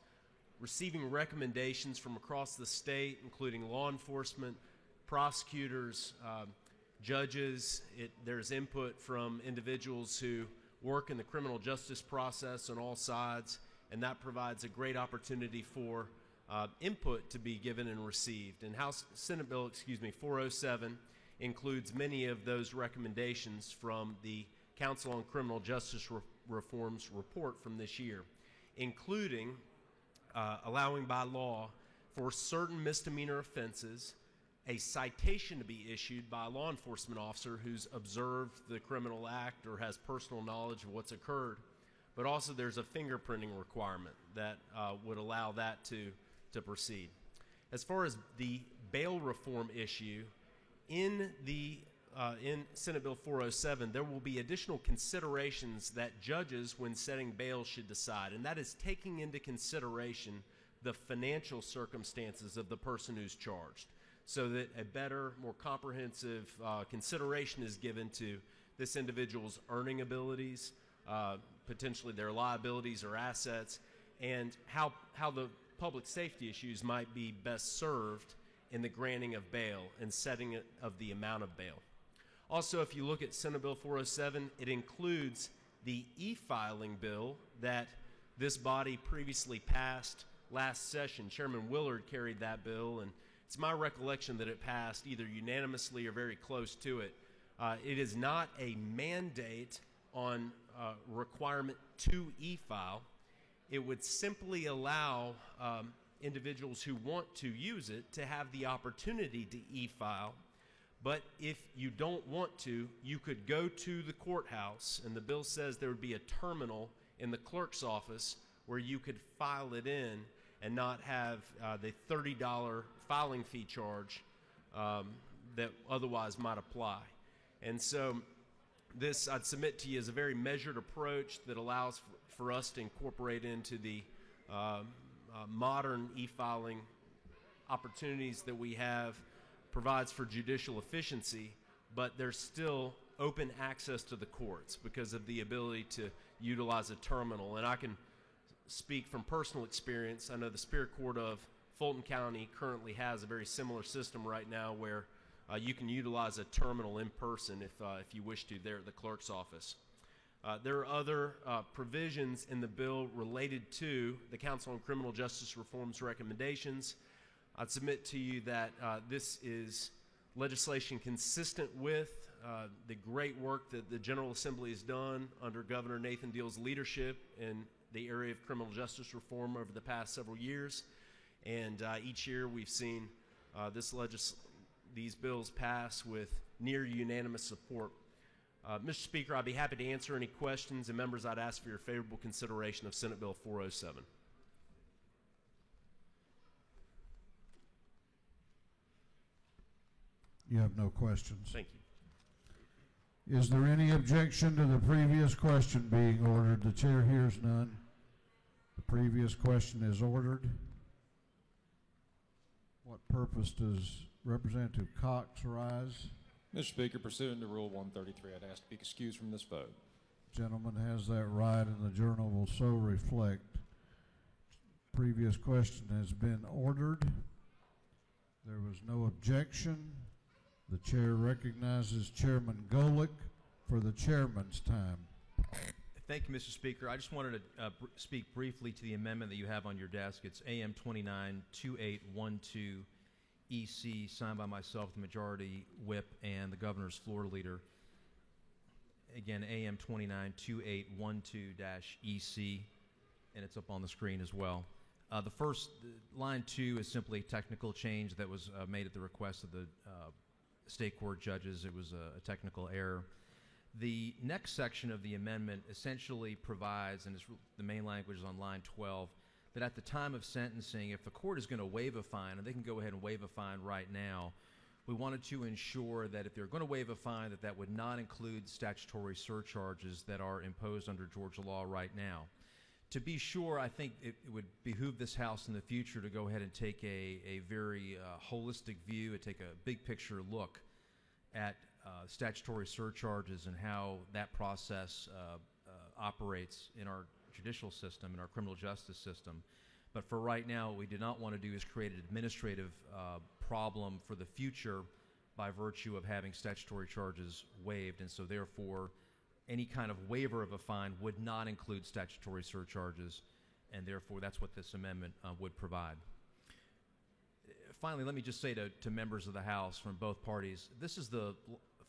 B: receiving recommendations from across the state, including law enforcement, prosecutors, judges. There's input from individuals who work in the criminal justice process on all sides, and that provides a great opportunity for input to be given and received. And Senate Bill 407 includes many of those recommendations from the Council on Criminal Justice Reform's report from this year, including allowing by law for certain misdemeanor offenses a citation to be issued by a law enforcement officer who's observed the criminal act or has personal knowledge of what's occurred. But also there's a fingerprinting requirement that would allow that to proceed. As far as the bail reform issue, in Senate Bill 407, there will be additional considerations that judges, when setting bail, should decide, and that is taking into consideration the financial circumstances of the person who's charged, so that a better, more comprehensive consideration is given to this individual's earning abilities, potentially their liabilities or assets, and how the public safety issues might be best served in the granting of bail and setting of the amount of bail. Also, if you look at Senate Bill 407, it includes the e-filing bill that this body previously passed last session. Chairman Willard carried that bill, and it's my recollection that it passed either unanimously or very close to it. It is not a mandate on requirement to e-file. It would simply allow individuals who want to use it to have the opportunity to e-file. But if you don't want to, you could go to the courthouse, and the bill says there would be a terminal in the clerk's office where you could file it in and not have the $30 filing fee charge that otherwise might apply. And so this, I'd submit to you, is a very measured approach that allows for us to incorporate into the modern e-filing opportunities that we have, provides for judicial efficiency, but there's still open access to the courts because of the ability to utilize a terminal. And I can speak from personal experience. I know the Superior Court of Fulton County currently has a very similar system right now where you can utilize a terminal in person if you wish to there at the clerk's office. There are other provisions in the bill related to the Council on Criminal Justice Reform's recommendations. I'd submit to you that this is legislation consistent with the great work that the General Assembly has done under Governor Nathan Deal's leadership in the area of criminal justice reform over the past several years. And each year we've seen these bills pass with near unanimous support. Mr. Speaker, I'd be happy to answer any questions, and members, I'd ask for your favorable consideration of Senate Bill 407.
H: You have no questions.
B: Thank you.
H: Is there any objection to the previous question being ordered? The chair hears none. The previous question is ordered. What purpose does Representative Cox rise?
L: Mr. Speaker, pursuant to Rule 133, I'd ask to be excused from this vote.
H: Gentleman has that right, and the journal will so reflect. Previous question has been ordered. There was no objection. The chair recognizes Chairman Golick for the chairman's time.
V: Thank you, Mr. Speaker. I just wanted to speak briefly to the amendment that you have on your desk. It's AM 292812 EC, signed by myself, the Majority Whip, and the Governor's Floor Leader. Again, AM 292812-EC, and it's up on the screen as well. The first, line 2, is simply a technical change that was made at the request of the state court judges. It was a technical error. The next section of the amendment essentially provides, and the main language is on line 12, that at the time of sentencing, if the court is going to waive a fine, and they can go ahead and waive a fine right now, we wanted to ensure that if they're going to waive a fine, that would not include statutory surcharges that are imposed under Georgia law right now. To be sure, I think it would behoove this House in the future to go ahead and take a very holistic view, and take a big picture look at statutory surcharges and how that process operates in our judicial system, in our criminal justice system. But for right now, what we did not want to do is create an administrative problem for the future by virtue of having statutory charges waived, and so therefore any kind of waiver of a fine would not include statutory surcharges, and therefore that's what this amendment would provide. Finally, let me just say to members of the House from both parties, this is the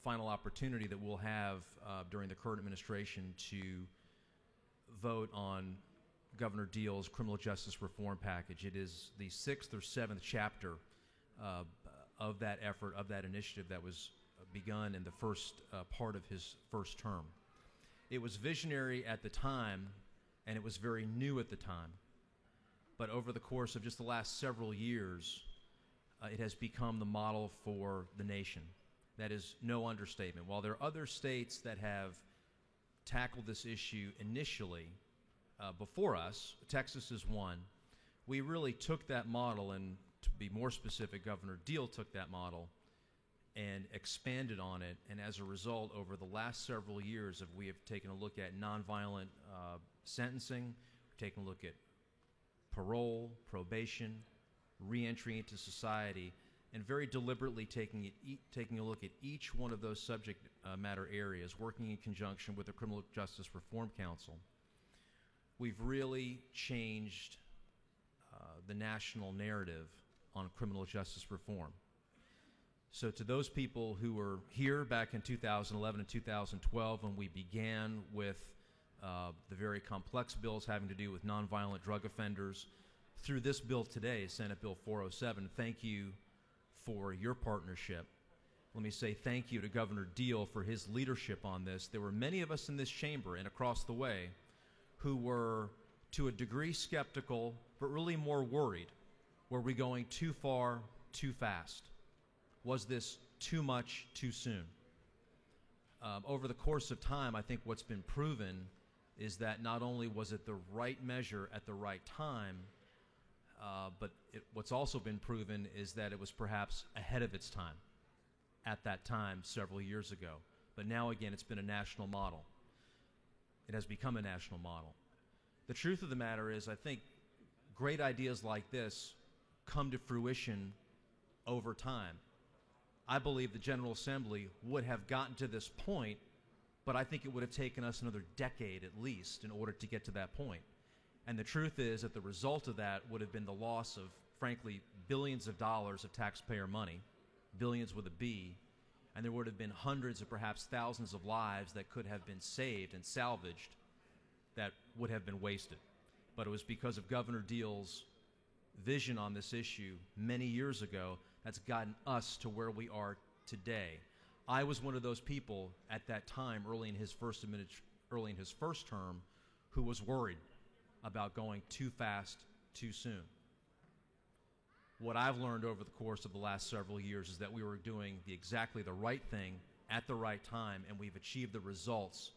V: final opportunity that we'll have during the current administration to vote on Governor Deal's criminal justice reform package. It is the 6th or 7th chapter of that effort, of that initiative that was begun in the first part of his first term. It was visionary at the time, and it was very new at the time. But over the course of just the last several years, it has become the model for the nation. That is no understatement. While there are other states that have tackled this issue initially before us, Texas is one, we really took that model, and to be more specific, Governor Deal took that model and expanded on it, and as a result, over the last several years, we have taken a look at nonviolent sentencing, we've taken a look at parole, probation, reentry into society, and very deliberately taking a look at each one of those subject matter areas, working in conjunction with the Criminal Justice Reform Council. We've really changed the national narrative on criminal justice reform. So to those people who were here back in 2011 and 2012 when we began with the very complex bills having to do with nonviolent drug offenders, through this bill today, Senate Bill 407, thank you for your partnership. Let me say thank you to Governor Deal for his leadership on this. There were many of us in this chamber and across the way who were to a degree skeptical, but really more worried. Were we going too far, too fast? Was this too much, too soon? Over the course of time, I think what's been proven is that not only was it the right measure at the right time, but what's also been proven is that it was perhaps ahead of its time at that time several years ago. But now again, it's been a national model. It has become a national model. The truth of the matter is, I think great ideas like this come to fruition over time. I believe the General Assembly would have gotten to this point, but I think it would have taken us another decade at least in order to get to that point. And the truth is that the result of that would have been the loss of, frankly, billions of dollars of taxpayer money, billions with a B, and there would have been hundreds or perhaps thousands of lives that could have been saved and salvaged that would have been wasted. But it was because of Governor Deal's vision on this issue many years ago that's gotten us to where we are today. I was one of those people at that time, early in his first term, who was worried about going too fast, too soon. What I've learned over the course of the last several years is that we were doing exactly the right thing at the right time, and we've achieved the results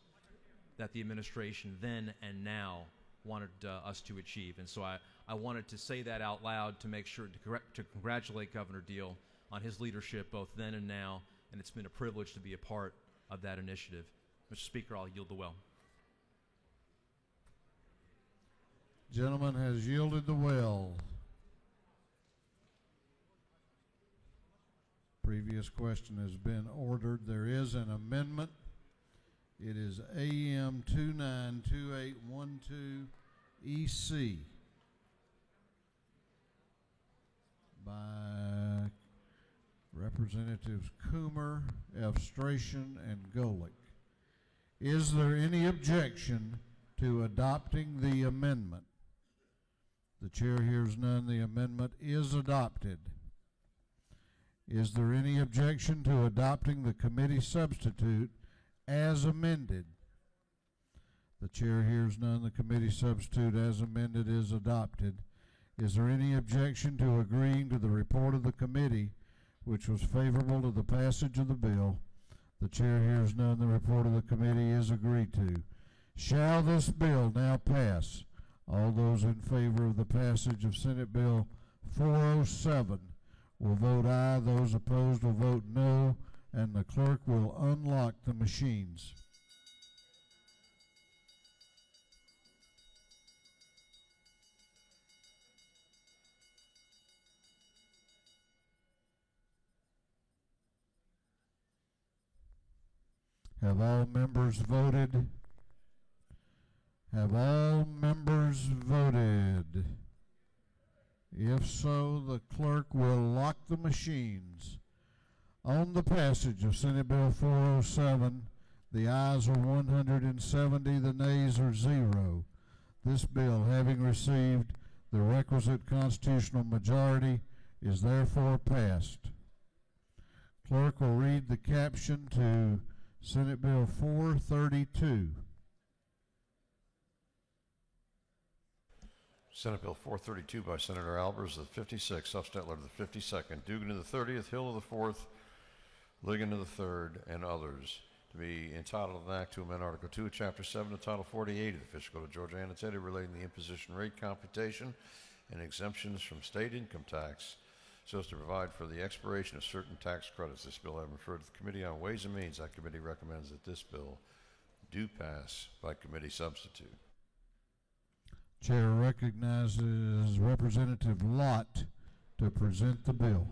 V: that the administration then and now wanted us to achieve. And so I wanted to say that out loud to make sure to congratulate Governor Deal on his leadership both then and now, and it's been a privilege to be a part of that initiative. Mr. Speaker, I'll yield the well.
H: Gentleman has yielded the well. Previous question has been ordered. There is an amendment. It is AM 292812 EC by Representatives Coomer, F. Strachan, and Golick. Is there any objection to adopting the amendment? The chair hears none. The amendment is adopted. Is there any objection to adopting the committee substitute as amended? The chair hears none. The committee substitute as amended is adopted. Is there any objection to agreeing to the report of the committee, which was favorable to the passage of the bill? The chair hears none. The report of the committee is agreed to. Shall this bill now pass? All those in favor of the passage of Senate Bill 407 will vote aye. Those opposed will vote no, and the clerk will unlock the machines. Have all members voted? Have all members voted? If so, the clerk will lock the machines. On the passage of Senate Bill 407, the ayes are 170, the nays are 0. This bill, having received the requisite constitutional majority, is therefore passed. Clerk will read the caption to Senate Bill 432.
D: Senate Bill 432 by Senator Albers of the 56th, Huffstetler of the 52nd, Dugan of the 30th, Hill of the 4th, Ligon of the 3rd, and others, to be entitled an act to amend Article 2 of Chapter 7 of Title 48 of the Fiscal Code of Georgia Annotated relating the imposition rate computation and exemptions from state income tax so as to provide for the expiration of certain tax credits. This bill having referred to the Committee on Ways and Means, that committee recommends that this bill do pass by committee substitute.
H: Chair recognizes Representative Lott to present the bill.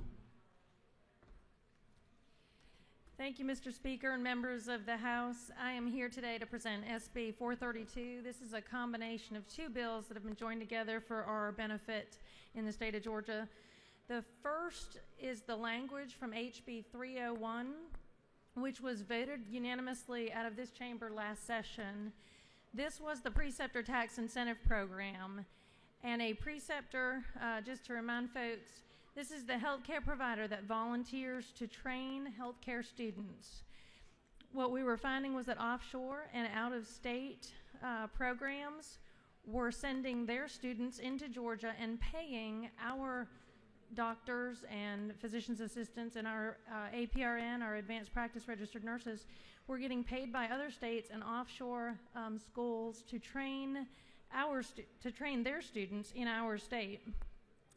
N: Thank you, Mr. Speaker and members of the House. I am here today to present SB 432. This is a combination of two bills that have been joined together for our benefit in the state of Georgia. The first is the language from HB 301, which was voted unanimously out of this chamber last session. This was the preceptor tax incentive program. And a preceptor, just to remind folks, this is the healthcare provider that volunteers to train healthcare students. What we were finding was that offshore and out-of-state programs were sending their students into Georgia and paying our doctors and physician's assistants and our APRN, our advanced practice registered nurses, were getting paid by other states and offshore schools to train their students in our state.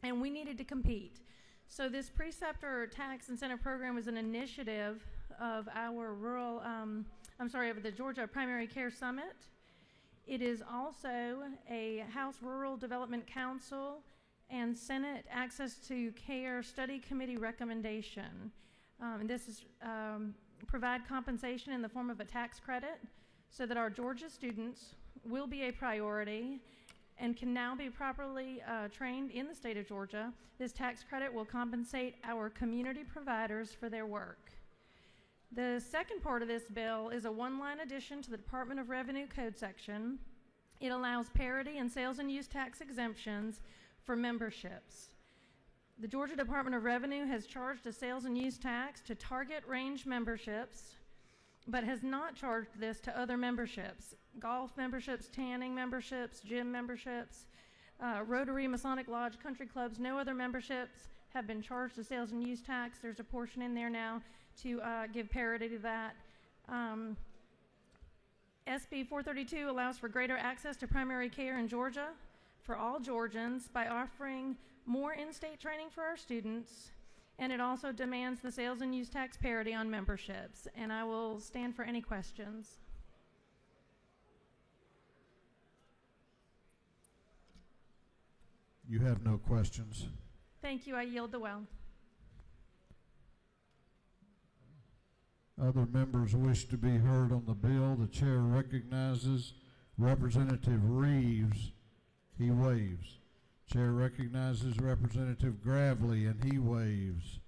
N: And we needed to compete. So this preceptor tax incentive program is an initiative of our of the Georgia Primary Care Summit. It is also a House Rural Development Council and Senate Access to Care Study Committee recommendation. And this is provide compensation in the form of a tax credit so that our Georgia students will be a priority and can now be properly trained in the state of Georgia. This tax credit will compensate our community providers for their work. The second part of this bill is a one-line addition to the Department of Revenue Code section. It allows parity and sales and use tax exemptions for memberships. The Georgia Department of Revenue has charged a sales and use tax to target range memberships, but has not charged this to other memberships. Golf memberships, tanning memberships, gym memberships, Rotary, Masonic Lodge, country clubs, no other memberships have been charged a sales and use tax. There's a portion in there now to give parity to that. SB 432 allows for greater access to primary care in Georgia for all Georgians by offering more in-state training for our students, and it also demands the sales and use tax parity on memberships. And I will stand for any questions.
H: You have no questions.
N: Thank you. I yield the well.
H: Other members wish to be heard on the bill. The chair recognizes Representative Reeves. He waves. Chair recognizes Representative Gravely, and he waves.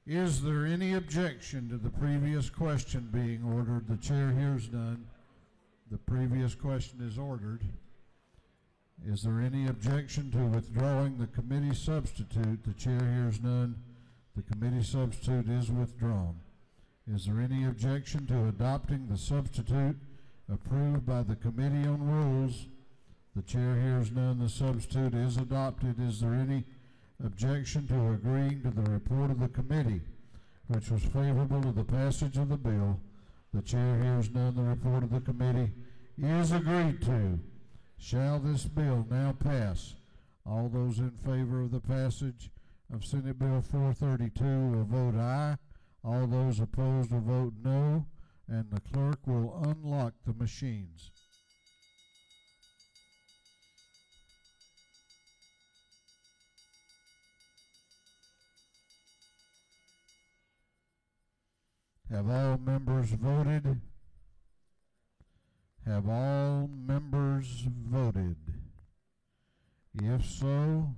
H: Is there any objection to the previous question being ordered? The chair hears none. The previous question is ordered. Is there any objection to withdrawing the committee substitute? The chair hears none. The committee substitute is withdrawn. Is there any objection to adopting the substitute approved by the Committee on Rules? The chair hears none. The substitute is adopted. Is there any objection to agreeing to the report of the committee, which was favorable to the passage of the bill? The chair hears none. The report of the committee is agreed to. Shall this bill now pass? All those in favor of the passage of Senate Bill 432 will vote aye. All those opposed will vote no, and the clerk will unlock the machines. Have all members voted? Have all members voted? If so,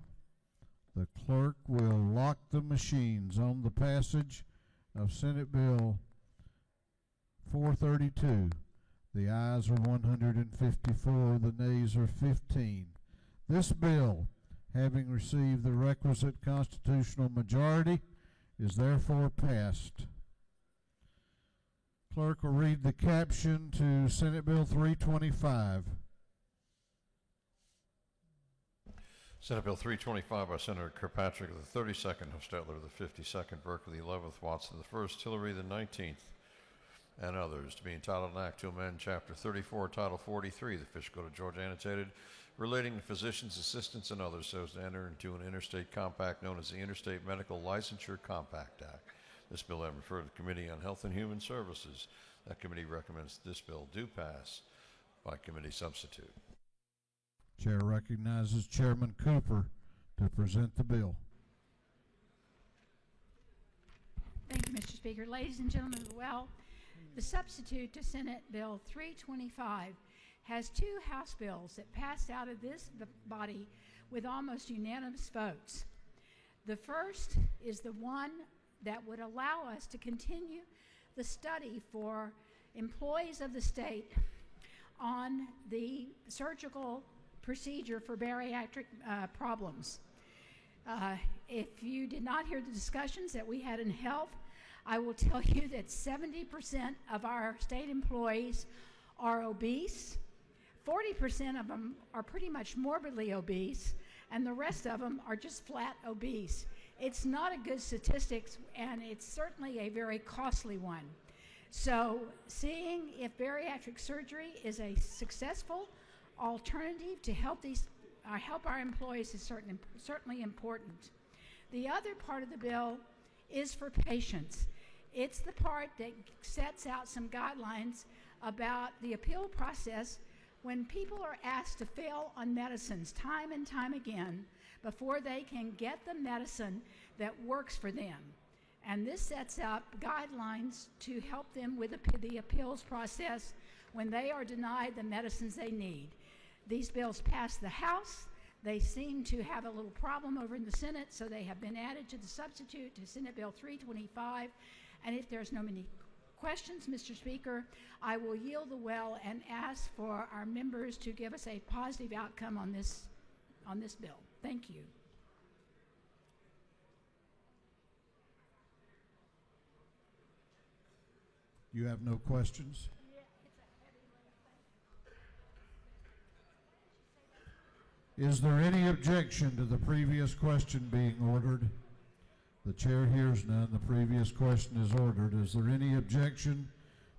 H: the clerk will lock the machines on the passage of Senate Bill 432. The ayes are 154, the nays are 15. This bill, having received the requisite constitutional majority, is therefore passed. Clerk will read the caption to Senate Bill 325.
D: Senate Bill 325 by Senator Kirkpatrick of the 32nd, Hostetler of the 52nd, Burke of the 11th, Watson of the 1st, Hillary the 19th, and others, to be entitled an act to amend Chapter 34, Title 43, the Fish Code of Georgia Annotated, relating to physicians, assistants, and others, so as to enter into an interstate compact known as the Interstate Medical Licensure Compact Act. This bill has been referred to the Committee on Health and Human Services. That committee recommends this bill do pass by committee substitute.
H: Chair recognizes Chairman Cooper to present the bill.
K: Thank you, Mr. Speaker. Ladies and gentlemen of the well, the substitute to Senate Bill 325 has two House bills that passed out of this body with almost unanimous votes. The first is the one that would allow us to continue the study for employees of the state on the surgical procedure for bariatric problems. If you did not hear the discussions that we had in health, I will tell you that 70% of our state employees are obese, 40% of them are pretty much morbidly obese, and the rest of them are just flat obese. It's not a good statistics, and it's certainly a very costly one. So seeing if bariatric surgery is a successful alternative to help our employees is certainly important. The other part of the bill is for patients. It's the part that sets out some guidelines about the appeal process when people are asked to fail on medicines time and time again before they can get the medicine that works for them. And this sets up guidelines to help them with the appeals process when they are denied the medicines they need. These bills passed the House. They seem to have a little problem over in the Senate, so they have been added to the substitute to Senate Bill 325. And if there's no many questions, Mr. Speaker, I will yield the well and ask for our members to give us a positive outcome on this bill. Thank you.
H: You have no questions? Is there any objection to the previous question being ordered? The chair hears none. The previous question is ordered. Is there any objection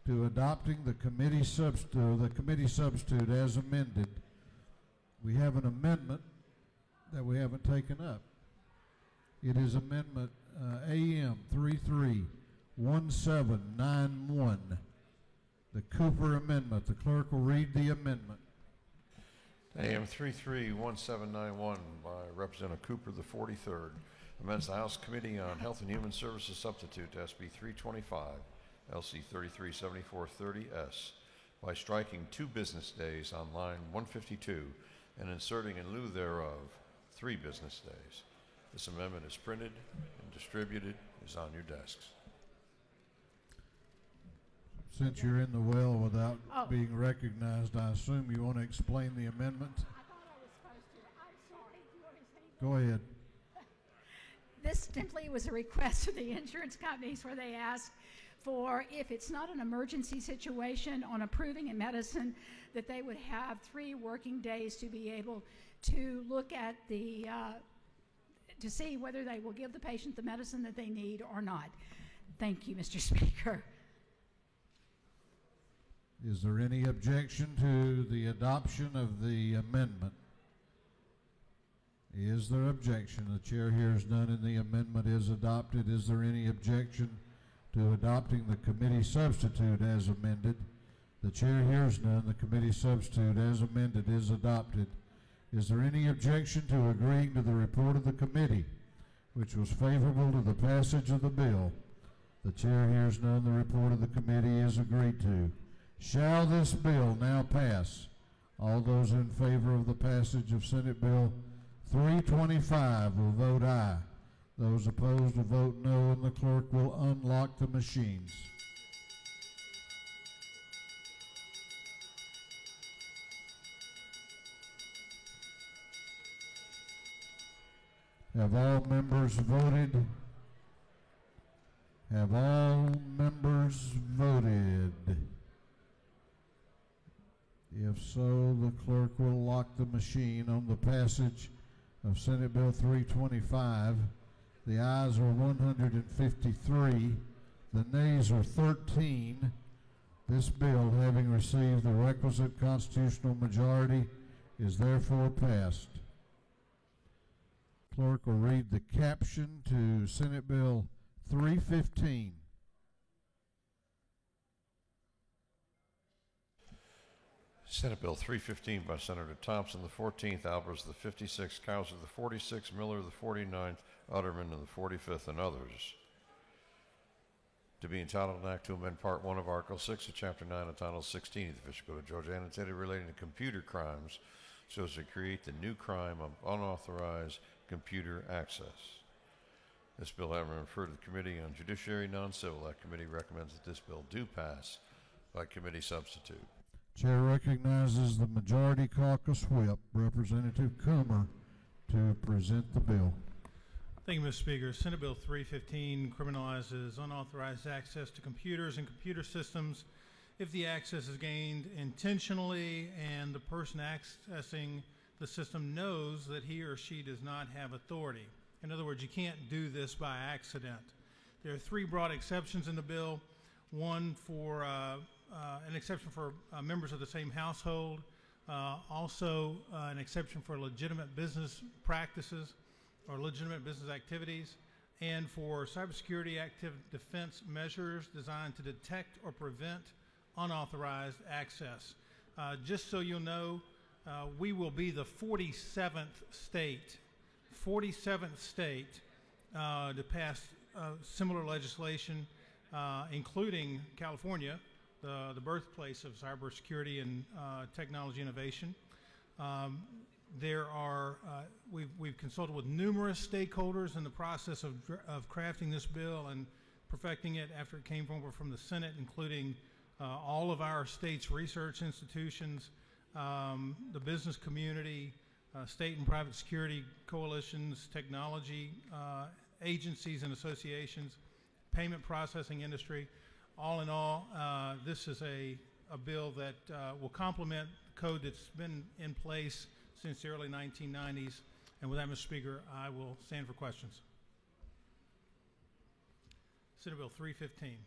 H: to adopting the committee substitute as amended? We have an amendment that we haven't taken up. It is Amendment AM 331791, the Cooper Amendment. The clerk will read the amendment.
D: AM 331791 by Representative Cooper, the 43rd. Amends the House Committee on Health and Human Services substitute to SB 325, LC 337430S, by striking 2 business days on line 152 and inserting in lieu thereof 3 business days. This amendment is printed and distributed, is on your desks.
H: Since you're in the well without being recognized, I assume you want to explain the amendment?
K: I thought I was supposed to. I'm sorry. Do you want to say
H: Go ahead.
K: This simply was a request of the insurance companies where they asked for, if it's not an emergency situation on approving a medicine, that they would have 3 working days to be able to look at to see whether they will give the patient the medicine that they need or not. Thank you, Mr. Speaker.
H: Is there any objection to the adoption of the amendment? Is there objection? The chair hears none and the amendment is adopted. Is there any objection to adopting the committee substitute as amended? The chair hears none. The committee substitute as amended is adopted. Is there any objection to agreeing to the report of the committee, which was favorable to the passage of the bill? The chair hears none. The report of the committee is agreed to. Shall this bill now pass? All those in favor of the passage of Senate Bill 325 will vote aye. Those opposed will vote no, and the clerk will unlock the machines. Have all members voted? Have all members voted? If so, the clerk will lock the machine on the passage of Senate Bill 325. The ayes are 153. The nays are 13. This bill, having received the requisite constitutional majority, is therefore passed. Clerk will read the caption to Senate Bill 315.
D: Senate Bill 315 by Senator Thompson, the 14th, Albers, the 56th, Cowser, the 46th, Miller, the 49th, Utterman, and the 45th, and others. To be entitled an act to amend Part 1 of Article 6 of Chapter 9 of Title 16 of the Official Code of Georgia, annotated relating to computer crimes, so as to create the new crime of unauthorized computer access. This bill having been referred to the Committee on Judiciary Non-Civil, that committee recommends that this bill do pass by committee substitute.
H: Chair recognizes the Majority Caucus Whip, Representative Coomer, to present the bill.
U: Thank you, Mr. Speaker. Senate Bill 315 criminalizes unauthorized access to computers and computer systems if the access is gained intentionally and the person accessing the system knows that he or she does not have authority. In other words, you can't do this by accident. There are three broad exceptions in the bill. One for an exception for members of the same household, also an exception for legitimate business practices or legitimate business activities, and for cybersecurity active defense measures designed to detect or prevent unauthorized access. Just so you'll know, we will be the 47th state to pass similar legislation, including California, the birthplace of cybersecurity and technology innovation. We've consulted with numerous stakeholders in the process of crafting this bill and perfecting it after it came over from the Senate, including all of our state's research institutions, the business community, state and private security coalitions, technology agencies and associations, payment processing industry. All in all, this is a bill that will complement the code that's been in place since the early 1990s. And with that, Mr. Speaker, I will stand for questions. Senate Bill 315.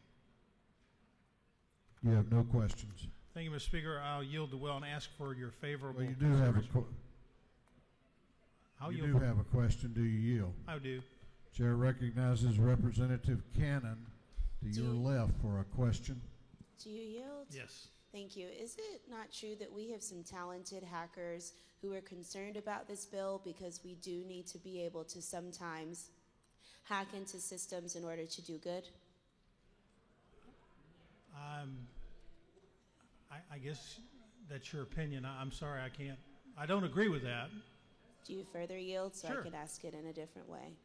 H: You have no questions.
U: Thank you, Mr. Speaker. I'll yield the will and ask for your favorable.
H: Well, you do have a question. Do you yield?
U: I do.
H: Chair recognizes Representative Cannon to your left for a question.
M: Do you yield?
U: Yes.
M: Thank you. Is it not true that we have some talented hackers who are concerned about this bill because we do need to be able to sometimes hack into systems in order to do good?
U: I guess that's your opinion. I'm sorry, I don't agree with that.
M: Do you further yield so
U: Sure.
M: I can ask it in a different way?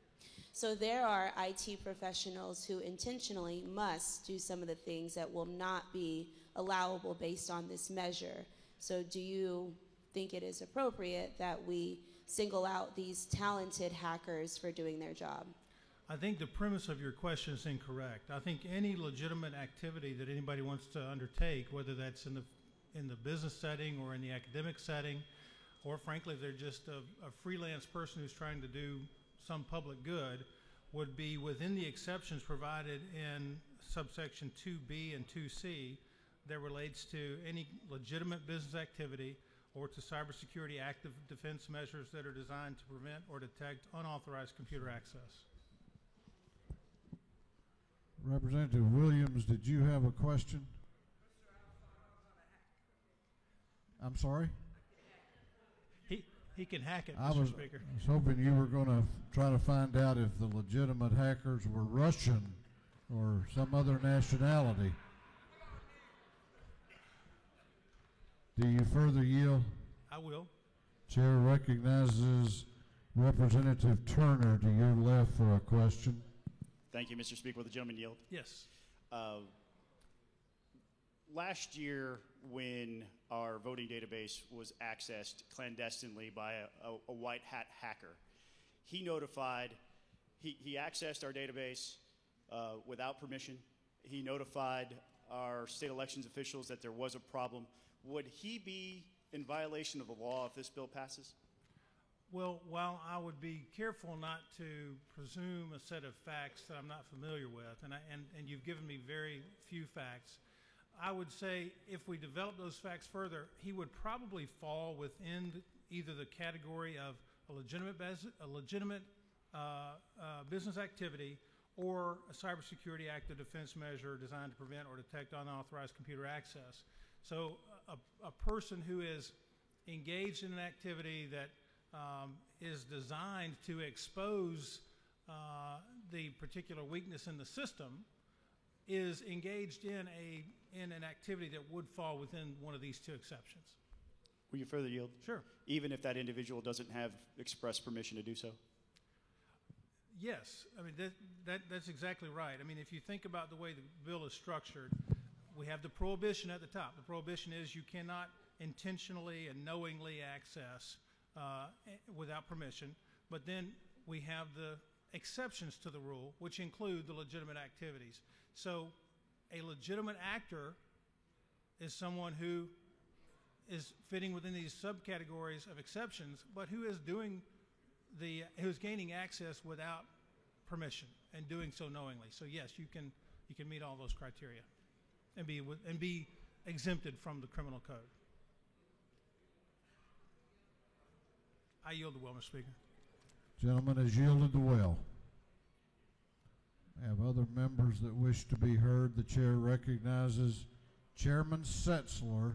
M: So there are IT professionals who intentionally must do some of the things that will not be allowable based on this measure. So do you think it is appropriate that we single out these talented hackers for doing their job?
U: I think the premise of your question is incorrect. I think any legitimate activity that anybody wants to undertake, whether that's in the business setting or in the academic setting, or frankly, if they're just a freelance person who's trying to do some public good, would be within the exceptions provided in subsection 2B and 2C that relates to any legitimate business activity or to cybersecurity active defense measures that are designed to prevent or detect unauthorized computer access.
H: Representative Williams, did you have a question? I'm sorry?
U: He can hack it,
H: I
U: Mr.
H: was
U: Speaker.
H: hoping you were going to try to find out if the legitimate hackers were Russian or some other nationality. Do you further yield?
U: I will.
H: Chair recognizes Representative Turner to your left for a question.
O: Thank you, Mr. Speaker. Will the gentleman yield?
U: Yes.
O: Last year, when our voting database was accessed clandestinely by a white hat hacker, he accessed our database without permission. He notified our state elections officials that there was a problem. Would he be in violation of the law if this bill passes?
U: Well, while I would be careful not to presume a set of facts that I'm not familiar with, and you've given me very few facts, I would say if we develop those facts further, he would probably fall within either the category of a legitimate business activity or a cybersecurity active defense measure designed to prevent or detect unauthorized computer access. So a person who is engaged in an activity that is designed to expose the particular weakness in the system is engaged in an activity that would fall within one of these two exceptions.
O: Will you further yield?
U: Sure.
O: Even if that individual doesn't have express permission to do so?
U: Yes, I mean, that's exactly right. I mean, if you think about the way the bill is structured, we have the prohibition at the top. The prohibition is you cannot intentionally and knowingly access without permission. But then we have the exceptions to the rule, which include the legitimate activities. So a legitimate actor is someone who is fitting within these subcategories of exceptions, but who is who's gaining access without permission and doing so knowingly. So yes, you can meet all those criteria and be exempted from the criminal code. I yield the well, Mr. Speaker.
H: Gentleman has yielded the well. I have other members that wish to be heard. The chair recognizes Chairman Setzler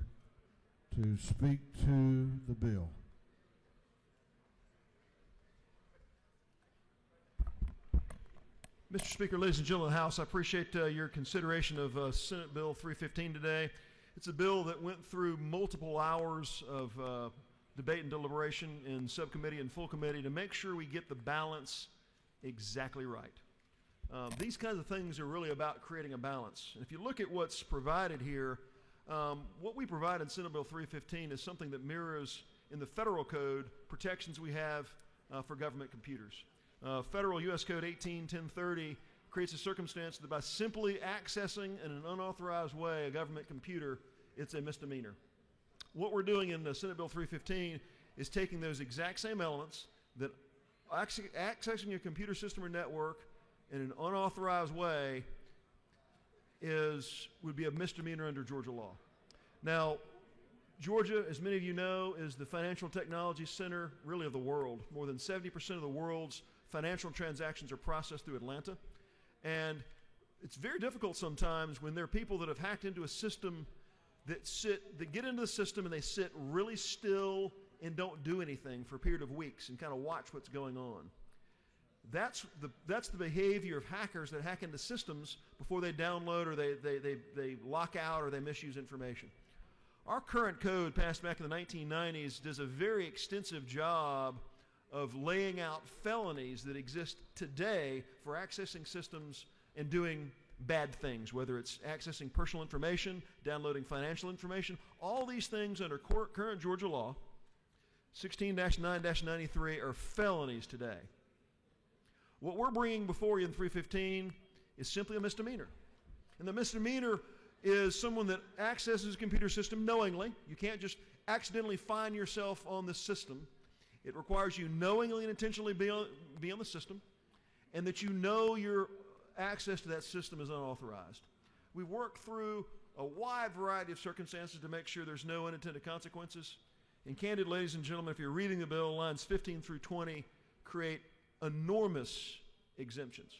H: to speak to the bill.
P: Mr. Speaker, ladies and gentlemen of the House, I appreciate your consideration of Senate Bill 315 today. It's a bill that went through multiple hours of debate and deliberation in subcommittee and full committee to make sure we get the balance exactly right. These kinds of things are really about creating a balance. And if you look at what's provided here, what we provide in Senate Bill 315 is something that mirrors in the federal code protections we have for government computers. Federal U.S. Code 18-1030 creates a circumstance that by simply accessing in an unauthorized way a government computer, it's a misdemeanor. What we're doing in Senate Bill 315 is taking those exact same elements, that accessing a computer system or network in an unauthorized way would be a misdemeanor under Georgia law. Now, Georgia, as many of you know, is the financial technology center, really, of the world. More than 70% of the world's financial transactions are processed through Atlanta. And it's very difficult sometimes when there are people that have hacked into a system that get into the system and they sit really still and don't do anything for a period of weeks and kind of watch what's going on. That's the behavior of hackers that hack into systems before they download or they lock out or they misuse information. Our current code, passed back in the 1990s, does a very extensive job of laying out felonies that exist today for accessing systems and doing bad things, whether it's accessing personal information, downloading financial information. All these things under current Georgia law, 16-9-93, are felonies today. What we're bringing before you in 315 is simply a misdemeanor. And the misdemeanor is someone that accesses a computer system knowingly. You can't just accidentally find yourself on the system. It requires you knowingly and intentionally be on the system, and that you know your access to that system is unauthorized. We've worked through a wide variety of circumstances to make sure there's no unintended consequences. And candid, ladies and gentlemen, if you're reading the bill, lines 15 through 20 create enormous exemptions.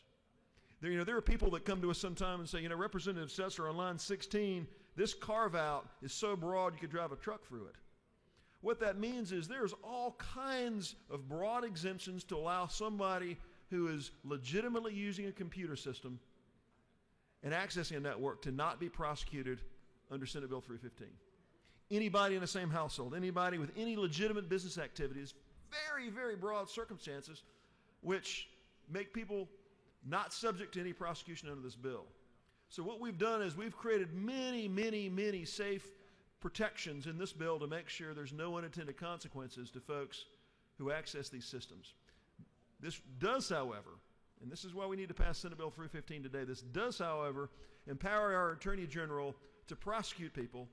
P: There are people that come to us sometime and say, Representative Setzler, on line 16, this carve-out is so broad you could drive a truck through it. What that means is there's all kinds of broad exemptions to allow somebody who is legitimately using a computer system and accessing a network to not be prosecuted under Senate Bill 315. Anybody in the same household, anybody with any legitimate business activities, very, very broad circumstances which make people not subject to any prosecution under this bill. So what we've done is we've created many, many, many safe protections in this bill to make sure there's no unintended consequences to folks who access these systems. This does, however, and this is why we need to pass Senate Bill 315 today, this does, however, empower our Attorney General to prosecute people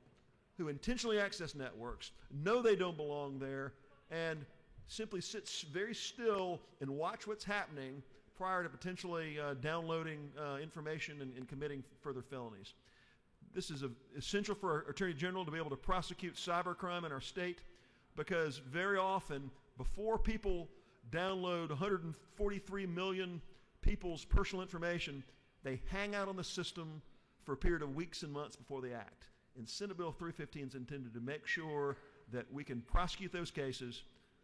P: who intentionally access networks, know they don't belong there, and simply sit very still and watch what's happening prior to potentially downloading information and committing further felonies. This is essential for our Attorney General to be able to prosecute cybercrime in our state, because very often, before people download 143 million people's personal information, they hang out on the system for a period of weeks and months before they act. And Senate Bill 315 is intended to make sure that we can prosecute those cases,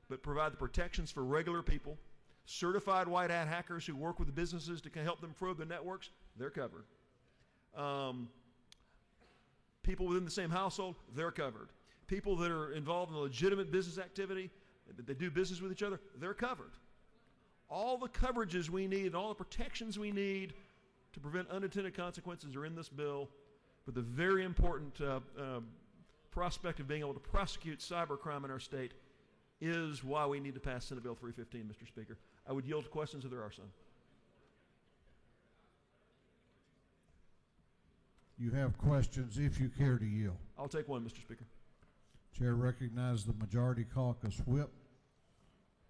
P: but provide the protections for regular people. Certified white hat hackers who work with the businesses to help them probe their networks, they're covered. People within the same household, they're covered. People that are involved in a legitimate business activity, that they do business with each other, they're covered. all the coverages we need and all the protections we need to prevent unintended consequences are in this bill, but the very important prospect of being able to prosecute cybercrime in our state is why we need to pass Senate Bill 315, Mr. Speaker. I would yield to questions if there are some.
H: You have questions if you care to yield.
P: I'll take one, Mr. Speaker.
H: Chair recognizes the Majority Caucus Whip.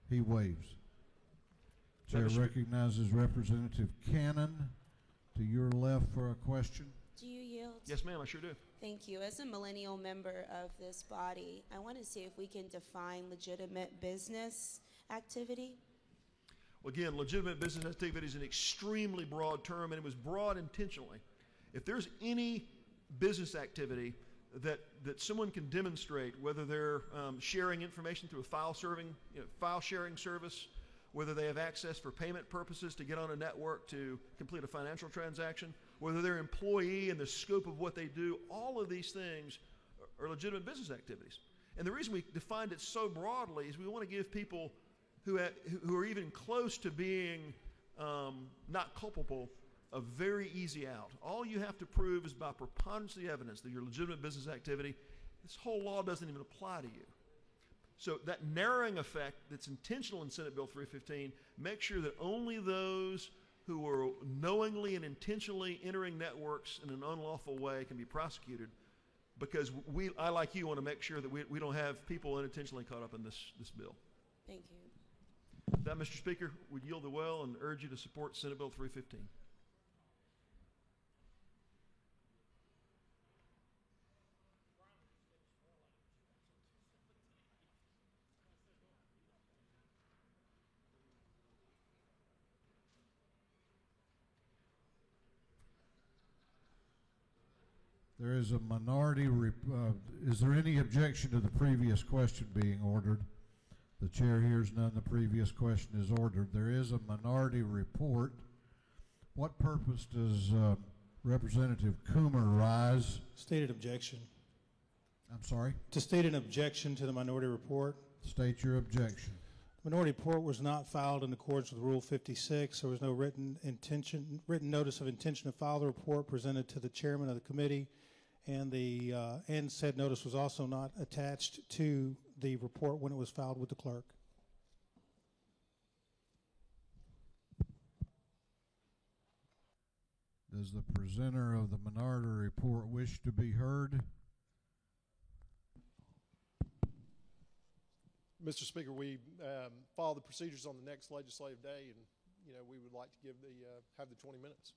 H: He waives. Chair recognizes Representative Cannon to your left for a question.
M: Do you yield?
P: Yes, ma'am, I sure do.
M: Thank you. As a millennial member of this body, I want to see if we can define legitimate business activity.
P: Well, again, legitimate business activity is an extremely broad term, and it was broad intentionally. If there's any business activity that someone can demonstrate, whether they're sharing information through a file sharing service, whether they have access for payment purposes to get on a network to complete a financial transaction, whether they're an employee and the scope of what they do, all of these things are legitimate business activities. And the reason we defined it so broadly is we want to give people who are even close to being not culpable a very easy out. All you have to prove is by preponderance of the evidence that you're a legitimate business activity. This whole law doesn't even apply to you. So that narrowing effect that's intentional in Senate Bill 315 makes sure that only those who are knowingly and intentionally entering networks in an unlawful way can be prosecuted, because I, like you, want to make sure that we don't have people unintentionally caught up in this bill.
M: Thank you.
P: With that, Mr. Speaker, we yield the well and urge you to support Senate Bill 315.
H: There is a minority. Is there any objection to the previous question being ordered? The chair hears none. The previous question is ordered. There is a minority report. What purpose does Representative Coomer rise?
U: Stated objection.
H: I'm sorry?
U: To state an objection to the minority report.
H: State your objection.
U: The minority report was not filed in accordance with Rule 56. There was no written notice of intention to file the report presented to the chairman of the committee, and said notice was also not attached to the report when it was filed with the clerk.
H: Does the presenter of the minority report wish to be heard?
A: Mr. Speaker, we follow the procedures on the next legislative day, and we would like to give have the 20 minutes.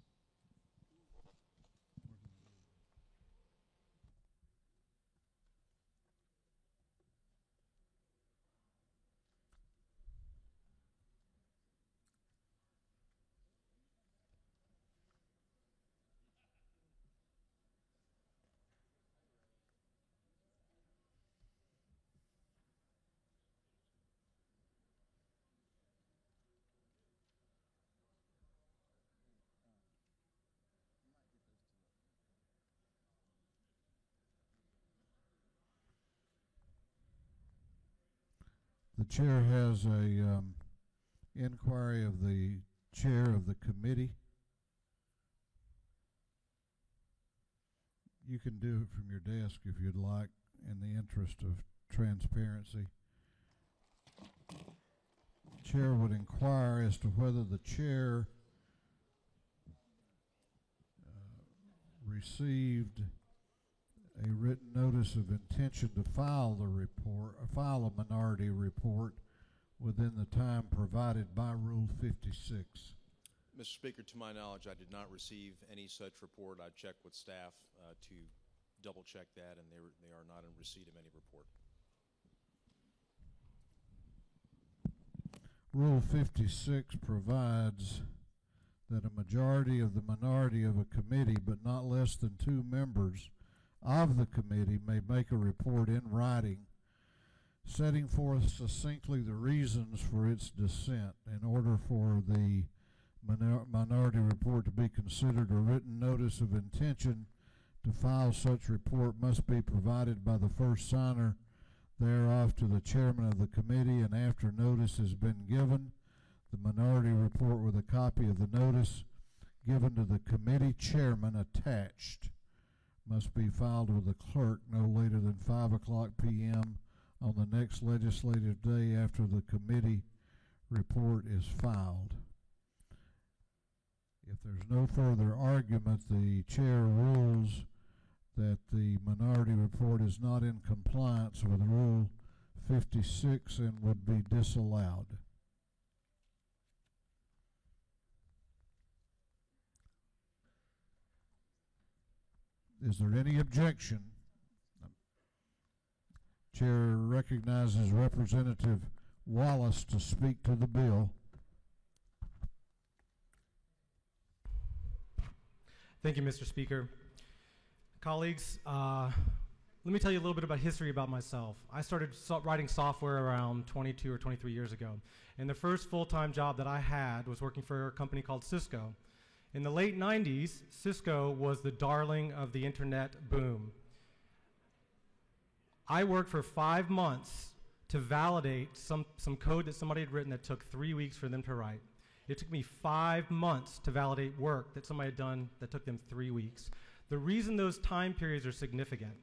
H: The chair has a inquiry of the chair of the committee. You can do it from your desk if you'd like, in the interest of transparency. The chair would inquire as to whether the chair received a written notice of intention to file a minority report within the time provided by Rule 56.
L: Mr. Speaker, to my knowledge, I did not receive any such report. I checked with staff to double check that, and they are not in receipt of any report.
H: Rule 56 provides that a majority of the minority of a committee, but not less than 2 members of the committee, may make a report in writing setting forth succinctly the reasons for its dissent. In order for the minority report to be considered, a written notice of intention to file such report must be provided by the first signer thereof to the chairman of the committee, and after notice has been given, The minority report with a copy of the notice given to the committee chairman attached must be filed with the clerk no later than 5:00 p.m. on the next legislative day after the committee report is filed. If there's no further argument, the chair rules that the minority report is not in compliance with Rule 56 and would be disallowed. Is there any objection? Chair recognizes Representative Wallace to speak to the bill.
Q: Thank you, Mr. Speaker. Colleagues, let me tell you a little bit about history about myself. I started writing software around 22 or 23 years ago, and the first full-time job that I had was working for a company called Cisco. In the late 90s, Cisco was the darling of the internet boom. I worked for 5 months to validate some code that somebody had written that took 3 weeks for them to write. It took me 5 months to validate work that somebody had done that took them 3 weeks. The reason those time periods are significant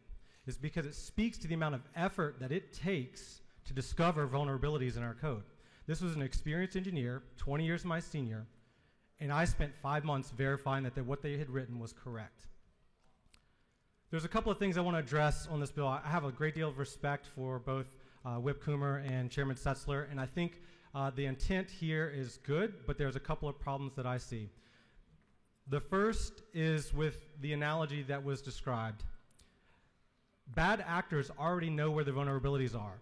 Q: is because it speaks to the amount of effort that it takes to discover vulnerabilities in our code. This was an experienced engineer, 20 years my senior, and I spent 5 months verifying that what they had written was correct. There's a couple of things I want to address on this bill. I have a great deal of respect for both Whip Coomer and Chairman Setzler, and I think the intent here is good, but there's a couple of problems that I see. The first is with the analogy that was described. Bad actors already know where the vulnerabilities are,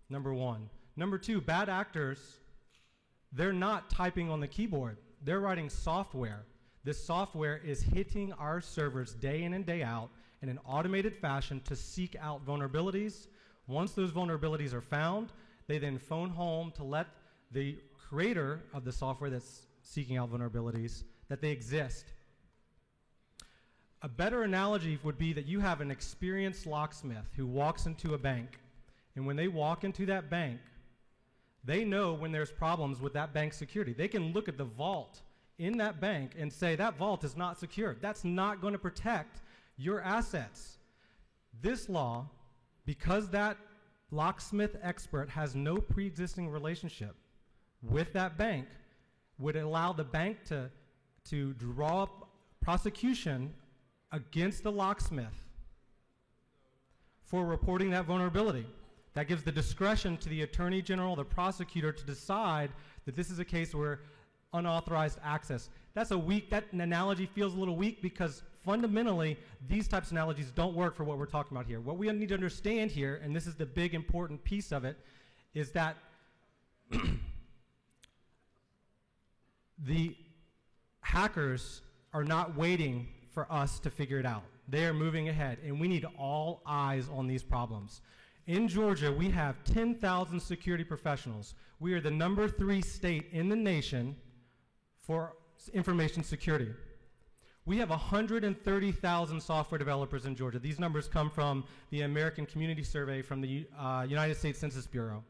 Q: number one. Number two, bad actors, they're not typing on the keyboard. They're writing software. This software is hitting our servers day in and day out in an automated fashion to seek out vulnerabilities. Once those vulnerabilities are found, they then phone home to let the creator of the software that's seeking out vulnerabilities that they exist. A better analogy would be that you have an experienced locksmith who walks into a bank, and when they walk into that bank, they know when there's problems with that bank's security. They can look at the vault in that bank and say that vault is not secure. That's not going to protect your assets. This law, because that locksmith expert has no pre-existing relationship with that bank, would allow the bank to draw up prosecution against the locksmith for reporting that vulnerability. That gives the discretion to the Attorney General, the prosecutor, to decide that this is a case where unauthorized access. That analogy feels a little weak because fundamentally these types of analogies don't work for what we're talking about here. What we need to understand here, and this is the big important piece of it, is that the hackers are not waiting for us to figure it out. They are moving ahead, and we need all eyes on these problems. In Georgia, we have 10,000 security professionals. We are the number 3 state in the nation for information security. We have 130,000 software developers in Georgia. These numbers come from the American Community Survey from the United States Census Bureau.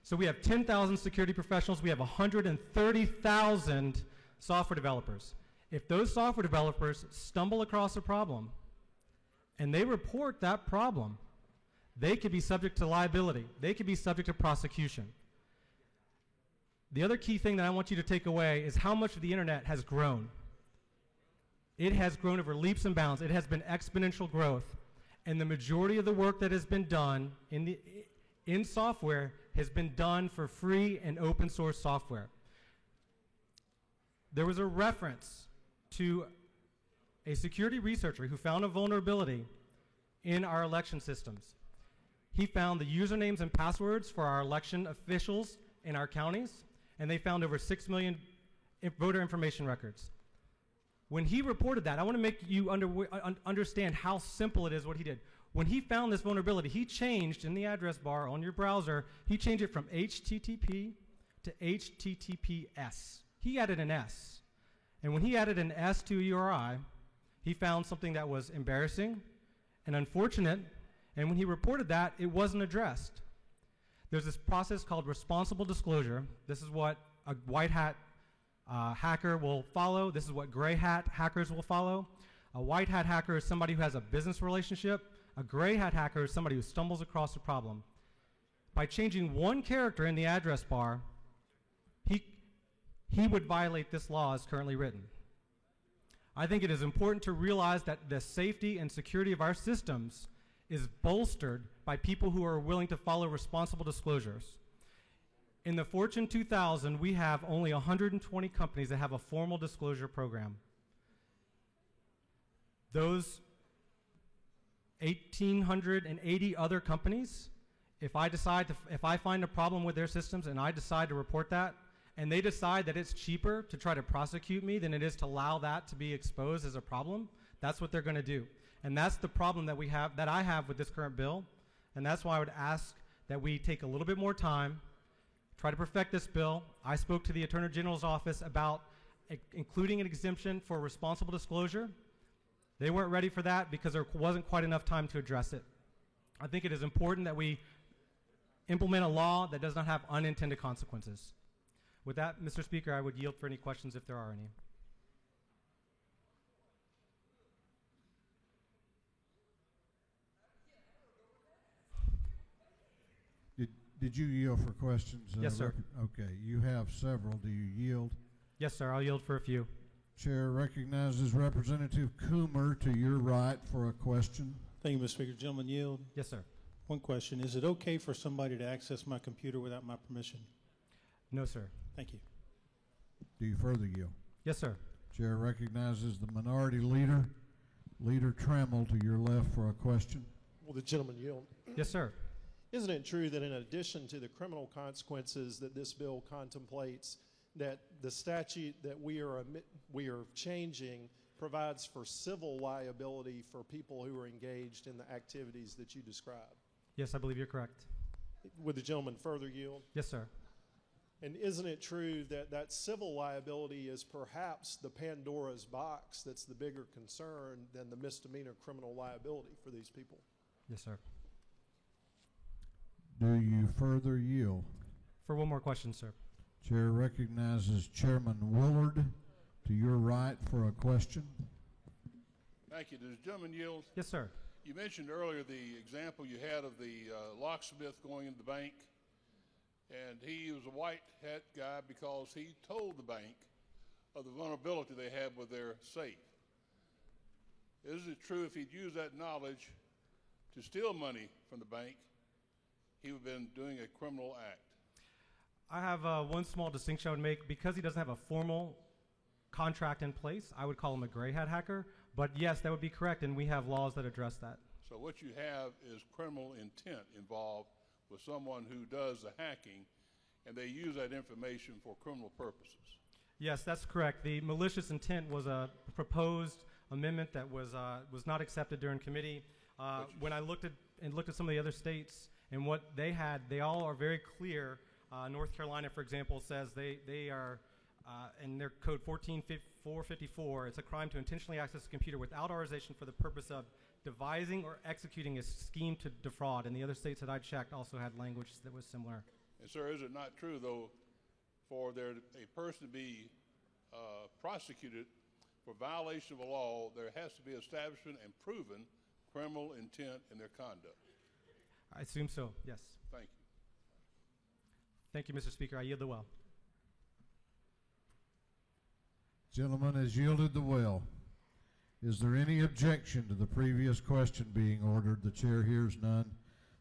Q: So we have 10,000 security professionals. We have 130,000 software developers. If those software developers stumble across a problem and they report that problem, they could be subject to liability. They could be subject to prosecution. The other key thing that I want you to take away is how much of the internet has grown. It has grown over leaps and bounds. It has been exponential growth. And the majority of the work that has been done in software has been done for free and open source software. There was a reference to a security researcher who found a vulnerability in our election systems. He found the usernames and passwords for our election officials in our counties, and they found over 6 million voter information records. When he reported that, I want to make you understand how simple it is what he did. When he found this vulnerability, he changed in the address bar on your browser, he changed it from HTTP to HTTPS. He added an S. And when he added an S to a URI, he found something that was embarrassing and unfortunate, and when he reported that, it wasn't addressed. There's this process called responsible disclosure. This is what a white hat hacker will follow. This is what gray hat hackers will follow. A white hat hacker is somebody who has a business relationship. A gray hat hacker is somebody who stumbles across a problem. By changing one character in the address bar, he would violate this law as currently written. I think it is important to realize that the safety and security of our systems is bolstered by people who are willing to follow responsible disclosures. In the Fortune 2000, we have only 120 companies that have a formal disclosure program. Those 1,880 other companies, if I find a problem with their systems and I decide to report that, and they decide that it's cheaper to try to prosecute me than it is to allow that to be exposed as a problem, that's what they're going to do. And that's the problem that I have with this current bill. And that's why I would ask that we take a little bit more time, try to perfect this bill. I spoke to the Attorney General's office about including an exemption for responsible disclosure. They weren't ready for that because there wasn't quite enough time to address it. I think it is important that we implement a law that does not have unintended consequences. With that, Mr. Speaker, I would yield for any questions if there are any.
H: Did you yield for questions?
Q: Yes, sir.
H: Okay, you have several. Do you yield?
Q: Yes, sir. I'll yield for a few.
H: Chair recognizes Representative Coomer to your right for a question.
U: Thank you, Mr. Speaker. Gentlemen, yield.
Q: Yes, sir.
U: One question. Is it okay for somebody to access my computer without my permission?
Q: No, sir.
U: Thank you.
H: Do you further yield?
Q: Yes, sir.
H: Chair recognizes the Minority Leader, Leader Trammell, to your left for a question.
A: Will the gentleman yield?
Q: Yes, sir.
A: Isn't it true that in addition to the criminal consequences that this bill contemplates, that the statute that we are changing provides for civil liability for people who are engaged in the activities that you described?
Q: Yes, I believe you're correct.
A: Would the gentleman further yield?
Q: Yes, sir.
A: And isn't it true that that civil liability is perhaps the Pandora's box that's the bigger concern than the misdemeanor criminal liability for these people?
Q: Yes, sir.
H: Do you further yield?
Q: For one more question, sir.
H: Chair recognizes Chairman Willard to your right for a question.
F: Thank you. Does the gentleman yield?
Q: Yes, sir.
F: You mentioned earlier the example you had of the locksmith going into the bank, and he was a white hat guy because he told the bank of the vulnerability they had with their safe. Is it true if he'd used that knowledge to steal money from the bank, he would have been doing a criminal act?
Q: I have one small distinction I would make. Because he doesn't have a formal contract in place, I would call him a gray hat hacker. But yes, that would be correct, and we have laws that address that.
F: So what you have is criminal intent involved with someone who does the hacking, and they use that information for criminal purposes.
Q: Yes, that's correct. The malicious intent was a proposed amendment that was not accepted during committee. When I looked at some of the other states and what they had, they all are very clear. North Carolina, for example, says they are, in their code 14454, it's a crime to intentionally access a computer without authorization for the purpose of devising or executing a scheme to defraud. And the other states that I checked also had language that was similar.
F: And sir, is it not true, though, for a person to be prosecuted for violation of a law, there has to be establishment and proven criminal intent in their conduct?
Q: I assume so, yes.
F: Thank you.
Q: Thank you, Mr. Speaker. I yield the well.
H: Gentleman has yielded the well. Is there any objection to the previous question being ordered? The chair hears none.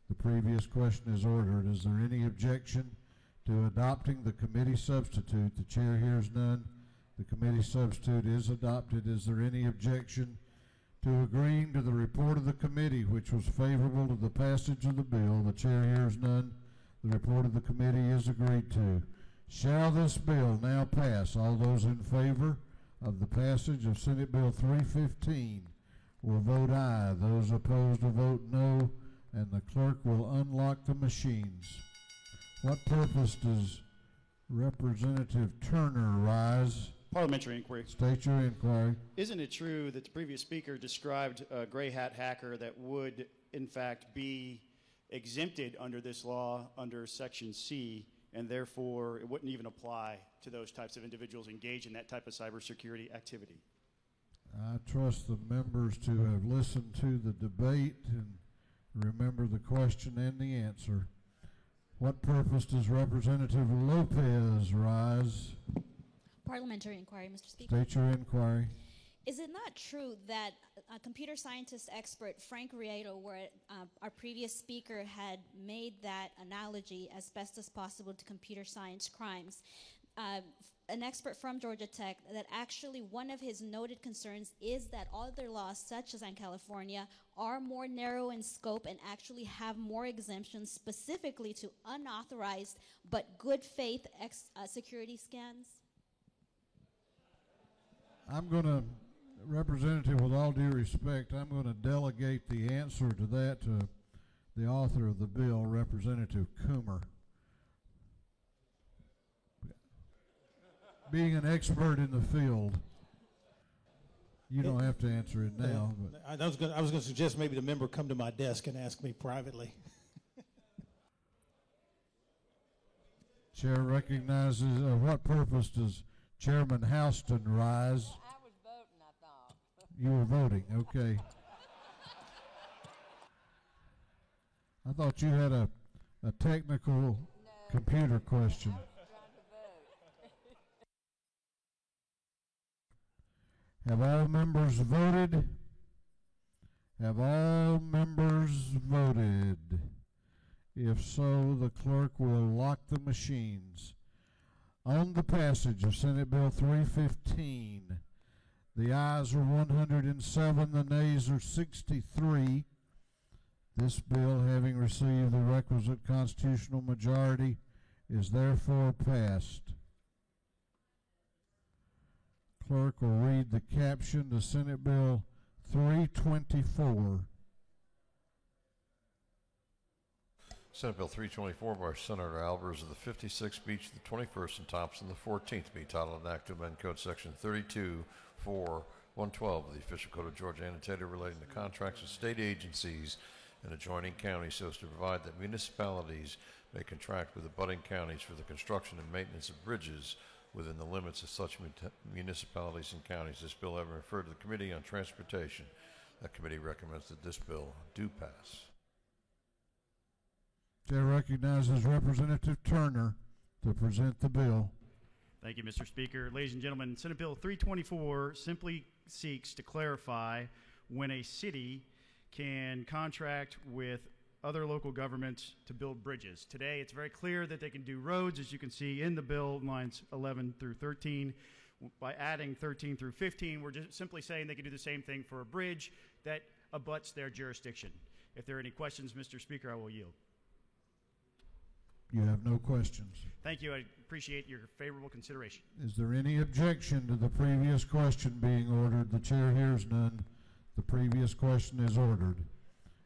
H: The previous question is ordered. Is there any objection to adopting the committee substitute? The chair hears none. The committee substitute is adopted. Is there any objection to agreeing to the report of the committee, which was favorable to the passage of the bill? The chair hears none. The report of the committee is agreed to. Shall this bill now pass? All those in favor of the passage of Senate Bill 315 will vote aye. Those opposed will vote no, and the clerk will unlock the machines. What purpose does Representative Turner rise?
O: Parliamentary inquiry.
H: State your inquiry.
O: Isn't it true that the previous speaker described a gray hat hacker that would, in fact, be exempted under this law under Section C and therefore it wouldn't even apply to those types of individuals engaged in that type of cybersecurity activity.
H: I trust the members to have listened to the debate and remember the question and the answer. What purpose does Representative Lopez rise?
R: Parliamentary inquiry, Mr. Speaker.
H: State your inquiry.
R: Is it not true that a computer scientist expert, Frank Rieto, where our previous speaker had made that analogy as best as possible to computer science crimes, an expert from Georgia Tech, that actually one of his noted concerns is that other laws, such as in California, are more narrow in scope and actually have more exemptions specifically to unauthorized but good faith security scans?
H: I'm going to, Representative, with all due respect, I'm going to delegate the answer to that to the author of the bill, Representative Coomer. Being an expert in the field, you don't have to answer it now. But
U: I was going to suggest maybe the member come to my desk and ask me privately.
H: Chair recognizes, what purpose does Chairman Houston rise?
T: Well, I was voting, I thought.
H: You were voting, okay. I thought you had a technical computer question. Have all members voted? Have all members voted? If so, the clerk will lock the machines. On the passage of Senate Bill 315, the ayes are 107, the nays are 63. This bill, having received the requisite constitutional majority, is therefore passed. Clerk will read the caption to Senate Bill 324.
D: Senate Bill 324 by Senator Albers of the 56th Beach, the 21st, and Thompson, the 14th, be titled an act to amend Code Section 32-4-112 of the Official Code of Georgia annotated relating to contracts with state agencies and adjoining counties so as to provide that municipalities may contract with abutting counties for the construction and maintenance of bridges within the limits of such municipalities and counties. This bill having referred to the Committee on Transportation, that committee recommends that this bill do pass.
H: Chair recognizes Representative Turner to present the bill.
O: Thank you, Mr. Speaker. Ladies and gentlemen, Senate Bill 324 simply seeks to clarify when a city can contract with other local governments to build bridges. Today, it's very clear that they can do roads, as you can see in the bill, lines 11 through 13. By adding 13 through 15, we're just simply saying they can do the same thing for a bridge that abuts their jurisdiction. If there are any questions, Mr. Speaker, I will yield.
H: You have no questions.
O: Thank you. I appreciate your favorable consideration.
H: Is there any objection to the previous question being ordered? The chair hears none. The previous question is ordered.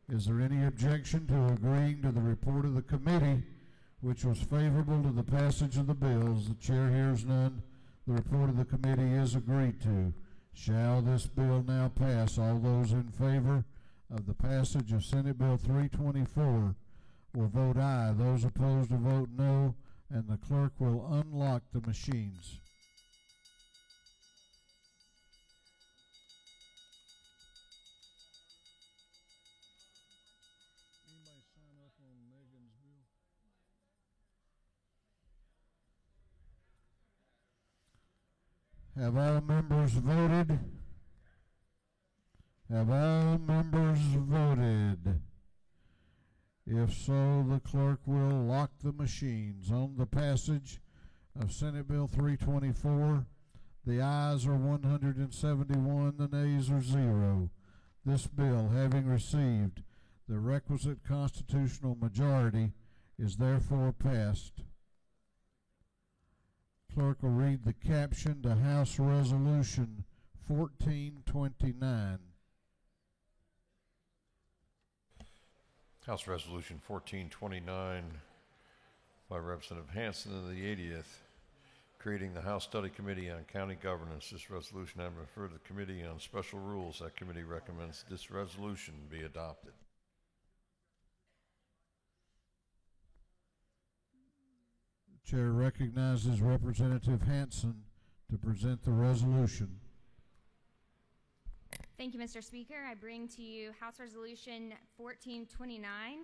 H: Is there any objection to agreeing to the report of the committee, which was favorable to the passage of the bills? The chair hears none. The report of the committee is agreed to. Shall this bill now pass? All those in favor of the passage of Senate Bill 324 will vote aye. Those opposed will vote no, and the clerk will unlock the machines. Have all members voted? Have all members voted? If so, the clerk will lock the machines. On the passage of Senate Bill 324, the ayes are 171, the nays are 0. This bill, having received the requisite constitutional majority, is therefore passed. Clerk will read the caption to House Resolution 1429.
D: House Resolution 1429 by Representative Hanson of the 80th, creating the House Study Committee on County Governance. This resolution having referred to the Committee on Special Rules. That committee recommends this resolution be adopted.
H: Chair recognizes Representative Hanson to present the resolution.
C: Thank you, Mr. Speaker. I bring to you House Resolution 1429.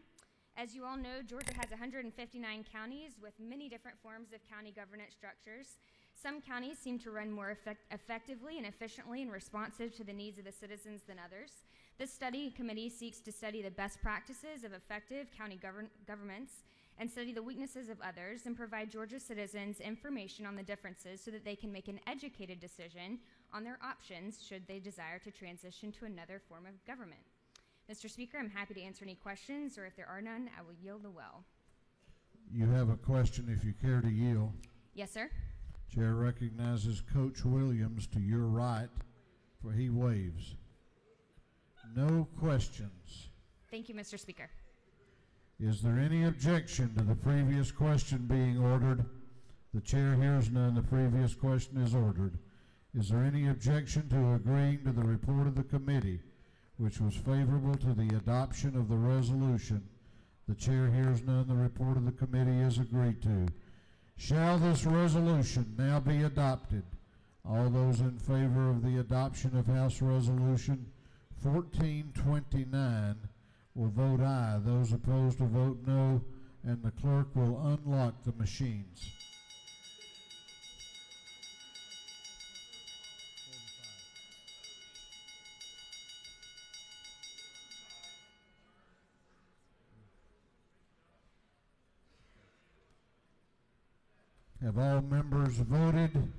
C: As you all know, Georgia has 159 counties with many different forms of county governance structures. Some counties seem to run more effectively and efficiently and responsive to the needs of the citizens than others. This study committee seeks to study the best practices of effective county governments and study the weaknesses of others and provide Georgia citizens information on the differences so that they can make an educated decision on their options should they desire to transition to another form of government. Mr. Speaker, I'm happy to answer any questions, or if there are none, I will yield the well.
H: You have a question if you care to yield.
C: Yes, sir.
H: Chair recognizes Coach Williams to your right, for he waves. No questions.
C: Thank you, Mr. Speaker.
H: Is there any objection to the previous question being ordered? The chair hears none. The previous question is ordered. Is there any objection to agreeing to the report of the committee, which was favorable to the adoption of the resolution? The chair hears none. The report of the committee is agreed to. Shall this resolution now be adopted? All those in favor of the adoption of House Resolution 1429 will vote aye. Those opposed will vote no, and the clerk will unlock the machines. Have all members voted?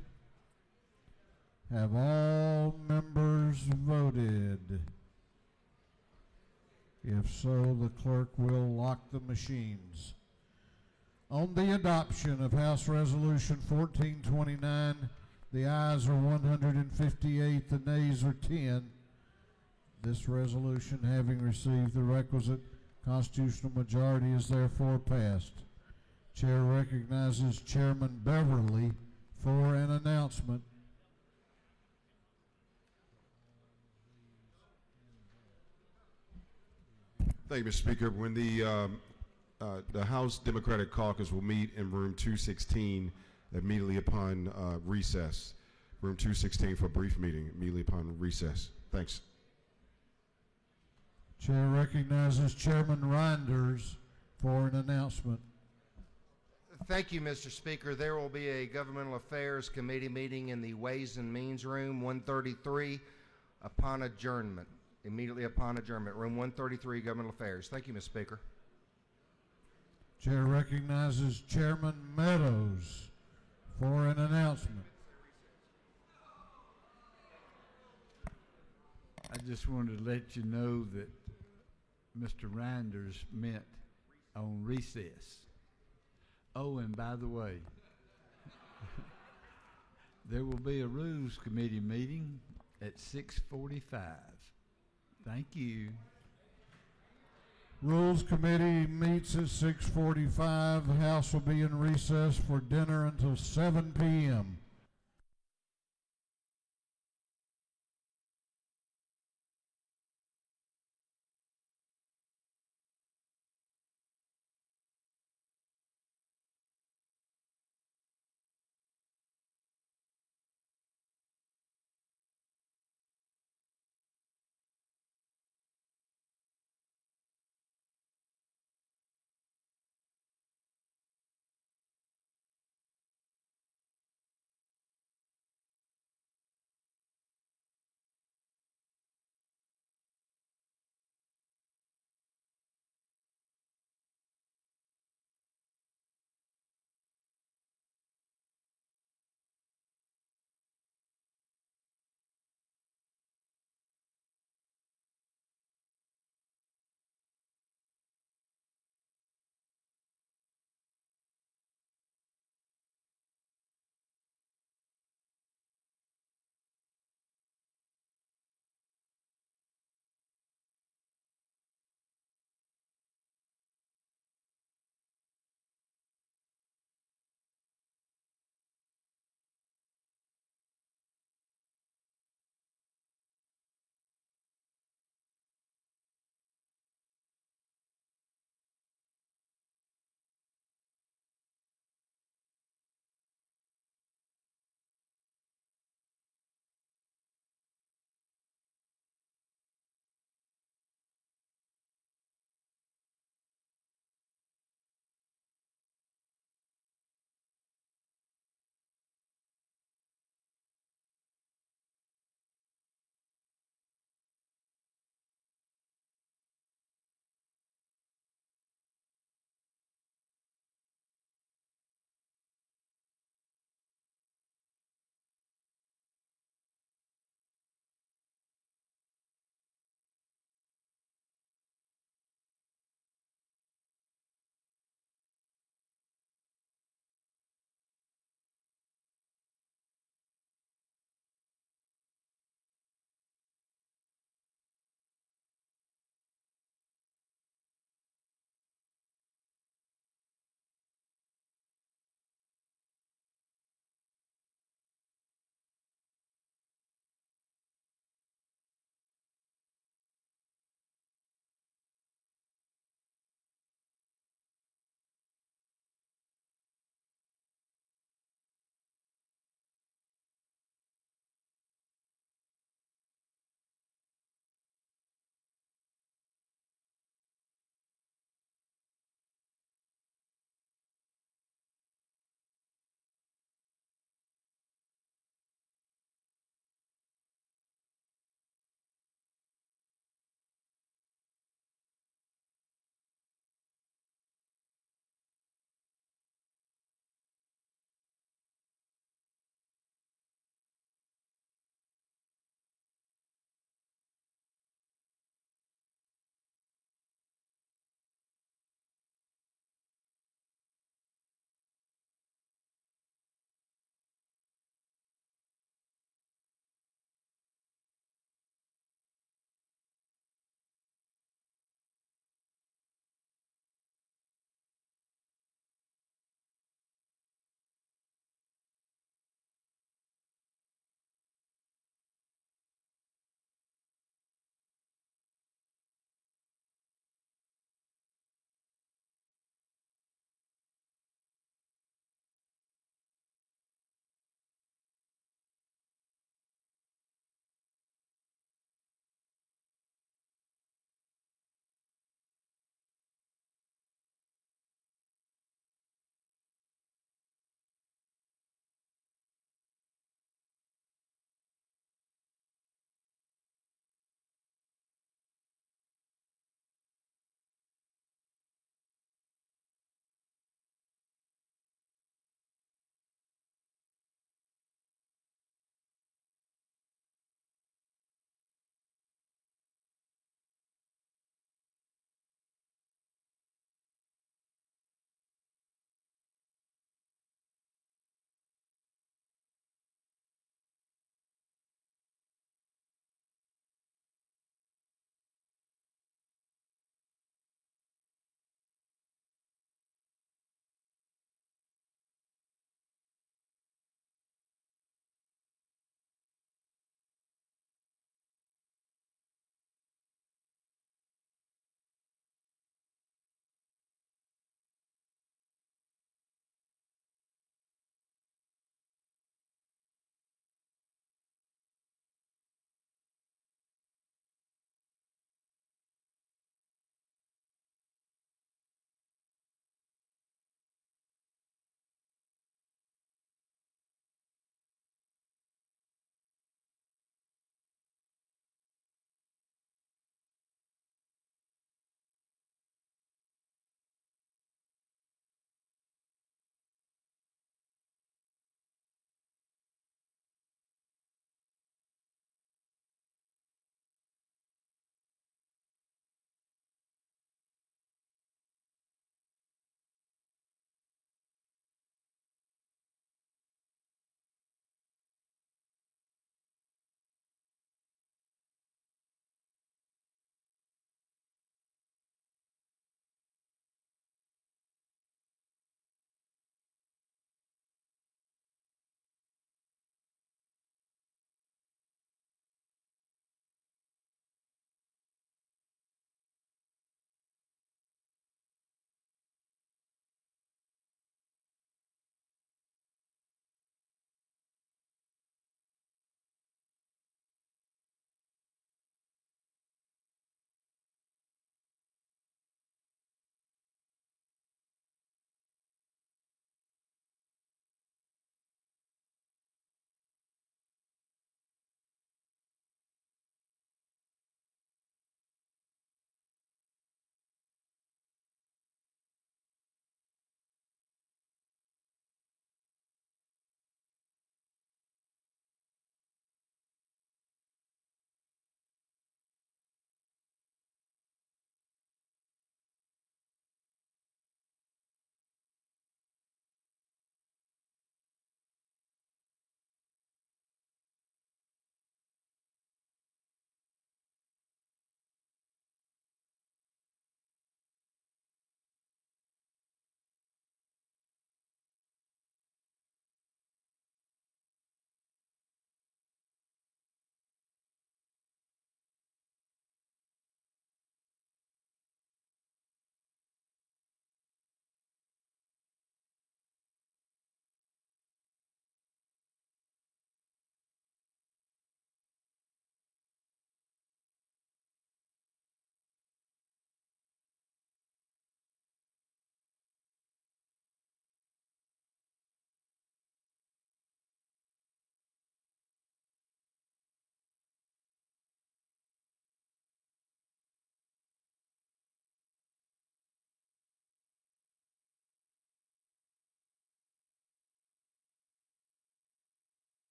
H: Have all members voted? If so, the clerk will lock the machines. On the adoption of House Resolution 1429, the ayes are 158, the nays are 10. This resolution, having received the requisite constitutional majority, is therefore passed. Chair recognizes Chairman Beverly for an announcement.
S: Thank you, Mr. Speaker. When the House Democratic Caucus will meet in room 216 immediately upon recess. Room 216 for a brief meeting immediately upon recess. Thanks.
H: Chair recognizes Chairman Reinders for an announcement.
W: Thank you, Mr. Speaker. There will be a Governmental Affairs Committee meeting in the Ways and Means Room 133 upon adjournment. Immediately upon adjournment, room 133, Governmental Affairs. Thank you, Mr. Speaker.
H: Chair recognizes Chairman Meadows for an announcement.
I: I just wanted to let you know that Mr. Reinders meant on recess. Oh, and by the way, there will be a Rules Committee meeting at 6:45. Thank you.
H: Rules Committee meets at 6:45. The House will be in recess for dinner until 7 p.m.